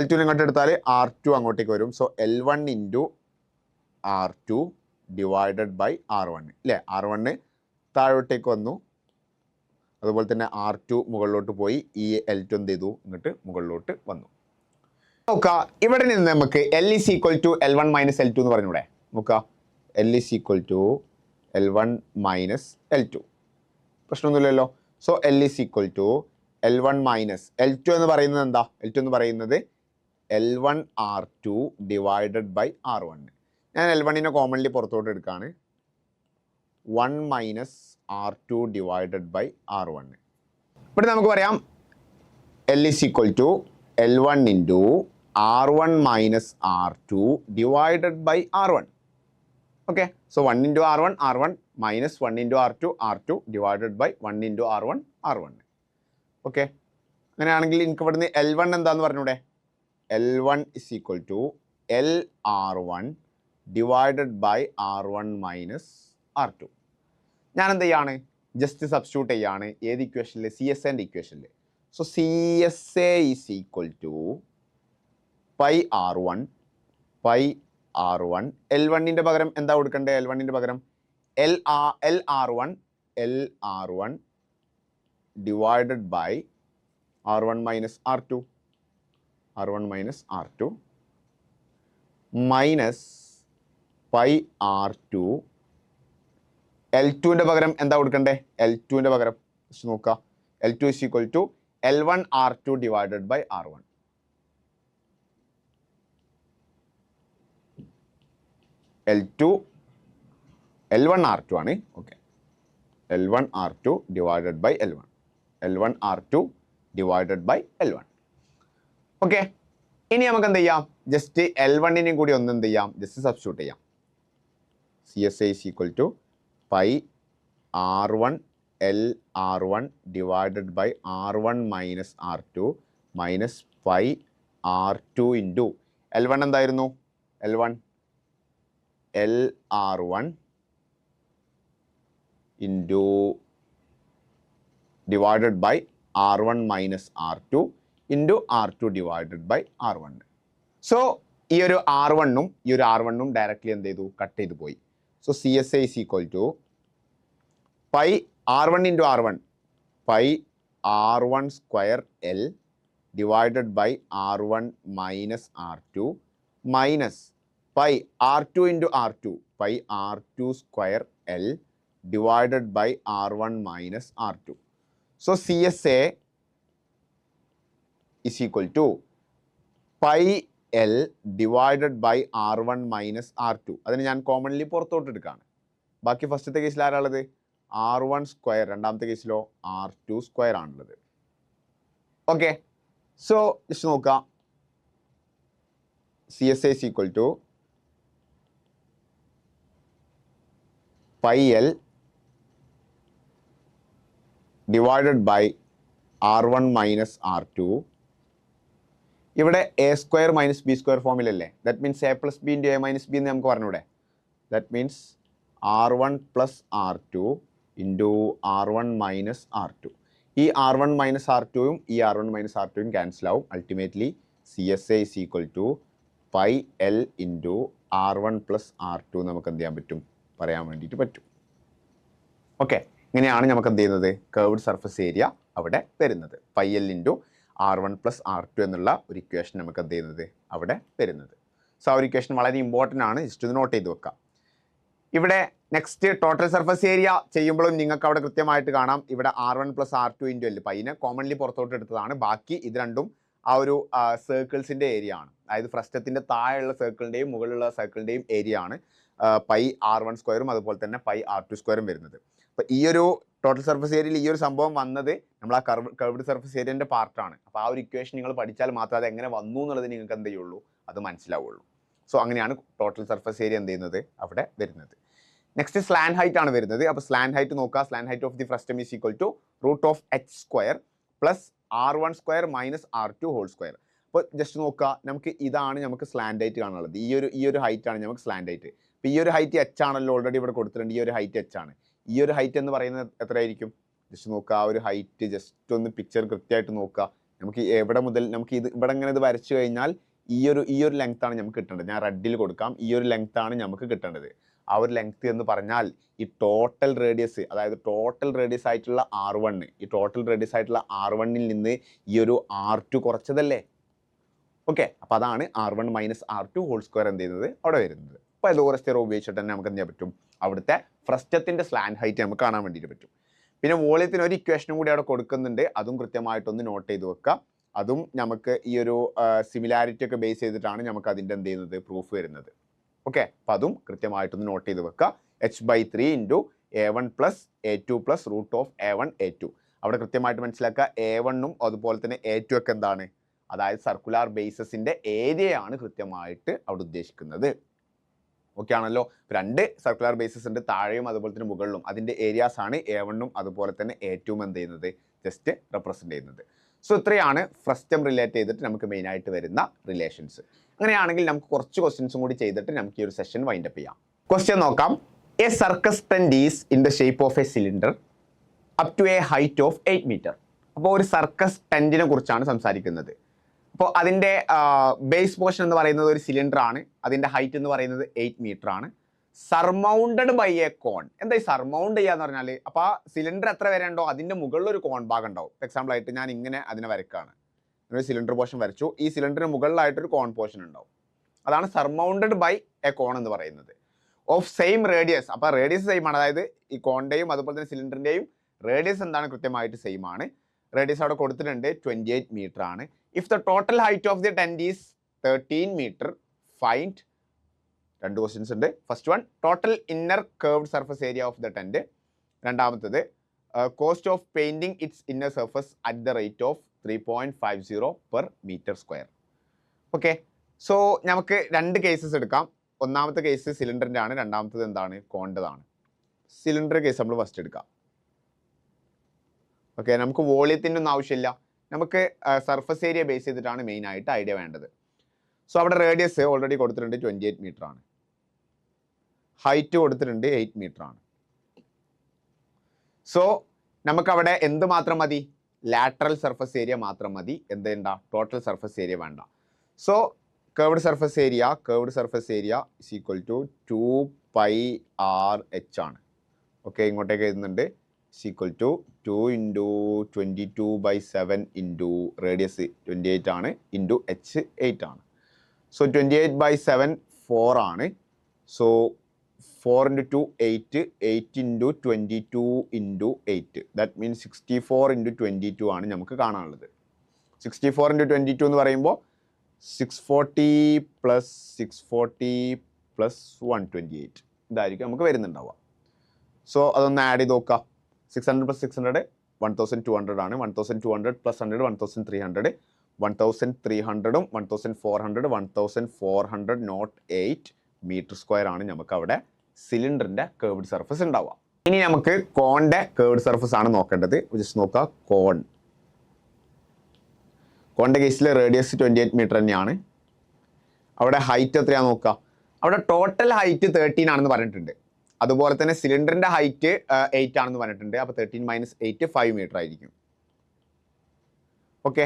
L2 ഇങ്ങോട്ട് എടുത്താൽ R2 അങ്ങോട്ടേക്ക് വരും. So L1 into R2 divided by R1 അല്ലേ? R1 താഴോട്ടേക്ക് വന്നു, അതുപോലെ തന്നെ R2 മുകളിലോട്ട് പോയി, ഈ L2 എന്ത് ചെയ്തു? ഇങ്ങോട്ട് മുകളിലോട്ട് വന്നു. നോക്കുക, ഇവിടെ നിന്ന് നമുക്ക് L is equal to L1 minus L2 എന്ന് പറഞ്ഞൂടെ? നോക്കുക, L is equal to L1 minus L2, പ്രശ്നമൊന്നുമില്ലല്ലോ. So L is equal to L1 minus L2 എന്ന് പറയുന്നത് എന്താ? L2 എന്ന് പറയുന്നത് L1 R2 divided by R1. ഞാൻ L1നെ കോമൺലി പുറത്തോട്ട് എടുക്കുകയാണ്. 1 minus R2 divided by R1. ഇവിടെ നമുക്ക് പറയാം L is equal to L1 into R1 minus R2 divided by R1. Okay, so 1 into R1 minus 1 into R2 divided by 1 into R1. Okay, അങ്ങനെയാണെങ്കിൽ എനിക്ക് ഇവിടുന്ന് L1 എന്താന്ന് പറഞ്ഞൂടെ? L1 is equal to LR1 divided by R1 minus R2. ഞാൻ എന്ത് ചെയ്യാണ്? Just substitute ചെയ്യാണ്. ഏത് ഇക്വേഷനിൽ? CSAൻ്റെ ഇക്വേഷനിൽ. So CSA is equal to pi R1 L1ൻ്റെ പകരം എന്താ കൊടുക്കണ്ടേ? L1ൻ്റെ പകരം LR1 divided by R1 minus R2 minus pi R2. L2ൻ്റെ പകരം എന്താ കൊടുക്കണ്ടേ? L2ൻ്റെ പകരം നോക്കുക, L2 is equal to L1 R2 divided by R1. L1 R2 ആണ്. Okay, L1 R2 divided by L1 R2 divided by L1. Okay, ഇനി നമുക്ക് എന്ത് ചെയ്യാം? ജസ്റ്റ് L1നെയും കൂടി ഒന്ന് എന്ത് ചെയ്യാം? ജസ്റ്റ് സബ്സ്റ്റിറ്റ്യൂട്ട് ചെയ്യാം. CSA is equal to pi R1 LR1 divided by R1 minus R2 minus pi R2 into L1 എന്തായിരുന്നു? L1 LR1 into divided by R1 minus R2 into R2 divided by R1. So ഈ ഒരു R1ഉം ഈ ഒരു R1ഉം directly എന്ത് ചെയ്തു? Cut ചെയ്ത് പോയി. So CSA is equal to pi R1 into R1 pi R1 square L divided by R1 minus R2 minus pi R2 into R2 pi R2 square L divided by R1 minus R2. So CSA is equal to pi L divided by R1 minus R2. അതിന് ഞാൻ commonly പുറത്തോട്ട് എടുക്കുകയാണ്. ബാക്കി ഫസ്റ്റത്തെ കേസിൽ ആരാളുള്ളത്? R1 square, രണ്ടാമത്തെ കേസിലോ R2 square ആണുള്ളത്. ഓക്കെ, സോ ജസ്റ്റ് നോക്കാം. CSA is equal to pi L divided by R1 minus R2. ഇവിടെ A square minus B square ഫോമിലല്ലേ? That means A plus B into A minus B എന്ന് നമുക്ക് പറഞ്ഞൂടെ? That means R1 plus R2 into R1 minus R2. ഈ R1 minus R2യും ഈ R1 minus R2യും cancel ആവും. Ultimately CSA is equal to pi L into R1 plus R2 നമുക്ക് എന്ത് ചെയ്യാൻ പറ്റും? പറയാൻ വേണ്ടിയിട്ട് പറ്റും. ഓക്കെ, ഇങ്ങനെയാണ് നമുക്ക് എന്ത് ചെയ്യുന്നത്? കർവ്ഡ് സർഫസ് ഏരിയ അവിടെ വരുന്നത്. Pi L into R1 plus R2 എന്നുള്ള ഒരു ഇക്വേഷൻ നമുക്ക് എന്ത് ചെയ്യുന്നത്? അവിടെ വരുന്നത്. സോ ആ ഒരു ഇക്വേഷൻ വളരെ ഇമ്പോർട്ടൻ്റ് ആണ്. ജസ്റ്റ് ഇത് നോട്ട് ചെയ്ത് വെക്കാം. ഇവിടെ നെക്സ്റ്റ് ടോട്ടൽ സർഫസ് ഏരിയ ചെയ്യുമ്പോഴും നിങ്ങൾക്ക് അവിടെ കൃത്യമായിട്ട് കാണാം. ഇവിടെ R1 plus R2 into L പൈനെ കോമൺലി പുറത്തോട്ട് എടുത്തതാണ്. ബാക്കി ഇത് രണ്ടും ആ ഒരു സർക്കിൾസിൻ്റെ ഏരിയ ആണ്. അതായത് ഫ്രസ്റ്റത്തിന്റെ താഴെയുള്ള സർക്കിളിന്റെയും മുകളിലുള്ള സർക്കിളിന്റെയും ഏരിയ ആണ് പൈ R1 സ്ക്വയറും അതുപോലെ തന്നെ പൈ R2 സ്ക്വയറും വരുന്നത്. അപ്പൊ ഈ ഒരു ടോട്ടൽ സർഫസ് ഏരിയയിൽ ഈ ഒരു സംഭവം വന്നത് നമ്മൾ ആ കർവ്ഡ് സർഫസ് ഏരിയന്റെ പാർട്ടാണ്. അപ്പോൾ ആ ഒരു ഇക്വേഷൻ നിങ്ങൾ പഠിച്ചാൽ മാത്രമേ അത് എങ്ങനെ വന്നു എന്നുള്ളത് നിങ്ങൾക്ക് എന്ത് ചെയ്യുള്ളൂ, അത് മനസ്സിലാവുള്ളൂ. സോ അങ്ങനെയാണ് ടോട്ടൽ സർഫസ് ഏരിയ എന്ത് ചെയ്യുന്നത്, അവിടെ വരുന്നത്. നെക്സ്റ്റ് സ്ലാൻ ഹൈറ്റ് ആണ് വരുന്നത്. അപ്പോൾ സ്ലാൻ ഹൈറ്റ് നോക്കുക. Slant height of the frustum is equal to √h square plus R1 square minus R2 whole square. അപ്പോൾ ജസ്റ്റ് നോക്കുക, നമുക്ക് ഇതാണ് നമുക്ക് സ്ലാൻഡ് ഹൈറ്റ് കാണാനുള്ളത്. ഈ ഒരു ഹൈറ്റ് ആണ് നമുക്ക് സ്ലാൻഡ് ഹൈറ്റ്. അപ്പോൾ ഈ ഒരു ഹൈറ്റ് h ആണല്ലോ ഓൾറെഡി ഇവിടെ കൊടുത്തിട്ടുണ്ട്. ഈ ഒരു ഹൈറ്റ് h ആണ്. ഈ ഒരു ഹൈറ്റ് എന്ന് പറയുന്നത് എത്രയായിരിക്കും? ജസ്റ്റ് നോക്കുക, ആ ഒരു ഹൈറ്റ് ജസ്റ്റ് ഒന്ന് പിക്ചർ കൃത്യമായിട്ട് നോക്കുക. നമുക്ക് എവിടെ മുതൽ നമുക്ക് ഇവിടെ ഇങ്ങനെ ഇത് വരച്ചു കഴിഞ്ഞാൽ ഈ ഒരു ലെങ്ത് ആണ് നമുക്ക് കിട്ടേണ്ടത്. ഞാൻ റെഡിൽ കൊടുക്കാം. ഈ ഒരു ലെങ്ത് ആണ് നമുക്ക് കിട്ടേണ്ടത്. ആ ഒരു ലെങ്ത് എന്ന് പറഞ്ഞാൽ ഈ ടോട്ടൽ റേഡിയസ്, അതായത് ടോട്ടൽ റേഡിയസ് ആയിട്ടുള്ള R1, ഈ ടോട്ടൽ റേഡിയസ് ആയിട്ടുള്ള R1-ൽ നിന്ന് ഈ ഒരു R2 കുറച്ചതല്ലേ. ഓക്കെ, അപ്പോൾ അതാണ് R1 minus R2 whole square എന്ത് ചെയ്യുന്നത് അവിടെ വരുന്നത്. അപ്പോൾ ലോറസ്റ്റ് തിയറം ഉപയോഗിച്ചിട്ട് തന്നെ നമുക്ക് എന്ത് ചെയ്യാൻ പറ്റും, അവിടുത്തെ ഫ്രസ്റ്റത്തിന്റെ സ്ലാൻ ഹൈറ്റ് നമുക്ക് കാണാൻ വേണ്ടിയിട്ട് പറ്റും. പിന്നെ വോളിയത്തിന് ഒരു ഇക്വേഷനും കൂടി അവിടെ കൊടുക്കുന്നുണ്ട്. അതും കൃത്യമായിട്ടൊന്ന് നോട്ട് ചെയ്ത് വെക്കുക. അതും നമുക്ക് ഈ ഒരു സിമിലാരിറ്റി ഒക്കെ ബേസ് ചെയ്തിട്ടാണ് നമുക്ക് അതിൻ്റെ എന്ത് ചെയ്യുന്നത്, പ്രൂഫ് വരുന്നത്. ഓക്കെ, അപ്പം അതും കൃത്യമായിട്ടൊന്ന് നോട്ട് ചെയ്ത് വെക്കുക. h/3 × A1 + A2 + √A1 A2. അവിടെ കൃത്യമായിട്ട് മനസ്സിലാക്കുക, A1-ഉം അതുപോലെ തന്നെ A2 ഒക്കെ എന്താണ്, അതായത് സർക്കുലാർ ബേസസിന്റെ ഏരിയയാണ് കൃത്യമായിട്ട് അവിടെ ഉദ്ദേശിക്കുന്നത്. ഓക്കെ ആണല്ലോ. രണ്ട് സർക്കുലർ ബേസസ് ഉണ്ട്, താഴെയും അതുപോലെ തന്നെ മുകളിലും. അതിന്റെ ഏരിയാസ് ആണ് A1-ഉം അതുപോലെ തന്നെ A2-ഉം എന്ത് ചെയ്യുന്നത്, ജസ്റ്റ് റെപ്രസെന്റ് ചെയ്യുന്നത്. സോ ഇത്രയാണ് ഫ്രസ്റ്റം റിലേറ്റ് ചെയ്തിട്ട് നമുക്ക് മെയിൻ ആയിട്ട് വരുന്ന റിലേഷൻസ്. അങ്ങനെയാണെങ്കിൽ നമുക്ക് കുറച്ച് ക്വസ്റ്റ്യൻസും കൂടി ചെയ്തിട്ട് നമുക്ക് ഈ ഒരു സെഷൻ വൈൻഡ് അപ്പ് ചെയ്യാം. ക്വസ്റ്റ്യൻ നോക്കാം. A circus tent is in the shape of a cylinder up to a height of 8 meter. അപ്പോൾ ഒരു സർക്കസ് ടെന്റിനെ കുറിച്ചാണ് സംസാരിക്കുന്നത്. അപ്പോൾ അതിൻ്റെ ബേസ് പോർഷൻ എന്ന് പറയുന്നത് ഒരു സിലിണ്ടർ ആണ്. അതിൻ്റെ ഹൈറ്റ് എന്ന് പറയുന്നത് 8 മീറ്റർ ആണ്. സർമൗണ്ടഡ് ബൈ എ കോൺ. എന്താ ഈ സർമൗണ്ട് ചെയ്യാന്ന് പറഞ്ഞാൽ, അപ്പോൾ ആ സിലിണ്ടർ എത്ര വരെ ഉണ്ടോ അതിൻ്റെ മുകളിൽ ഒരു കോൺ ഭാഗം ഉണ്ടാവും. എക്സാമ്പിൾ ആയിട്ട് ഞാൻ ഇങ്ങനെ അതിനെ വരയ്ക്കുകയാണ്. ഒരു സിലിണ്ടർ പോർഷൻ വരച്ചു. ഈ സിലിണ്ടറിന് മുകളിലായിട്ടൊരു കോൺ പോർഷൻ ഉണ്ടാവും. അതാണ് സർമൗണ്ടഡ് ബൈ എ കോൺ എന്ന് പറയുന്നത്. Of same radius. അപ്പോൾ റേഡിയസ് സെയിം ആണ്. അതായത് ഈ കോണിൻ്റെയും അതുപോലെ തന്നെ സിലിണ്ടറിൻ്റെയും റേഡിയസ് എന്താണ്, കൃത്യമായിട്ട് സെയിം ആണ്. റേഡിയസ് അവിടെ കൊടുത്തിട്ടുണ്ട് 28 മീറ്റർ ആണ്. If the total height of the tent is 13 metre, find. രണ്ട് ക്വസ്റ്റ്യൻസ് ഉണ്ട്. First one, total inner curved surface area of the tent. രണ്ടാമത്തത്, cost of painting its inner surface at the rate of 3.50 per metre square. Okay, so നമുക്ക് രണ്ട് cases എടുക്കാം. ഒന്നാമത്തെ case സിലിണ്ടറിൻ്റെ ആണ്, രണ്ടാമത്തത് എന്താണ്, കോണ്ടതാണ്. സിലിണ്ടർ കേസ് നമ്മൾ ഫസ്റ്റ് എടുക്കാം. ഓക്കെ, നമുക്ക് വോളിയത്തിൻ്റെ ഒന്നും ആവശ്യമില്ല. നമുക്ക് സർഫസ് ഏരിയ ബേസ് ചെയ്തിട്ടാണ് മെയിൻ ആയിട്ട് ഐഡിയ വേണ്ടത്. സോ അവിടെ റേഡിയസ് ഓൾറെഡി കൊടുത്തിട്ടുണ്ട് 28 മീറ്റർ ആണ്. ഹൈറ്റ് കൊടുത്തിട്ടുണ്ട് 8 മീറ്റർ ആണ്. സോ നമുക്കവിടെ എന്ത് മാത്രം മതി, ലാറ്ററൽ സർഫസ് ഏരിയ മാത്രം മതി. എന്ത് വേണ്ട, ടോട്ടൽ സർഫസ് ഏരിയ വേണ്ട. So curved surface area is equal to 2πRh ആണ്. ഓക്കെ, ഇങ്ങോട്ടേക്ക് എഴുതുന്നുണ്ട്. is equal to 2 × 22/7 into radius 28 ആണ്, ഇൻറ്റു h 8 ആണ്. സോ 28/7 4 ആണ്. സോ 4 × 2 8, 8 × 22 × 8. ദാറ്റ് മീൻസ് 64 × 22 ആണ് നമുക്ക് കാണാനുള്ളത്. 64 × 22 എന്ന് പറയുമ്പോൾ 640 + 640 + 128 ഇതായിരിക്കും നമുക്ക് വരുന്നുണ്ടാവുക. സോ അതൊന്ന് ആഡ് ചെയ്ത് നോക്കാം. 600 + 600 1200 ആണ്. 1200 + 100 1300. 1300ഉം 1400 1408 മീറ്റർ സ്ക്വയർ ആണ് നമുക്ക് അവിടെ സിലിണ്ടറിന്റെ കർവ്ഡ് സർഫസ് ഉണ്ടാവുക. ഇനി നമുക്ക് കോണിന്റെ കർവ്ഡ് സർഫസ് ആണ് നോക്കേണ്ടത്. ജസ്റ്റ് നോക്കുക, കോണിന്റെ കേസിൽ റേഡിയസ് 28 മീറ്റർ തന്നെയാണ്. അവിടെ ഹൈറ്റ് എത്രയാണെന്ന് നോക്കുക. അവിടെ ടോട്ടൽ ഹൈറ്റ് 13 ആണെന്ന് പറഞ്ഞിട്ടുണ്ട്. അതുപോലെ തന്നെ സിലിണ്ടറിന്റെ ഹൈറ്റ് 8 ആണെന്ന് പറഞ്ഞിട്ടുണ്ട്. അപ്പോൾ 13 - 8 5 മീറ്റർ ആയിരിക്കും. ഓക്കെ,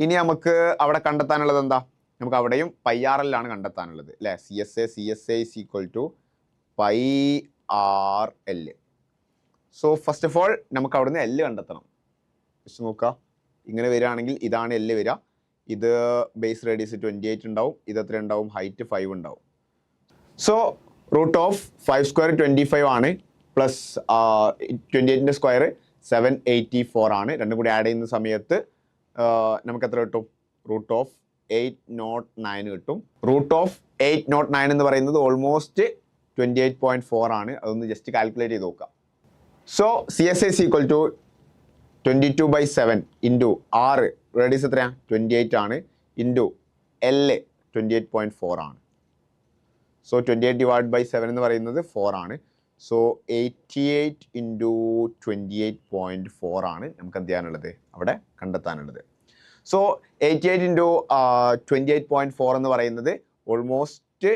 ഇനി നമുക്ക് അവിടെ കണ്ടെത്താനുള്ളത് എന്താ, നമുക്ക് അവിടെയും πRL ആണ് കണ്ടെത്താനുള്ളത് അല്ലേ. CSA is equal to πRL. So first of all നമുക്ക് അവിടുന്ന് L കണ്ടെത്തണം. ജസ്റ്റ് നോക്കുക, ഇങ്ങനെ വരികയാണെങ്കിൽ ഇതാണ് L വരിക. ഇത് ബേസ് റേഡിയസ് 28 ഉണ്ടാവും. ഇത് എത്ര ഉണ്ടാവും, ഹൈറ്റ് 5 ഉണ്ടാവും. സോ √5² 25 ആണ്, പ്ലസ് 28ൻ്റെ സ്ക്വയർ 784 ആണ്. രണ്ടും കൂടി ആഡ് ചെയ്യുന്ന സമയത്ത് നമുക്ക് എത്ര കിട്ടും, 809 കിട്ടും. റൂട്ട് ഓഫ് 809 എന്ന് പറയുന്നത് ഓൾമോസ്റ്റ് 28.4 ആണ്. അതൊന്ന് ജസ്റ്റ് കാൽക്കുലേറ്റ് ചെയ്ത് നോക്കാം. So CSA is equal to 22/7 into R, radius എത്രയാണ് 28 ആണ്, ഇൻറ്റു L 28.4 ആണ്. സോ 28 ഡിവൈഡ് ബൈ 7 എന്ന് പറയുന്നത് 4 ആണ്. സോ 88 ഇൻറ്റു 28.4 ആണ് നമുക്ക് എന്ത് ചെയ്യാനുള്ളത്, അവിടെ കണ്ടെത്താനുള്ളത്. സോ 88 ഇൻറ്റു 28.4 എന്ന് പറയുന്നത് ഓൾമോസ്റ്റ്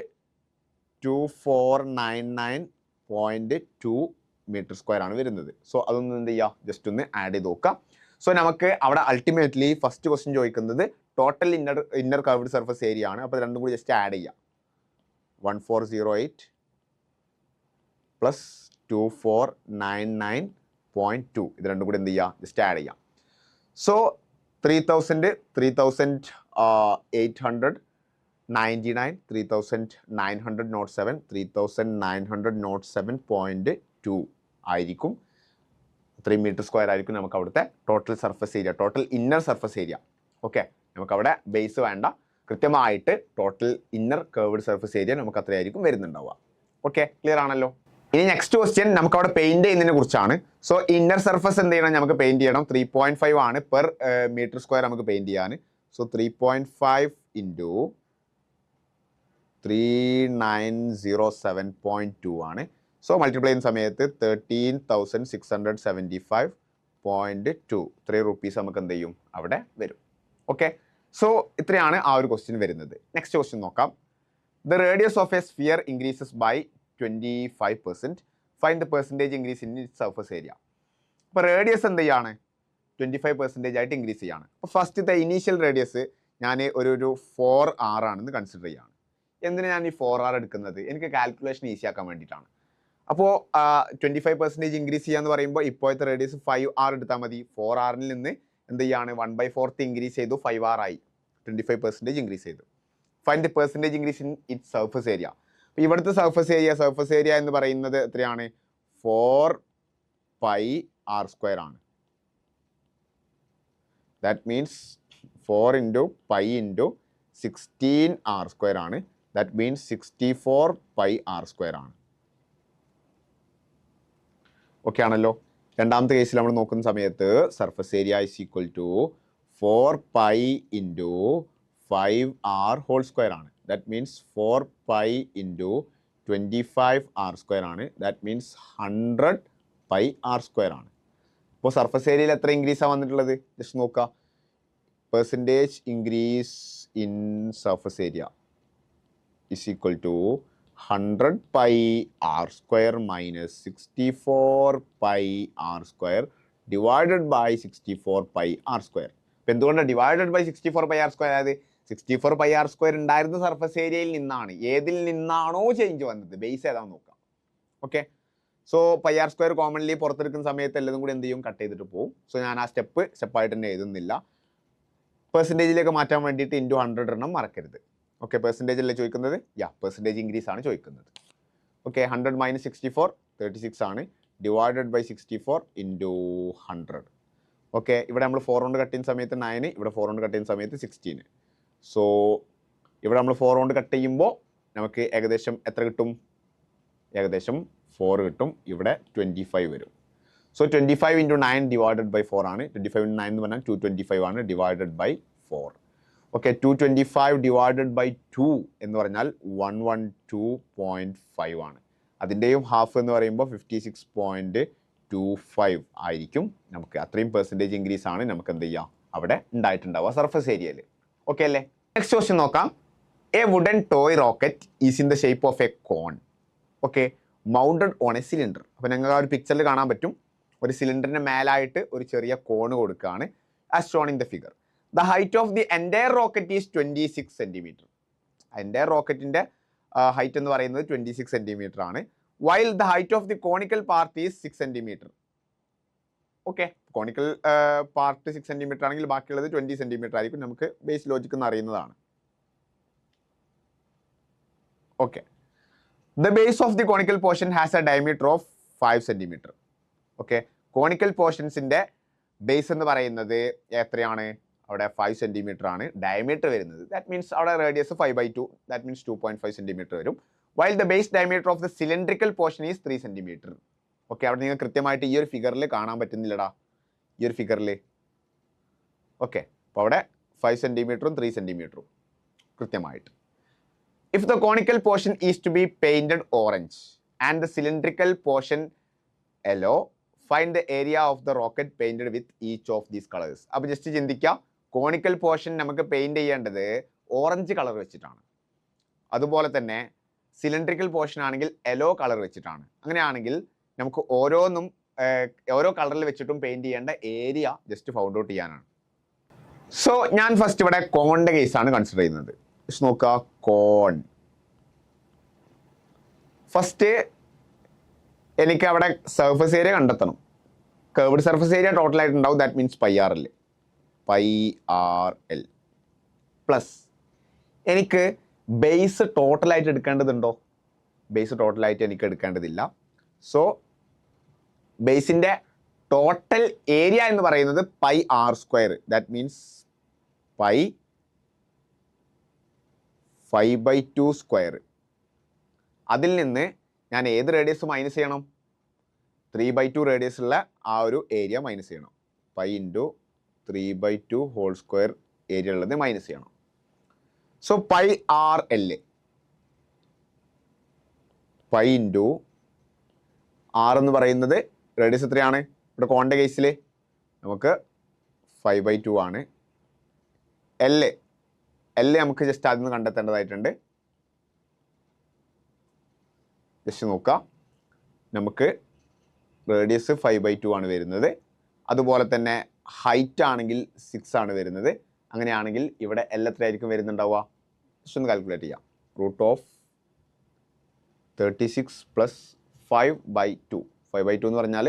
2499.2 മീറ്റർ സ്ക്വയർ ആണ് വരുന്നത്. സോ അതൊന്ന് എന്ത് ചെയ്യുക, ജസ്റ്റ് ഒന്ന് ആഡ് ചെയ്ത് നോക്കാം. സോ നമുക്ക് അവിടെ അൾട്ടിമേറ്റ്ലി ഫസ്റ്റ് ക്വസ്റ്റ്യൻ ചോദിക്കുന്നത് total inner curved surface area ആണ്. അപ്പോൾ രണ്ടും കൂടി ജസ്റ്റ് ആഡ് ചെയ്യാം. 1408 പ്ലസ് 2499.2 ഇത് രണ്ടും കൂടി എന്ത് ചെയ്യുക, ജസ്റ്റ് ആഡ് ചെയ്യാം. സോ 3000 3899 3907 3907.2 ആയിരിക്കും, 3 മീറ്റർ സ്ക്വയർ ആയിരിക്കും നമുക്ക് അവിടുത്തെ total surface area, total inner surface area. Okay, നമുക്കവിടെ ബേസ് വേണ്ട, കൃത്യമായിട്ട് total inner curved surface area നമുക്ക് അത്രയായിരിക്കും വരുന്നുണ്ടാവുക. ഓക്കെ, ക്ലിയർ ആണല്ലോ. ഇനി നെക്സ്റ്റ് ക്വസ്റ്റ്യൻ നമുക്ക് അവിടെ പെയിന്റ് ചെയ്യുന്നതിനെ കുറിച്ചാണ്. സോ ഇന്നർ സർഫസ് എന്ത് ചെയ്യണം, നമുക്ക് പെയിന്റ് ചെയ്യണം. 3.5 ആണ് പെർ മീറ്റർ സ്ക്വയർ നമുക്ക് പെയിന്റ് ചെയ്യാൻ. സോ 3.5 ഇൻറ്റു 3907.2 ആണ്. സോ മൾട്ടിപ്ലൈ ചെയ്യുന്ന സമയത്ത് 13,675.2 ₹3 നമുക്ക് എന്ത് ചെയ്യും, അവിടെ വരും. ഓക്കെ, സോ ഇത്രയാണ് ആ ഒരു ക്വസ്റ്റ്യൻ വരുന്നത്. നെക്സ്റ്റ് ക്വസ്റ്റ്യൻ നോക്കാം. The radius of a sphere increases by 25%. Find the percentage increase in it surface area. അപ്പോൾ റേഡിയസ് എന്ത് ചെയ്യാണ്, 25% ആയിട്ട് ഇൻക്രീസ് ചെയ്യാണ്. അപ്പോൾ ഫസ്റ്റത്തെ ഇനീഷ്യൽ റേഡിയസ് ഞാൻ ഒരു 4R ആണെന്ന് കൺസിഡർ ചെയ്യാണ്. എന്തിനാണ് ഞാൻ ഈ 4R എടുക്കുന്നത്, എനിക്ക് കാൽക്കുലേഷൻ ഈസി ആക്കാൻ വേണ്ടിയിട്ടാണ്. അപ്പോൾ 25% ഇൻക്രീസ് ചെയ്യാന്ന് പറയുമ്പോൾ ഇപ്പോഴത്തെ റേഡിയസ് 5R എടുത്താൽ മതി. 4Rൽ നിന്ന് എന്ത് ചെയ്യാണ്, 1/4 ഇൻക്രീസ് ചെയ്തു, 5R ആയി, 25% ഇൻക്രീസ് ചെയ്തു. Find the percentage increase in it surface area. അപ്പോൾ ഇവിടുത്തെ സർഫസ് ഏരിയ എന്ന് പറയുന്നത് എത്രയാണ്, 4πr² ആണ്. That means 4 into pi into 16R² ആണ്. ദാറ്റ് മീൻസ് 64πr² ആണ്. ഓക്കെ ആണല്ലോ. രണ്ടാമത്തെ കേസിൽ നമ്മൾ നോക്കുന്ന സമയത്ത് surface area is equal to 4π into 5R² ആണ്. ദാറ്റ് മീൻസ് 4π ഇൻറ്റു 25R² ആണ്. ദാറ്റ് മീൻസ് 100πr² ആണ്. അപ്പോൾ സർഫസ് ഏരിയയിൽ എത്ര ഇൻക്രീസാണ് വന്നിട്ടുള്ളത്, ജസ്റ്റ് നോക്കുക. Percentage increase in surface area is equal to 100πr² minus 64πr² divided by 64πr². ഇപ്പം എന്തുകൊണ്ടാണ് ഡിവൈഡഡ് ബൈ 64πr²? അതായത് 64πr² ഉണ്ടായിരുന്ന സർഫസ് ഏരിയയിൽ നിന്നാണ്, ഏതിൽ നിന്നാണോ ചേഞ്ച് വന്നത്, ബേസ് ഏതാണെന്ന് നോക്കാം. ഓക്കെ, സോ πr² കോമൺലി പുറത്തെടുക്കുന്ന സമയത്ത് എല്ലാം കൂടി എന്ത് ചെയ്യും, കട്ട് ചെയ്തിട്ട് പോകും. സോ ഞാൻ ആ സ്റ്റെപ്പായിട്ട് തന്നെ എഴുതുന്നില്ല. പെർസെൻറ്റേജിലേക്ക് മാറ്റാൻ വേണ്ടിയിട്ട് ഇൻറ്റു 100 എണ്ണം മറക്കരുത്. ഓക്കെ, പെർസെൻറ്റേജ് അല്ലേ ചോദിക്കുന്നത്, പെർസെൻറ്റേജ് ഇൻക്രീസ് ആണ് ചോദിക്കുന്നത്. ഓക്കെ, 100 മൈനസ് 64 36 ആണ്, ഡിവൈഡഡ് ബൈ 64 ഇൻറ്റു 100. ഓക്കെ, ഇവിടെ നമ്മൾ 4 കൊണ്ട് കട്ട് ചെയ്യുന്ന സമയത്ത് 9, ഇവിടെ 4 കൊണ്ട് കട്ട് ചെയ്യുന്ന സമയത്ത് 16. സോ ഇവിടെ നമ്മൾ 4 കൊണ്ട് കട്ട് ചെയ്യുമ്പോൾ നമുക്ക് ഏകദേശം എത്ര കിട്ടും, ഏകദേശം 4 കിട്ടും. ഇവിടെ 25 വരും. സോ 25 ഇൻറ്റു 9 ഡിവൈഡഡ് ബൈ 4 ആണ്. 25 ഇൻറ്റു 9 എന്ന് പറഞ്ഞാൽ 225 ആണ്, divided by 4. Okay, 225 divided by 2 എന്ന് പറഞ്ഞാൽ 112.5 ആണ്. അതിൻ്റെയും ഹാഫ് എന്ന് പറയുമ്പോൾ 56.25 ആയിരിക്കും. നമുക്ക് അത്രയും പെർസെൻറ്റേജ് ഇൻക്രീസ് ആണ് നമുക്ക് എന്ത് ചെയ്യാം, അവിടെ ഉണ്ടായിട്ടുണ്ടാവുക സർഫസ് ഏരിയയിൽ. ഓക്കെ അല്ലേ. നെക്സ്റ്റ് ക്വസ്റ്റ്യൻ നോക്കാം. A wooden toy rocket is in the shape of a cone. Okay, mounted on a cylinder. അപ്പോൾ നിങ്ങൾക്ക് ആ ഒരു പിക്ചറിൽ കാണാൻ പറ്റും, ഒരു സിലിണ്ടറിൻ്റെ മേലായിട്ട് ഒരു ചെറിയ കോണ് കൊടുക്കുകയാണ്, as shown in the figure. The height of the entire rocket is 26 centimetre. Entire റോക്കറ്റിൻ്റെ ഹൈറ്റ് എന്ന് പറയുന്നത് 26 സെൻറ്റിമീറ്റർ ആണ്. While the height of the conical part is 6 centimetre. Okay, conical part 6 centimetre ആണെങ്കിൽ ബാക്കിയുള്ളത് 20 സെൻറ്റിമീറ്റർ ആയിരിക്കും. നമുക്ക് base logic എന്ന് അറിയുന്നതാണ്. Okay, the base of the conical portion has a diameter of 5 centimetre. Okay, conical പോർഷൻസിൻ്റെ base എന്ന് പറയുന്നത് എത്രയാണ്, അവിടെ 5 സെൻറ്റിമീറ്റർ ആണ് ഡയമീറ്റർ വരുന്നത്. ദാറ്റ് മീൻസ് അവിടെ റേഡിയസ് 5/2, ദാറ്റ് മീൻസ് 2.5 സെൻറ്റിമീറ്റർ വരും. While the base diameter of the cylindrical portion is 3 centimetre. Okay, അവിടെ നിങ്ങൾ കൃത്യമായിട്ട് ഈ ഒരു ഫിഗറിൽ കാണാൻ പറ്റുന്നില്ലടാ, ഈ ഒരു ഫിഗറിൽ. ഓക്കെ, അപ്പോൾ അവിടെ 5 സെൻറ്റിമീറ്ററും 3 സെൻറ്റിമീറ്ററും കൃത്യമായിട്ട്. If the conical portion is to be painted orange and the cylindrical portion yellow, find the area of the rocket painted with each of these colours. അപ്പോൾ ജസ്റ്റ് ചിന്തിക്കുക, കോണിക്കൽ പോർഷൻ നമുക്ക് പെയിൻറ്റ് ചെയ്യേണ്ടത് orange colour വെച്ചിട്ടാണ്. അതുപോലെ തന്നെ cylindrical portion ആണെങ്കിൽ yellow colour വെച്ചിട്ടാണ്. അങ്ങനെയാണെങ്കിൽ നമുക്ക് ഓരോ കളറിൽ വെച്ചിട്ടും പെയിൻറ്റ് ചെയ്യേണ്ട ഏരിയ ജസ്റ്റ് ഫൗണ്ട് ഔട്ട് ചെയ്യാനാണ്. സോ ഞാൻ ഫസ്റ്റ് ഇവിടെ കോണിൻ്റെ കേസാണ് കൺസിഡർ ചെയ്യുന്നത്. നോക്കുക, കോൺ. ഫസ്റ്റ് എനിക്ക് അവിടെ സർഫസ് ഏരിയ കണ്ടെത്തണം. കർവ്ഡ് സർഫസ് ഏരിയ ടോട്ടലായിട്ട് ഉണ്ടാവും. ദാറ്റ് മീൻസ് πr/l പ്ലസ് എനിക്ക് ബേസ് ടോട്ടലായിട്ട് എടുക്കേണ്ടതുണ്ടോ? ബേസ് ടോട്ടലായിട്ട് എനിക്ക് എടുക്കേണ്ടതില്ല. സോ ബേസിൻ്റെ ടോട്ടൽ ഏരിയ എന്ന് പറയുന്നത് πr². That means π 5/2². അതിൽ നിന്ന് ഞാൻ ഏത് റേഡിയസ് മൈനസ് ചെയ്യണം? 3/2 റേഡിയസ് ഉള്ള ആ ഒരു ഏരിയ മൈനസ് ചെയ്യണം. π × 3/2² ഏരിയ ഉള്ളത് മൈനസ് ചെയ്യണം. സോ πr/l, π × r എന്ന് പറയുന്നത് റേഡിയസ് എത്രയാണ്? ഇവിടെ കോണിൻ്റെ കേസിൽ നമുക്ക് 5/2 ആണ്. എൽ നമുക്ക് ജസ്റ്റ് അതിൽ നിന്ന് കണ്ടെത്തേണ്ടതായിട്ടുണ്ട്. ജസ്റ്റ് നോക്കാം, നമുക്ക് റേഡിയസ് 5/2 ആണ് വരുന്നത്. അതുപോലെ തന്നെ ഹൈറ്റ് ആണെങ്കിൽ 6 ആണ് വരുന്നത്. അങ്ങനെയാണെങ്കിൽ ഇവിടെ എൽ എത്രയായിരിക്കും വരുന്നുണ്ടാവുക? ജസ്റ്റ് ഒന്ന് കാൽക്കുലേറ്റ് ചെയ്യാം. √36 + 5/2. 5/2 എന്ന് പറഞ്ഞാൽ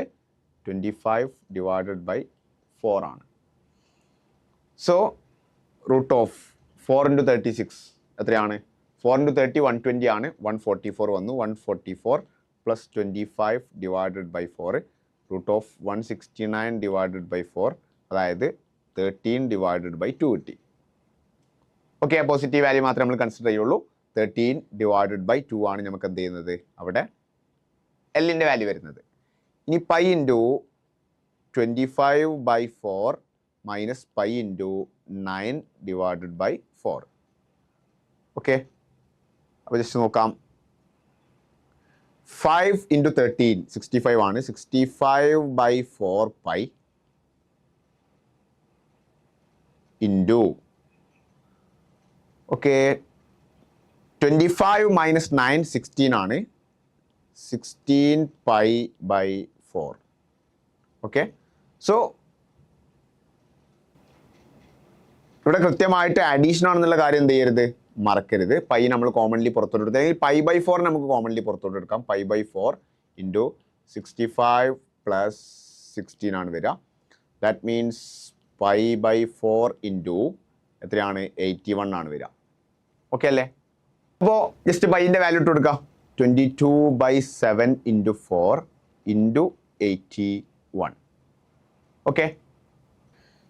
25/4 ആണ്. സോ √4 × 36 എത്രയാണ്? 4 × 30 120 ആണ്. 144 വന്നു. 144 + 25/4 √169/4, അതായത് 13/2 കിട്ടി. ഓക്കെ, പോസിറ്റീവ് വാല്യൂ മാത്രമേ നമ്മൾ കൺസിഡർ ചെയ്യുള്ളൂ. 13/2 ആണ് നമുക്ക് എന്ത് ചെയ്യുന്നത്? അവിടെ എല്ലിൻ്റെ വാല്യൂ വരുന്നത്. ഇനി π × 25/4 മൈനസ് π × 9/4. ഓക്കെ, അപ്പോൾ ജസ്റ്റ് നോക്കാം. 5 × 13 65 ആണ്. 65/4 π ഇൻറ്റു 25 - 9 16 ആണ്. 16π/4. ഓക്കെ, സോ ഇവിടെ കൃത്യമായിട്ട് അഡീഷൻ ആണെന്നുള്ള കാര്യം എന്ത് ചെയ്യരുത്? മറക്കരുത്. π നമ്മൾ കോമൺലി പുറത്തോട്ട് എടുത്ത്, അല്ലെങ്കിൽ π/4 നമുക്ക് കോമൺലി പുറത്തോട്ട് എടുക്കാം. π/4 × 65 + 16 ആണ് വരിക. ദാറ്റ് മീൻസ് π/4 × എത്രയാണ്? 81 ആണ് വരിക. ഓക്കെ അല്ലേ? അപ്പോൾ ജസ്റ്റ് പൈൻ്റെ വാല്യൂ ഇട്ട് കൊടുക്കാം. 22/7 × 4 × 81. ഓക്കെ,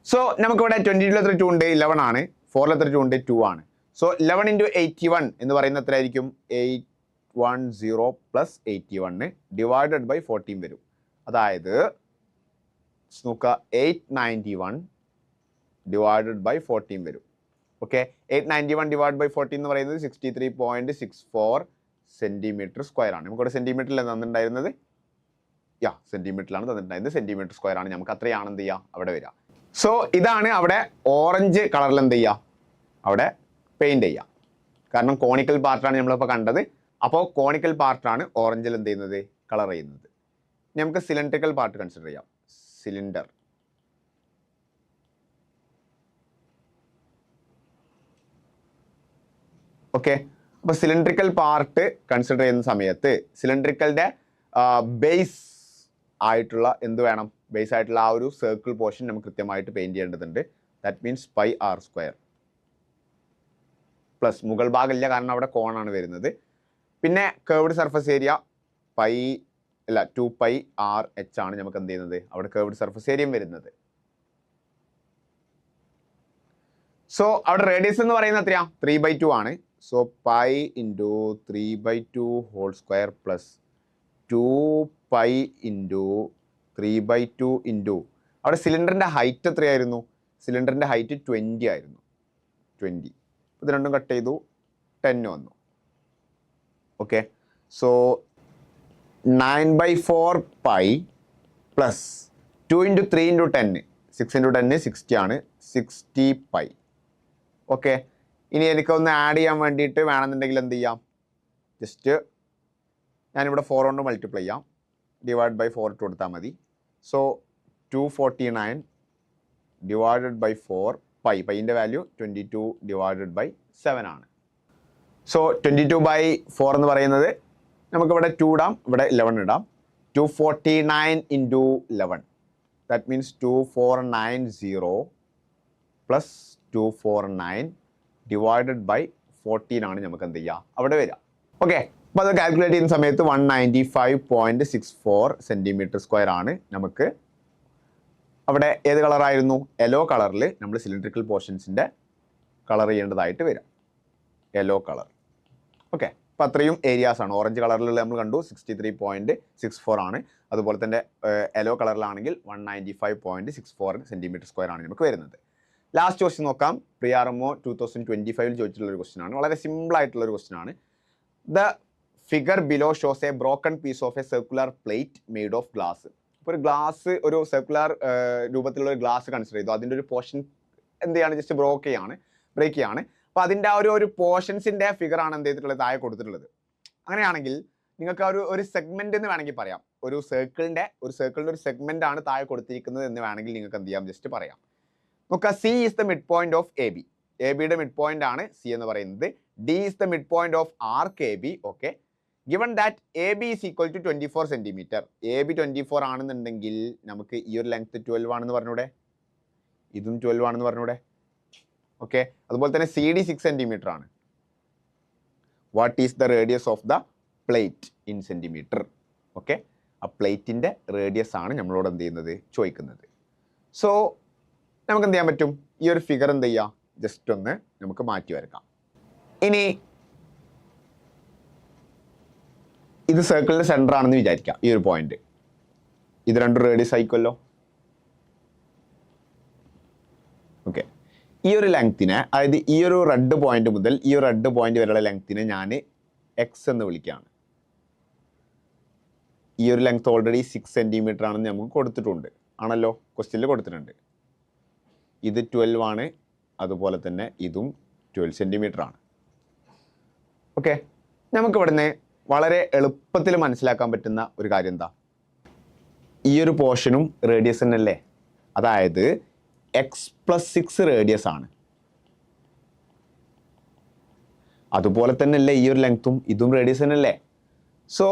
സോ നമുക്കിവിടെ 22 എത്ര 2 ഉണ്ട്? 11 ആണ്. 4 എത്ര 2 ഉണ്ട്? 2 ആണ്. സോ 11 × 81 എന്ന് പറയുന്നത് എത്രയായിരിക്കും? 810 + 81 / 14 വരും. അതായത് നോക്കുക, 891 / 14 വരും. ഓക്കെ, 891 / 14 എന്ന് പറയുന്നത് 63.64 cm² ആണ്. നമുക്കിവിടെ സെൻറ്റിമീറ്ററിലാണ് തന്നിട്ടുണ്ടായിരുന്നത്. സെൻറ്റിമീറ്ററിലാണ് തന്നിട്ടുണ്ടായിരുന്നത്. cm² ആണ്. നമുക്ക് അത്രയാണ് എന്ത് ചെയ്യുക അവിടെ വരിക. സോ ഇതാണ് അവിടെ ഓറഞ്ച് കളറിൽ എന്ത് ചെയ്യുക? അവിടെ പെയിൻറ്റ് ചെയ്യുക. കാരണം കോണിക്കൽ പാർട്ടാണ് നമ്മളിപ്പോൾ കണ്ടത്. അപ്പോൾ കോണിക്കൽ പാർട്ടാണ് ഓറഞ്ചിൽ എന്ത് ചെയ്യുന്നത്? കളർ ചെയ്യുന്നത്. നമുക്ക് സിലിണ്ടറിക്കൽ പാർട്ട് കൺസിഡർ ചെയ്യാം. സിലിണ്ടർ. ഓക്കെ, അപ്പോൾ സിലിണ്ടറിക്കൽ പാർട്ട് കൺസിഡർ ചെയ്യുന്ന സമയത്ത് സിലിണ്ടറിക്കലിൻ്റെ ബേസ് ആയിട്ടുള്ള എന്ത് വേണം? ബേസ് ആയിട്ടുള്ള ആ ഒരു സർക്കിൾ പോർഷൻ നമുക്ക് കൃത്യമായിട്ട് പെയിൻറ്റ് ചെയ്യേണ്ടതുണ്ട്. ദാറ്റ് മീൻസ് πr² പ്ലസ് മുകൾ ഭാഗമില്ല, കാരണം അവിടെ കോണാണ് വരുന്നത്. പിന്നെ കർവ്ഡ് സർഫസ് ഏരിയ 2πr/h ആണ് നമുക്ക് എന്ത് ചെയ്യുന്നത്? അവിടെ കർവ്ഡ് സർഫസ് ഏരിയയും വരുന്നത്. സോ അവിടെ റേഡിയസ് എന്ന് പറയുന്നത് എത്രയാ 3/2 ആണ്. So pi into 3/2 whole square plus 2π into 3/2 into അവിടെ സിലിണ്ടറിൻ്റെ ഹൈറ്റ് എത്രയായിരുന്നു? സിലിണ്ടറിൻ്റെ ഹൈറ്റ് 20 ആയിരുന്നു. 20 ഇത് രണ്ടും കട്ട് ചെയ്തു 10 വന്നു. Okay, so 9/4 pi plus 2 into 3 into 10 6 into 10 60 ആണ്, 60 പൈ. ഓക്കെ, ഇനി എനിക്കൊന്ന് ആഡ് ചെയ്യാൻ വേണ്ടിയിട്ട് വേണമെന്നുണ്ടെങ്കിൽ എന്ത് ചെയ്യാം? ജസ്റ്റ് ഞാനിവിടെ 4 കൊണ്ട് മൾട്ടിപ്ലൈ ചെയ്യാം, ഡിവൈഡ് ബൈ 4 ഇട്ട് കൊടുത്താൽ മതി. സോ 249 ഡിവൈഡഡ് ബൈ 4 പൈ, പൈൻ്റെ വാല്യൂ 22 ഡിവൈഡഡ് ബൈ 7 ആണ്. സോ 22/4 എന്ന് പറയുന്നത് നമുക്കിവിടെ 2 ഇടാം, ഇവിടെ 11 ഇടാം. 249 into 11 that means 2490 plus 249 divided by 14 ആണ് നമുക്ക് എന്ത് ചെയ്യുക അവിടെ വരിക. ഓക്കെ, അപ്പോൾ അത് കാൽക്കുലേറ്റ് ചെയ്യുന്ന സമയത്ത് 195.64 സെൻറ്റിമീറ്റർ സ്ക്വയർ ആണ് നമുക്ക് അവിടെ. ഏത് കളറായിരുന്നു? യെല്ലോ കളറിൽ നമ്മൾ സിലിണ്ടറിക്കൽ പോർഷൻസിൻ്റെ കളർ ചെയ്യേണ്ടതായിട്ട് വരും, യെല്ലോ കളർ. ഓക്കെ, അപ്പോൾ അത്രയും ഏരിയാസ് ആണ്. ഓറഞ്ച് കളറിൽ നമ്മൾ കണ്ടു 63.64 ആണ്. അതുപോലെ തന്നെ യെല്ലോ കളറിലാണെങ്കിൽ 195.64 സെൻറ്റിമീറ്റർ സ്ക്വയർ ആണ് നമുക്ക് വരുന്നത്. ലാസ്റ്റ് ക്വസ്റ്റ്യൻ നോക്കാം. പ്രിയാർമോ 2025 ചോദിച്ചിട്ടുള്ളൊരു ക്വസ്റ്റ്യൻ ആണ്. വളരെ സിമ്പിൾ ആയിട്ടുള്ളൊരു ക്വസ്റ്റ്യൻ ആണ്. The figure below shows a broken piece of a circular plate made of glass. ഇപ്പോൾ ഒരു ഗ്ലാസ്, ഒരു സർക്കുലർ രൂപത്തിലുള്ള ഒരു ഗ്ലാസ് കൺസിഡർ ചെയ്തു. അതിൻ്റെ ഒരു പോർഷൻ എന്ത് ചെയ്യാണ്? ജസ്റ്റ് ബ്രേക്ക് ചെയ്യാണ്. അപ്പോൾ അതിൻ്റെ ആ ഒരു പോർഷൻസിൻ്റെ ഫിഗറാണ് എന്ത് ചെയ്തിട്ടുള്ളത്? താഴെ കൊടുത്തിട്ടുള്ളത്. അങ്ങനെയാണെങ്കിൽ നിങ്ങൾക്ക് ആ ഒരു സെഗ്മെന്റ് എന്ന് വേണമെങ്കിൽ പറയാം. ഒരു സർക്കിളിൻ്റെ ഒരു സെഗ്മെന്റ് ആണ് താഴെ കൊടുത്തിരിക്കുന്നത് എന്ന് വേണമെങ്കിൽ നിങ്ങൾക്ക് എന്ത് ചെയ്യാം? ജസ്റ്റ് പറയാം. നോക്കുക, C is the mid point of A B. A ബിയുടെ മിഡ് പോയിന്റ് ആണ് സി എന്ന് പറയുന്നത്. D is the mid point of arc A B. Okay, given that A B is equal to 24 centimetre. A B 24 ആണെന്നുണ്ടെങ്കിൽ നമുക്ക് ഈ ഒരു length 12 ആണെന്ന് പറഞ്ഞൂടെ? ഇതും 12 ആണെന്ന് പറഞ്ഞൂടെ? ഓക്കെ, അതുപോലെ തന്നെ സി ഡി 6 സെൻറ്റിമീറ്റർ ആണ്. What is the radius of the plate in centimetre? Okay, ആ പ്ലേറ്റിൻ്റെ റേഡിയസ് ആണ് നമ്മളോട് എന്ത് ചെയ്യുന്നത്? ചോദിക്കുന്നത്. സോ നമുക്ക് എന്ത് ചെയ്യാൻ പറ്റും? ഈ ഒരു ഫിഗർ എന്ത് ചെയ്യുക? ജസ്റ്റ് ഒന്ന് നമുക്ക് മാറ്റി വരക്കാം. ഇനി ഇത് സർക്കിളിൻ്റെ സെൻറ്റർ ആണെന്ന് വിചാരിക്കാം. ഈ ഒരു പോയിന്റ്, ഇത് രണ്ടും റേഡിയസ് ആയിക്കുമല്ലോ. ഓക്കെ, ഈ ഒരു ലെങ്ത്തിനെ, അതായത് ഈ ഒരു റെഡ് പോയിന്റ് മുതൽ ഈ ഒരു റെഡ് പോയിന്റ് വരെയുള്ള ലെങ്ത്തിനെ ഞാൻ എക്സ് എന്ന് വിളിക്കുകയാണ്. ഈ ഒരു ലെങ്ത് ഓൾറെഡി 6 സെൻറ്റിമീറ്റർ ആണെന്ന് നമുക്ക് കൊടുത്തിട്ടുണ്ട്, ആണല്ലോ? ക്വസ്റ്റ്യനിൽ കൊടുത്തിട്ടുണ്ട്. ഇത് 12 ആണ്, അതുപോലെ തന്നെ ഇതും 12 സെൻറ്റിമീറ്റർ ആണ്. ഓക്കെ, നമുക്ക് ഇവിടുന്ന് വളരെ എളുപ്പത്തിൽ മനസ്സിലാക്കാൻ പറ്റുന്ന ഒരു കാര്യം എന്താ? ഈ ഒരു പോർഷനും റേഡിയസ് തന്നെയല്ലേ? അതായത് x+6 റേഡിയസ് ആണ്. അതുപോലെ തന്നെ അല്ലേ ഈ ഒരു ലെങ്ത്തും, ഇതും റേഡിയസ് തന്നെയല്ലേ? സോ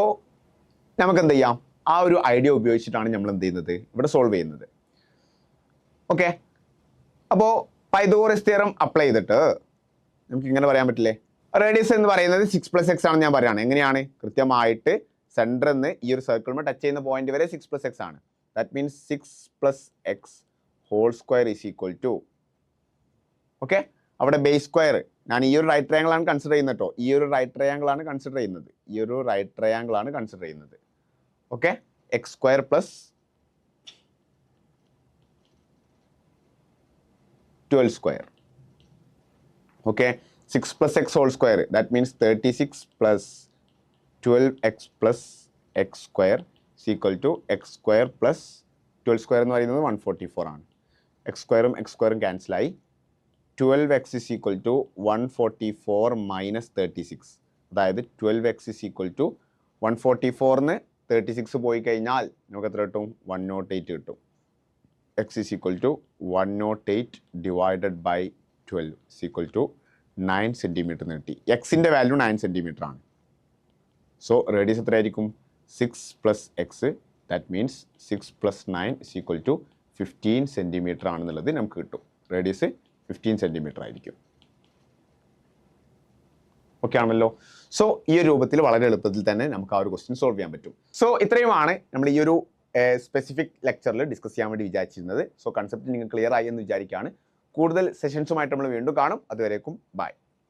നമുക്ക് എന്ത് ചെയ്യാം? ആ ഒരു ഐഡിയ ഉപയോഗിച്ചിട്ടാണ് നമ്മൾ എന്ത് ചെയ്യുന്നത്? ഇവിടെ സോൾവ് ചെയ്യുന്നത്. ഓക്കെ, അപ്പോൾ പൈതഗോറസ് തിയറം അപ്ലൈ ചെയ്തിട്ട് നമുക്ക് ഇങ്ങനെ പറയാൻ പറ്റില്ലേ? റേഡിയസ് എന്ന് പറയുന്നത് 6+x ആണെന്ന് ഞാൻ പറയുകയാണ്. എങ്ങനെയാണ്? കൃത്യമായിട്ട് സെൻറ്ററിൽ നിന്ന് ഈ ഒരു സർക്കിളിൽ ടച്ച് ചെയ്യുന്ന പോയിന്റ് വരെ 6+x ആണ്. That means 6+x whole square is equal to, okay, അവിടെ ബേസ് സ്ക്വയർ ഞാൻ ഈ ഒരു റൈറ്റ് ട്രയാങ്കിൾ ആണ് കൺസിഡർ ചെയ്യുന്നത് കേട്ടോ. ഈ ഒരു റൈറ്റ് ട്രയാങ്കിൾ ആണ് കൺസിഡർ ചെയ്യുന്നത്. Okay, x² plus 12². Okay, 6+x whole square, that means 36 plus 12x plus x² is equal to x² plus 12² എന്ന് പറയുന്നത് 144 ആണ്. x² x² ക്യാൻസൽ ആയി. 12x is equal to 144 minus 36. അതായത് 12x is equal to 144ന്ന് 36 പോയി കഴിഞ്ഞാൽ നമുക്ക് എത്ര കിട്ടും? 108 കിട്ടും. x is equal to 108 divided by 12 is equal to 9 centimetre കിട്ടി. എക്സിൻ്റെ വാല്യൂ 9 സെൻറ്റിമീറ്റർ ആണ്. സോ റേഡിയസ് എത്രയായിരിക്കും? 6+x, that means 6 + 9 is equal to 15 centimetre ആണെന്നുള്ളത് നമുക്ക് കിട്ടും. റേഡിയസ് 15 സെൻറ്റിമീറ്റർ ആയിരിക്കും. ഓക്കെ ആണല്ലോ? സോ ഈ ഒരു രൂപത്തിൽ വളരെ എളുപ്പത്തിൽ തന്നെ നമുക്ക് ആ ഒരു ക്വസ്റ്റ്യൻ സോൾവ് ചെയ്യാൻ പറ്റും. സോ ഇത്രയുമാണ് നമ്മൾ ഈ ഒരു സ്പെസിഫിക് ലെക്ചറിൽ ഡിസ്കസ് ചെയ്യാൻ വേണ്ടി വിചാരിച്ചിരുന്നത്. സോ കൺസെപ്റ്റ് നിങ്ങൾക്ക് ക്ലിയർ ആയി എന്ന് വിചാരിക്കുകയാണ്. കൂടുതൽ സെഷൻസുമായിട്ട് നമ്മൾ വീണ്ടും കാണും. അതുവരേക്കും ബൈ.